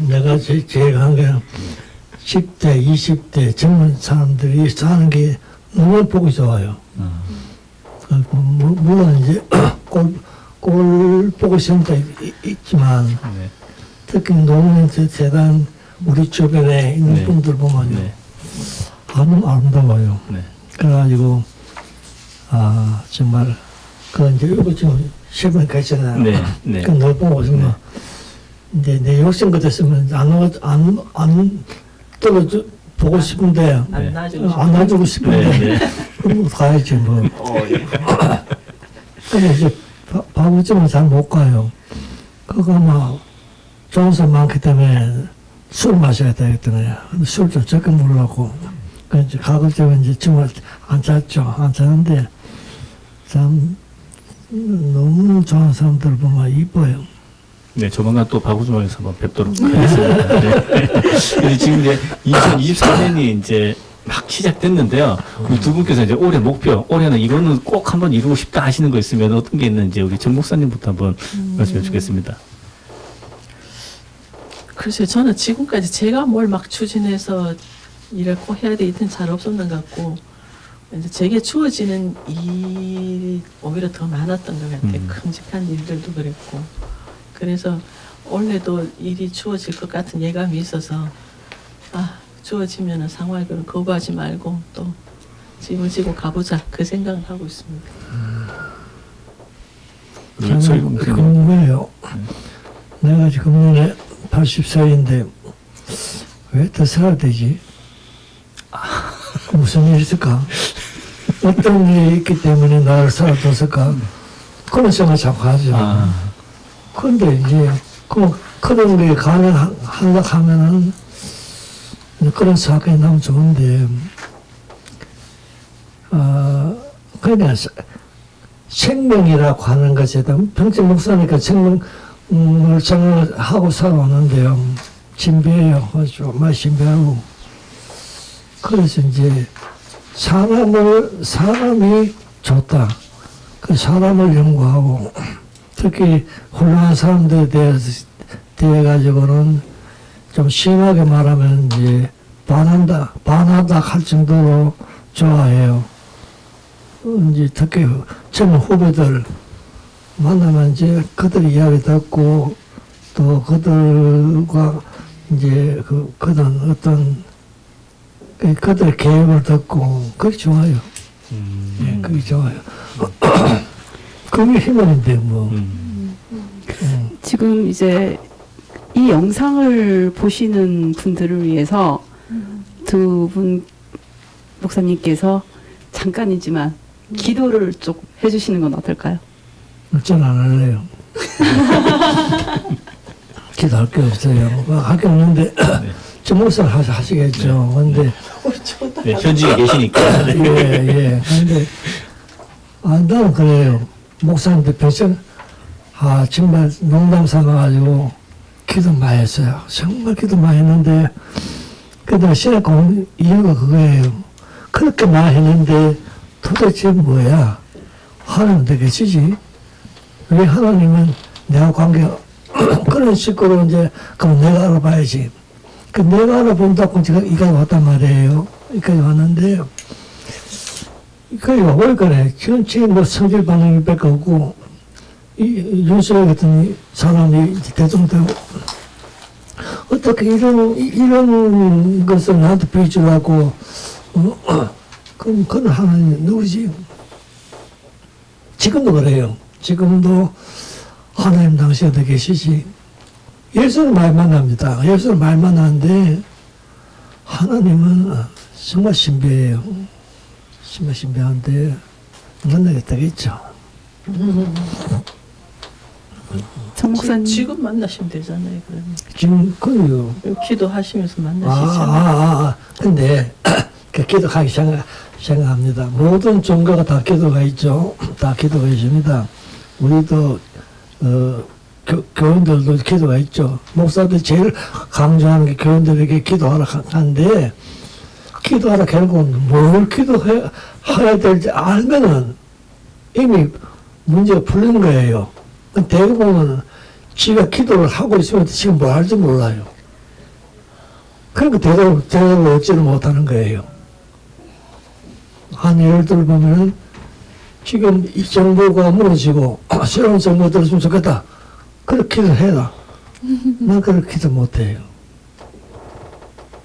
내가 제일 한 게 10대, 20대 젊은 사람들이 사는 게 너무 보기 좋아요. 물론 이제 꼴 보고 싶은 데 있지만 네. 특히 노무현 재단 우리 주변에 있는 네. 분들 보면요. 네. 너무 아름다워요. 네. 그래가지고 정말 그 이제 이거 지금 실물 가있잖아요. 네. 네. 그걸 보고 정말 이제 내 욕심 같았으면 안 떨어져 보고 싶은데 네. 안 놔주고 싶은데 네. 가야지 뭐. 예. 근데 이제 바보집은 잘 못 가요. 그거 아마 좋은 사람 많기 때문에 술 마셔야 되겠더니 술 좀 적게 먹으려고. 그 이제 가급적이면 이제 정말 안 잤죠. 안 잤는데 참 너무 좋아하는 사람들 보면 이뻐요. 네, 조만간 또 바구주방에서 한번 뵙도록 하겠습니다. 네. 근데 지금 이제 2024년이 이제 막 시작됐는데요. 우리 두 분께서 이제 올해 목표, 올해는 이거는 꼭 한번 이루고 싶다 하시는 거 있으면 어떤 게 있는지 우리 정 목사님부터 한번 말씀해 주겠습니다. 글쎄요, 저는 지금까지 제가 뭘 막 추진해서 일을 꼭 해야 돼 이든 잘 없었는 것 같고 이제 제게 주어지는 일이 오히려 더 많았던 것 같아요. 큼직한 일들도 그랬고 그래서 올해도 일이 주어질 것 같은 예감이 있어서 주어지면은 상황을 거부하지 말고 또 짐을 지고 가보자 그 생각을 하고 있습니다. 저는 궁금해요. 내가 지금 내년에 80세인데 왜 더 살아야 되지? 무슨 일이 있을까? 어떤 일이 있기 때문에 나를 살아뒀을까? 그런 생각 자꾸 하죠. 그런데 이제 그런 게 가능하려 하면은 그런 사건이 나면 좋은데 그러니까 생명이라고 하는 것에 대한 평생 목사니까 생명을 생각하고 살아왔는데요. 신비해요. 정말 신비하고. 그래서 이제 사람이 좋다. 그 사람을 연구하고 특히 훌륭한 사람들에 대해 가지고는 좀 심하게 말하면 이제 반한다 할 정도로 좋아해요. 이제 특히 젊은 후배들 만나면 이제 그들 이야기 듣고 또 그들과 이제 그들 어떤 그들 계획을 듣고 그게 좋아요. 예, 그게 좋아요. 그게 희망인데 뭐. 지금 이제 이 영상을 보시는 분들을 위해서 두 분 목사님께서 잠깐이지만 기도를 좀 해주시는 건 어떨까요? 저는 안 할래요. 기도할 게 없어요. 할 게 없는데 저 목사를 하시겠죠. 근데 네, 현직에 계시니까. 예. 근데 나는 그래요. 목사님들 별점 정말 농담 삼아가지고 기도 많이 했어요. 정말 기도 많이 했는데 그다음 신학 공부 이유가 그거예요. 그렇게 많이 했는데 도대체 뭐야? 하나님 되겠지? 왜 하나님은 내가 관계 그런 식으로 이제 그럼 내가 알아봐야지. 그 내가 알아본다고 제가 이까지 왔단 말이에요. 이까지 왔는데, 이까지 와볼 거네. 지금 뭐 성질 반응이 뺄 거고, 윤석열 같은 사람이 대통령 되고, 어떻게 이런 것을 나한테 비주라고, 그건 하나님 누구지? 지금도 그래요. 지금도 하나님 당시에 계시지. 예수는 말 만납니다. 예수는 말 만나는데 하나님은 정말 신비해요. 정말 신비한데 만나게 되겠죠. 정 목사님. 지금 만나시면 되잖아요. 그러면 지금 그요. 기도하시면서 만나시잖아요. 근데 그 기도하기 생각합니다. 모든 종교가 다 기도가 있죠. 다 기도가 있습니다. 우리도 교인들도 기도가 있죠. 목사들이 제일 강조하는 게 교인들에게 기도하라 하는데, 기도하라 결국은 뭘 기도해야 될지 알면은 이미 문제가 풀린 거예요. 대부분은 지가 기도를 하고 있으면 지금 뭐 할지 몰라요. 그러니까 대답을 얻지를 못하는 거예요. 한 예를 들어 보면은 지금 이 정부가 무너지고 새로운 정부가 들었으면 좋겠다. 그렇게 기도해라. 난 그렇게 기도 못해요.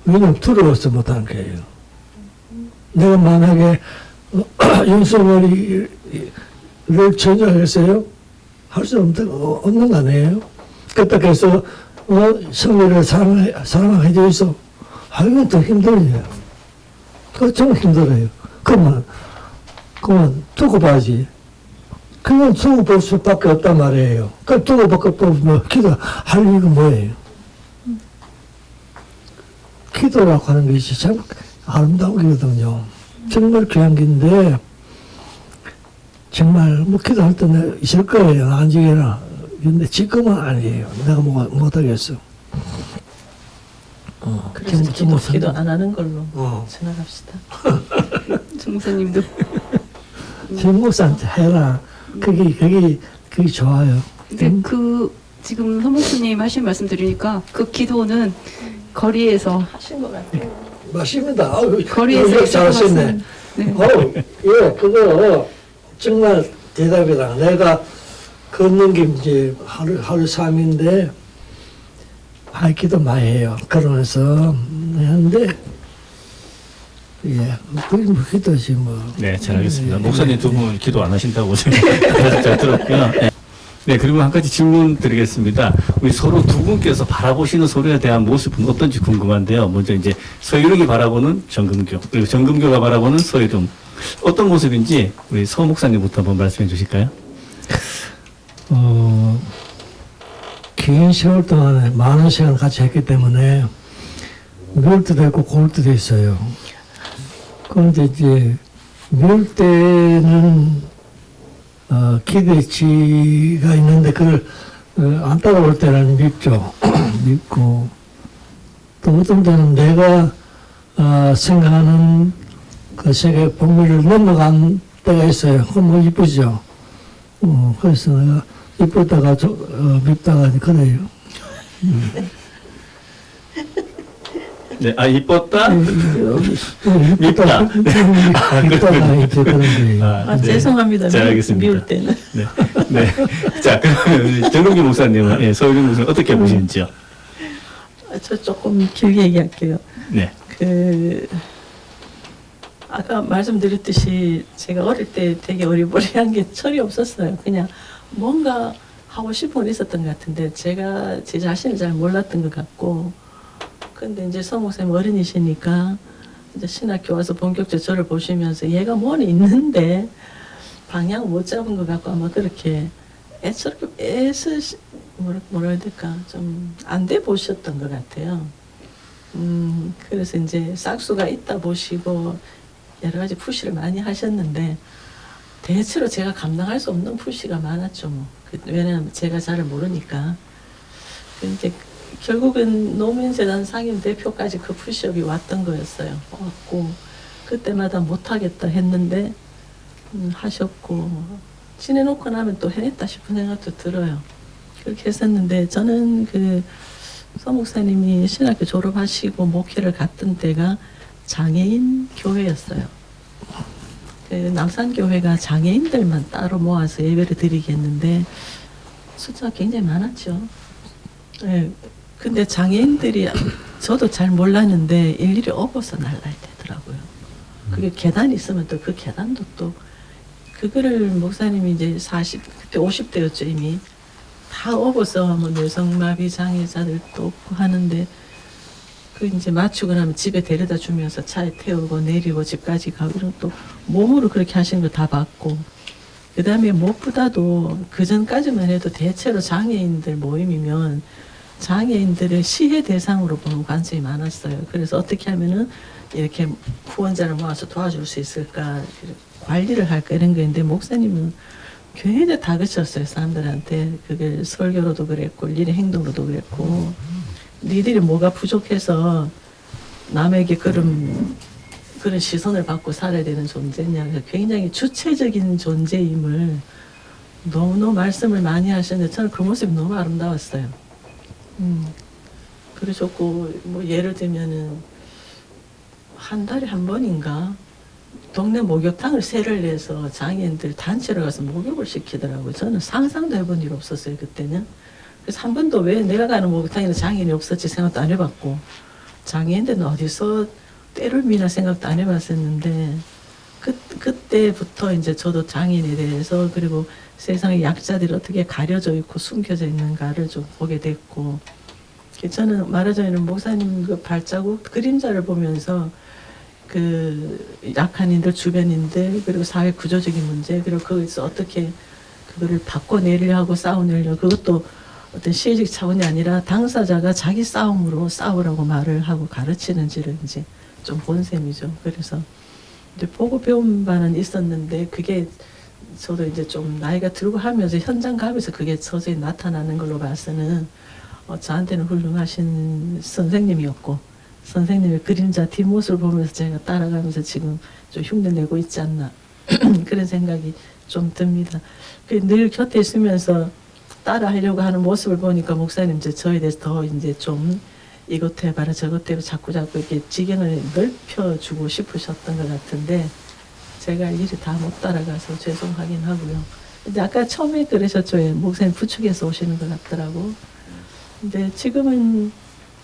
왜냐면 두려워서 못하는 거예요. 내가 만약에 윤석열이를 전혀하겠어요? 할 수 없는 거 아니에요? 그렇다고 해서 성렬을 사랑해 주셔서 하면 더 힘들어요. 그거 정말 힘들어요. 그러면 두고 봐야지. 그건 두고 볼 수밖에 없단 말이에요. 그 두고 보면 기도할 이유가 뭐예요? 기도라고 하는 것이 참 아름다운 길이거든요. 정말 귀한 길인데, 정말 뭐 기도할 때는 있을 거예요. 안지게나. 근데 지금은 아니에요. 내가 못하겠어. 그래서 기도 안 하는 걸로 생각합시다. 정 목사님도. 정 목사한테 해라. 그게 좋아요. 근데 지금 서 목사님 하신 말씀 들으니까 그 기도는 거리에서 하신 것 같아요. 맞습니다. 거리에서 잘하셨네. 네. 예, 그거 정말 대답이다. 내가 걷는 게 이제 하루 3인데 기도 많이 해요. 그러면서 하는데 예, 뭐 기도지 뭐. 네, 잘 알겠습니다. 예, 목사님 두 분 기도 안 하신다고 제가 잘 들었고요. 네. 네, 그리고 한 가지 질문 드리겠습니다. 우리 서로 두 분께서 바라보시는 서로에 대한 모습은 어떤지 궁금한데요. 먼저 이제 서유령이 바라보는 정금교, 그리고 정금교가 바라보는 서유령. 어떤 모습인지 우리 서 목사님부터 한번 말씀해 주실까요? 긴 세월 동안에 많은 시간을 같이 했기 때문에 미울 때도 있고 고울 때도 있어요. 그런데 이제 미울 때는 기대치가 있는데 그걸 안 따라올 때는 밉죠. 밉고 또 어떤 때는 내가 생각하는 그 세계 범위를 넘어간 때가 있어요. 그건 뭐 이쁘죠. 그래서 내가 이쁘다가 밉다가 그래요. 네, 이뻤다? 밉다. 밉다가 이제 그런 거예요. 네. 죄송합니다. 잘 알겠습니다. 미울 때는. 네. 네. 자, 그러면 정금교 목사님은 서유령 목사님 어떻게 보시는지요? 저 조금 길게 얘기할게요. 네. 아까 말씀드렸듯이 제가 어릴 때 되게 어리버리한 게 철이 없었어요. 그냥 뭔가 하고 싶은 건 있었던 것 같은데 제가 제 자신을 잘 몰랐던 것 같고, 근데 이제 서 목사님 어른이시니까 이제 신학교 와서 본격적으로 저를 보시면서 얘가 뭐는 있는데 방향 못 잡은 것 같고 아마 그렇게 뭐라 해야 될까 좀 안 돼 보셨던 것 같아요. 그래서 이제 싹수가 있다 보시고 여러 가지 푸시를 많이 하셨는데 대체로 제가 감당할 수 없는 푸시가 많았죠. 뭐. 왜냐하면 제가 잘 모르니까. 근데 결국은 노무현재단 상임 대표까지 그 푸시업이 왔던 거였어요. 왔고 그때마다 못하겠다 했는데 하셨고 지내놓고 나면 또 해냈다 싶은 생각도 들어요. 그렇게 했었는데 저는 서 목사님이 신학교 졸업하시고 목회를 갔던 때가 장애인 교회였어요. 그 남산교회가 장애인들만 따로 모아서 예배를 드리겠는데 숫자가 굉장히 많았죠. 예, 근데 장애인들이 저도 잘 몰랐는데 일일이 업어서 날라야 되더라고요. 그게 계단이 있으면 또 그 계단도 또 그거를 목사님이 이제 그때 50대였죠 이미. 다 업어서 뭐 뇌성마비 장애자들도 없고 하는데 그 이제 맞추고 나면 집에 데려다 주면서 차에 태우고 내리고 집까지 가고 이런 또 몸으로 그렇게 하시는 거 다 봤고 그 다음에 무엇보다도 그 전까지만 해도 대체로 장애인들 모임이면 장애인들을 시해 대상으로 보는 관심이 많았어요. 그래서 어떻게 하면은 이렇게 후원자를 모아서 도와줄 수 있을까 관리를 할까 이런 거였는데 목사님은 굉장히 다그쳤어요. 사람들한테 그게 설교로도 그랬고 일의 행동으로도 그랬고 니들이 뭐가 부족해서 남에게 그런 시선을 받고 살아야 되는 존재냐. 굉장히 주체적인 존재임을 너무너무 말씀을 많이 하시는데 저는 그 모습이 너무 아름다웠어요. 그러셨고 뭐 예를 들면은 한 달에 한 번인가 동네 목욕탕을 세를 내서 장애인들 단체로 가서 목욕을 시키더라고요. 저는 상상도 해본 일 없었어요 그때는. 그래서 한 번도 왜 내가 가는 목욕탕에는 장애인이 없었지 생각도 안 해봤고 장애인들은 어디서 때를 미나 생각도 안 해봤었는데 그때부터 이제 저도 장애인에 대해서 그리고 세상의 약자들이 어떻게 가려져 있고 숨겨져 있는가를 좀 보게 됐고 저는 말하자면 목사님 그 발자국 그림자를 보면서 그 약한인들 주변인들 그리고 사회 구조적인 문제 그리고 거기서 어떻게 그거를 바꿔내려 하고 싸워내려 그것도 어떤 시의적 차원이 아니라 당사자가 자기 싸움으로 싸우라고 말을 하고 가르치는지를 이제 좀 본 셈이죠. 그래서 이제 보고 배운 바는 있었는데 그게 저도 이제 좀 나이가 들고 하면서 현장 가면서 그게 서서히 나타나는 걸로 봐서는 저한테는 훌륭하신 선생님이었고 선생님의 그림자 뒷모습을 보면서 제가 따라가면서 지금 좀 흉내내고 있지 않나 그런 생각이 좀 듭니다. 늘 곁에 있으면서 따라하려고 하는 모습을 보니까 목사님 이제 저에 대해서 더 이제 좀 이것 해봐라 저것 해봐라 자꾸 이렇게 지경을 넓혀주고 싶으셨던 것 같은데 제가 일이 다 못 따라가서 죄송하긴 하고요. 근데 아까 처음에 그러셨죠. 목사님 부축해서 오시는 것 같더라고. 근데 지금은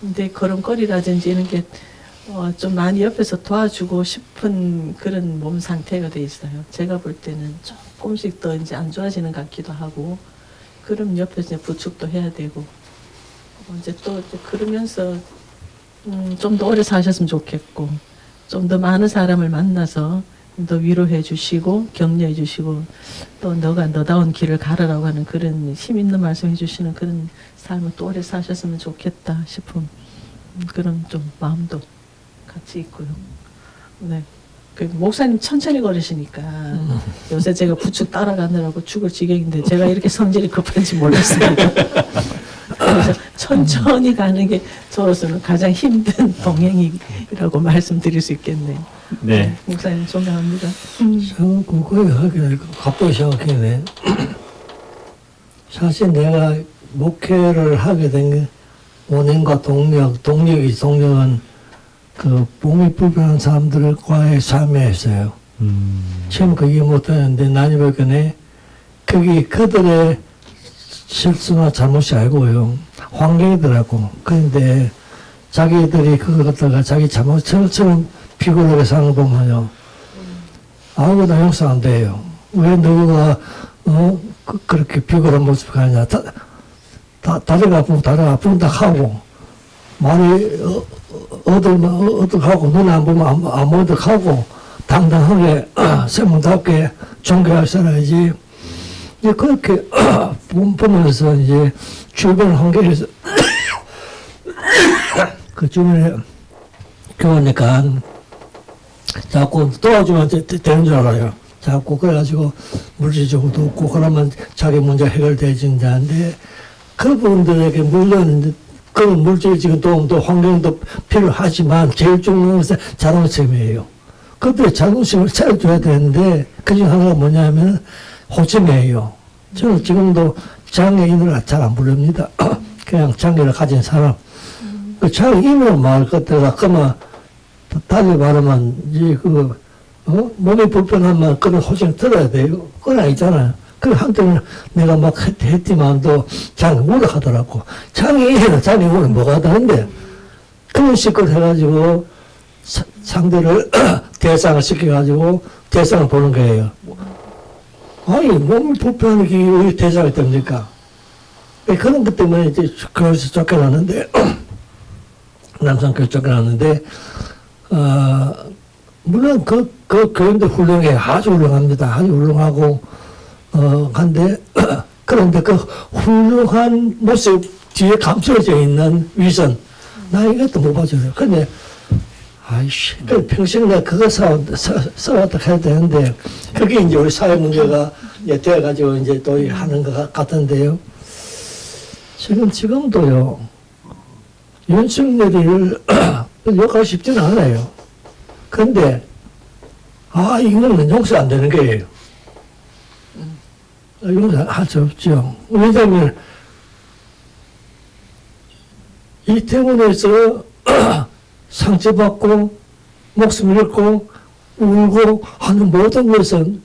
이제 걸음걸이라든지 이런 게 좀 많이 옆에서 도와주고 싶은 그런 몸 상태가 돼 있어요. 제가 볼 때는 조금씩 더 이제 안 좋아지는 것 같기도 하고, 그럼 옆에서 이제 부축도 해야 되고, 이제 또 이제 그러면서 좀 더 오래 사셨으면 좋겠고, 좀 더 많은 사람을 만나서 더 위로해 주시고 격려해 주시고 또 너가 너다운 길을 가르라고 하는 그런 힘 있는 말씀 해주시는 그런 삶을 또 오래 사셨으면 좋겠다 싶은 그런 좀 마음도 같이 있고요. 네. 그 목사님 천천히 걸으시니까 요새 제가 부축 따라가느라고 죽을 지경인데 제가 이렇게 성질이 급한지 몰랐습니다. 그래서 천천히 가는 게 저로서는 가장 힘든 동행이라고 말씀드릴 수 있겠네요. 네. 목사님 존경합니다. 참 그거에 하기는 갑자기 생각했네. 사실 내가 목회를 하게 된 게 원인과 동력은 그 몸이 불편한 사람들과의 삶이었어요. 처음 그게 못하는데 나님에게는 그게 그들의 실수나 잘못이 아니고요. 환경이더라고. 그런데 자기들이 그걸 갖다가 자기 잘못처럼 비굴하게 사는 거 보면요. 아무거나 용서 안 돼요. 왜 너가, 그렇게 비굴한 모습이 가냐. 다리가 아프면 다 하고, 말이 어떡하고, 눈 안 보면 안 어떡하고, 당당하게, 세문답게 존경할 살아야지. 이제 그렇게 보면서 이제 주변 환경에서 그 주변에 교원이니까 자꾸 도와주면 되는 줄 알아요. 자꾸 그래가지고 물질적으로도 없고 그러면 자기 문제 해결되진다는데 그 분들에게 물론 그 물질적인 도움도 환경도 필요하지만 제일 중요한 것은 자존심이에요. 그들의 자존심을 차려줘야 되는데 그중 하나가 뭐냐면 호칭이에요. 저는 지금도 장애인을 잘 안 부릅니다. 그냥 장애를 가진 사람. 그 장인으로 말 것들가 그만 달리 말하면 이제 몸이 불편하면 그런 호칭 들어야 돼요. 그건 아니잖아요. 그 한때는 내가 막 했지만도 장이 우려 하더라고. 장이 우려 뭐가 다른데 그런 식으로 해가지고 상대를 대상을 시켜가지고 대상을 보는 거예요. 아니 몸이 불편한 게 왜 대상이 됩니까? 그런 것 때문에 이제 교회에서 쫓겨났는데 남성교회 쫓겨났는데 물론 그 교인들 훌륭해. 아주 훌륭합니다. 아주 훌륭하고 한데 그런데 그 훌륭한 모습 뒤에 감춰져 있는 위선 나 이것도 못 봐줘요. 근데 아이씨 그 평생 내가 그거 써왔다 해야 되는데 그게 이제 우리 사회 문제가 이제 되어가지고 이제 또 하는 것 같은데요. 지금도요 윤석열이를 욕하고 싶지는 않아요. 근데 이거는 용서 안 되는 거예요. 용서할 수 없죠. 왜냐하면 이태원에서 상처받고 목숨 잃고 울고 하는 모든 것은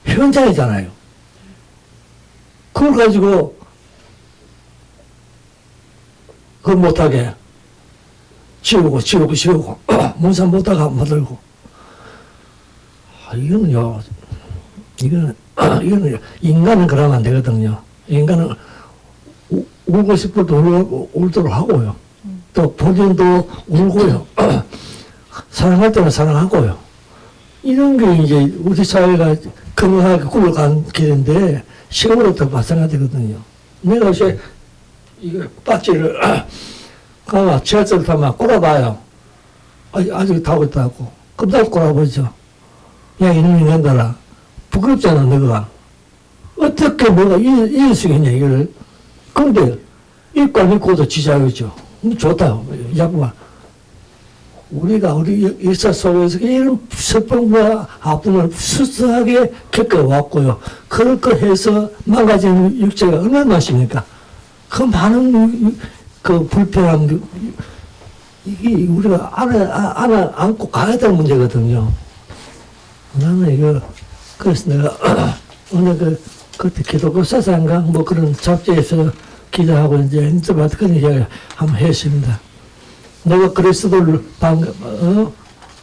현장이잖아요. 그걸 가지고 그걸 못하게 지우고 문사 못하게 만들고 이거는 인간은 그러면 안 되거든요. 인간은 울고 싶을 때 울도록 하고요. 또 본인도 울고요. 사랑할 때는 사랑하고요. 이런 게 이제 우리 사회가 건강하게 굴러간 길인데 시간으로도 마찬가지거든요. 내가 이제 이거 바지를 가만 지하철 타면 꼬라봐요. 아직 타고 있다고. 그럼 다시 꼬라보죠. 야 이놈이 nen다라. 부끄럽잖아 너가. 어떻게 너가 이길 수 있냐 이거를. 근데 입관 입고도 지자유죠. 좋다. 야구가. 우리가 우리 일사 속에서 이런 슬픔과 아픔을 수수하게 겪어왔고요. 그렇게 해서 망가진 육체가 얼마나 많습니까? 그 많은 그 불편함, 이게 우리가 안고 가야 될 문제거든요. 나는 이거, 그래서 내가 오늘 그때 기독교 사상가 뭐 그런 잡지에서 기자하고 이제 인터뷰할 때 그런 이야기 한번 했습니다. 내가 그리스도를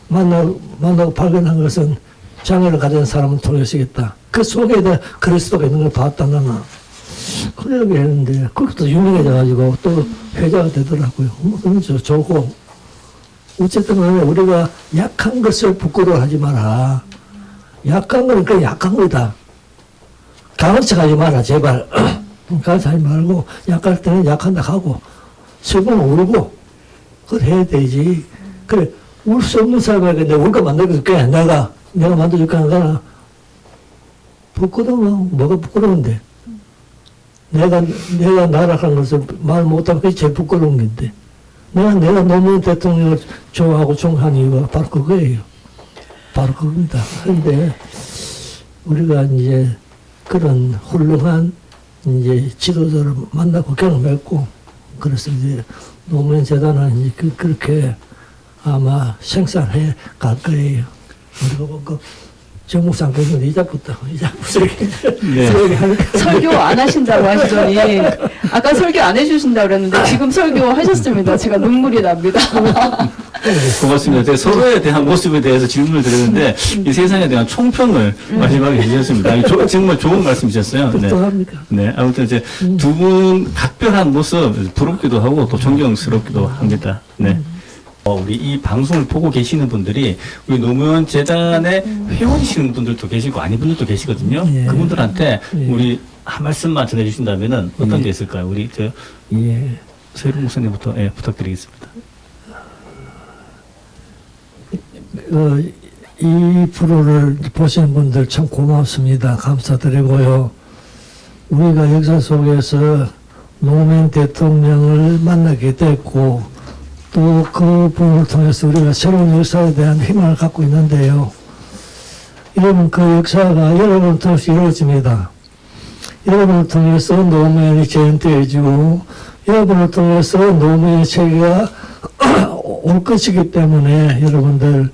만나고 발견한 것은 장애를 가진 사람은 통해서겠다. 그 속에다 그리스도가 있는 걸 봤다 나는. 그러게 했는데 그것도 유명해져가지고 또 회자가 되더라고요. 그건 좋고 어쨌든 간에 우리가 약한 것을 부끄러워하지 마라. 약한 건 그냥 약한 거다. 강한 척하지 마라 제발. 강한 척하지 말고 약할 때는 약한다 하고 슬프면 울고 그걸 해야 되지. 그래 울 수 없는 사람에게 내가 울까 만들어줄게. 내가 만들어줄게 하나 부끄러워. 뭐가 부끄러운데. 내가 나락한 것을 말 못하면 그게 제일 부끄러운 건데. 내가 노무현 대통령을 좋아하고 존경하는 이유가 바로 그거예요. 바로 그겁니다. 그런데 우리가 이제 그런 훌륭한 이제 지도자를 만나고 경험했고, 그래서 이제 노무현 재단은 이제 그렇게 아마 생산해 갈 거예요. 우리가 정무상 교수님 이자부터 설교 안 하신다고 하시더니 아까 설교 안 해주신다고 그랬는데 지금 설교 하셨습니다. 제가 눈물이 납니다. 고맙습니다. 제가 서로에 대한 모습에 대해서 질문을 드렸는데 이 세상에 대한 총평을 마지막에 해주셨습니다. 정말 좋은 말씀이셨어요. 네, 아무튼 이제 두 분 각별한 모습 부럽기도 하고 또 존경스럽기도 합니다. 네. 우리 이 방송을 보고 계시는 분들이 우리 노무현 재단의 회원이시는 분들도 계시고 아닌 분들도 계시거든요. 예. 그분들한테 예. 우리 한 말씀만 전해주신다면은 어떤 게 있을까요? 우리 서일웅 목사님부터 부탁드리겠습니다. 이 프로를 보시는 분들 참 고맙습니다. 감사드리고요. 우리가 역사 속에서 노무현 대통령을 만나게 됐고 또 그 부분을 통해서 우리가 새로운 역사에 대한 희망을 갖고 있는데요. 이런 그 역사가 여러분을 통해서 이루어집니다. 여러분을 통해서 노무현이 재현되어지고 여러분을 통해서 노무현의 체계가 올 것이기 때문에 여러분들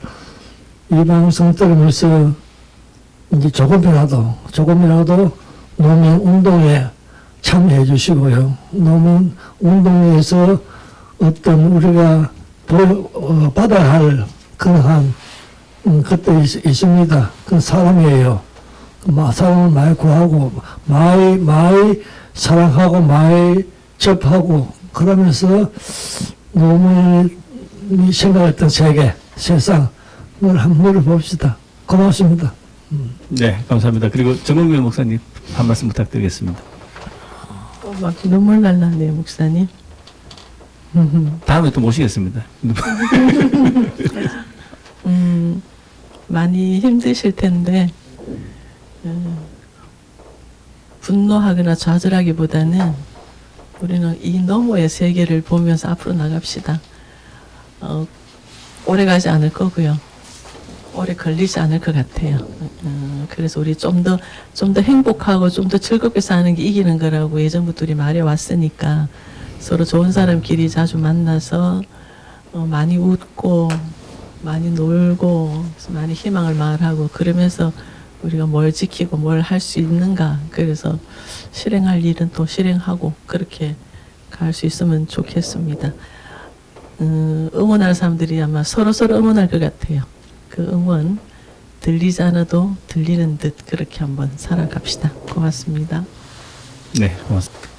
이 방송 들으면서 이제 조금이라도 노무현 운동에 참여해 주시고요. 노무현 운동에서 어떤 우리가 받아야 할 그러한 것들이 있습니다. 그 사람이에요. 사람을 많이 구하고 많이 사랑하고 많이 접하고 그러면서 노무현이 생각했던 세계, 세상을 한번 물어봅시다. 고맙습니다. 네, 감사합니다. 그리고 정은명 목사님 한 말씀 부탁드리겠습니다. 막 눈물 날라네요, 목사님. 다음에 또 모시겠습니다. 많이 힘드실 텐데 분노하거나 좌절하기보다는 우리는 이 너머의 세계를 보면서 앞으로 나갑시다. 오래 가지 않을 거고요. 오래 걸리지 않을 것 같아요. 그래서 우리 좀 더 행복하고 좀 더 즐겁게 사는 게 이기는 거라고 예전부터 우리 말해왔으니까 서로 좋은 사람끼리 자주 만나서 많이 웃고 많이 놀고 많이 희망을 말하고 그러면서 우리가 뭘 지키고 뭘 할 수 있는가, 그래서 실행할 일은 또 실행하고 그렇게 갈 수 있으면 좋겠습니다. 응원할 사람들이 아마 서로 응원할 것 같아요. 그 응원 들리지 않아도 들리는 듯 그렇게 한번 살아갑시다. 고맙습니다. 네, 고맙습니다.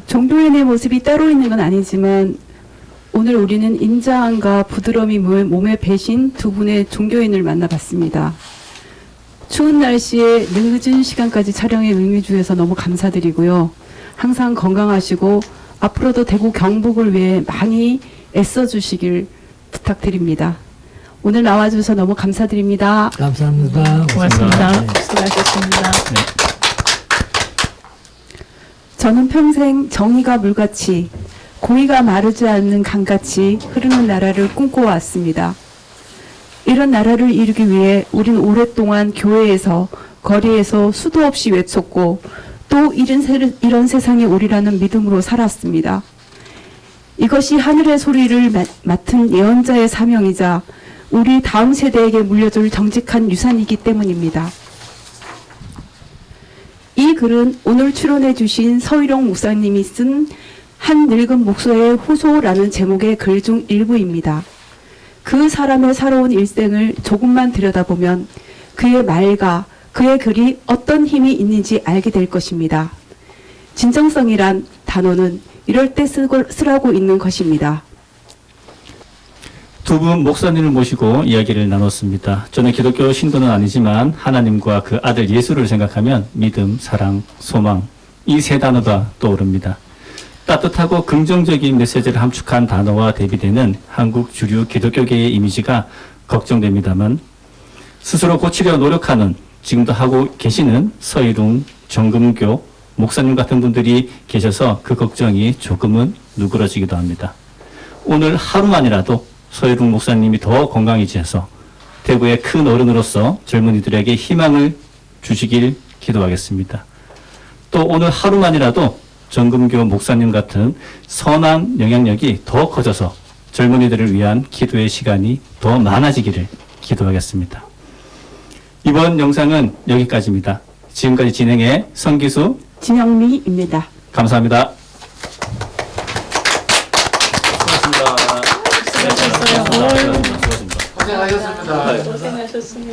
정도현의 모습이 따로 있는 건 아니지만 오늘 우리는 인자함과 부드러움이 몸에 배신 두 분의 종교인을 만나봤습니다. 추운 날씨에 늦은 시간까지 촬영에 응해주셔서 너무 감사드리고요. 항상 건강하시고 앞으로도 대구 경북을 위해 많이 애써주시길 부탁드립니다. 오늘 나와주셔서 너무 감사드립니다. 감사합니다. 고맙습니다. 네. 수고하셨습니다. 저는 평생 정의가 물같이 공의가 마르지 않는 강같이 흐르는 나라를 꿈꿔왔습니다. 이런 나라를 이루기 위해 우린 오랫동안 교회에서 거리에서 수도 없이 외쳤고 또 이런 세상이 오리라는 믿음으로 살았습니다. 이것이 하늘의 소리를 맡은 예언자의 사명이자 우리 다음 세대에게 물려줄 정직한 유산이기 때문입니다. 이 글은 오늘 출연해 주신 서희룡 목사님이 쓴 한 늙은 목소의 호소라는 제목의 글 중 일부입니다. 그 사람의 살아온 일생을 조금만 들여다보면 그의 말과 그의 글이 어떤 힘이 있는지 알게 될 것입니다. 진정성이란 단어는 이럴 때 쓰라고 있는 것입니다. 두 분 목사님을 모시고 이야기를 나눴습니다. 저는 기독교 신도는 아니지만 하나님과 그 아들 예수를 생각하면 믿음, 사랑, 소망, 이 세 단어가 떠오릅니다. 따뜻하고 긍정적인 메시지를 함축한 단어와 대비되는 한국 주류 기독교계의 이미지가 걱정됩니다만 스스로 고치려 노력하는, 지금도 하고 계시는 서희룡, 정금교 목사님 같은 분들이 계셔서 그 걱정이 조금은 누그러지기도 합니다. 오늘 하루만이라도 서희룡 목사님이 더 건강해지셔서 대구의 큰 어른으로서 젊은이들에게 희망을 주시길 기도하겠습니다. 또 오늘 하루만이라도 정금교 목사님 같은 선한 영향력이 더 커져서 젊은이들을 위한 기도의 시간이 더 많아지기를 기도하겠습니다. 이번 영상은 여기까지입니다. 지금까지 진행해 성기수, 진영미입니다. 감사합니다. 수고하셨어요. 수고하셨습니다. 고생하셨습니다. 고생하셨습니다.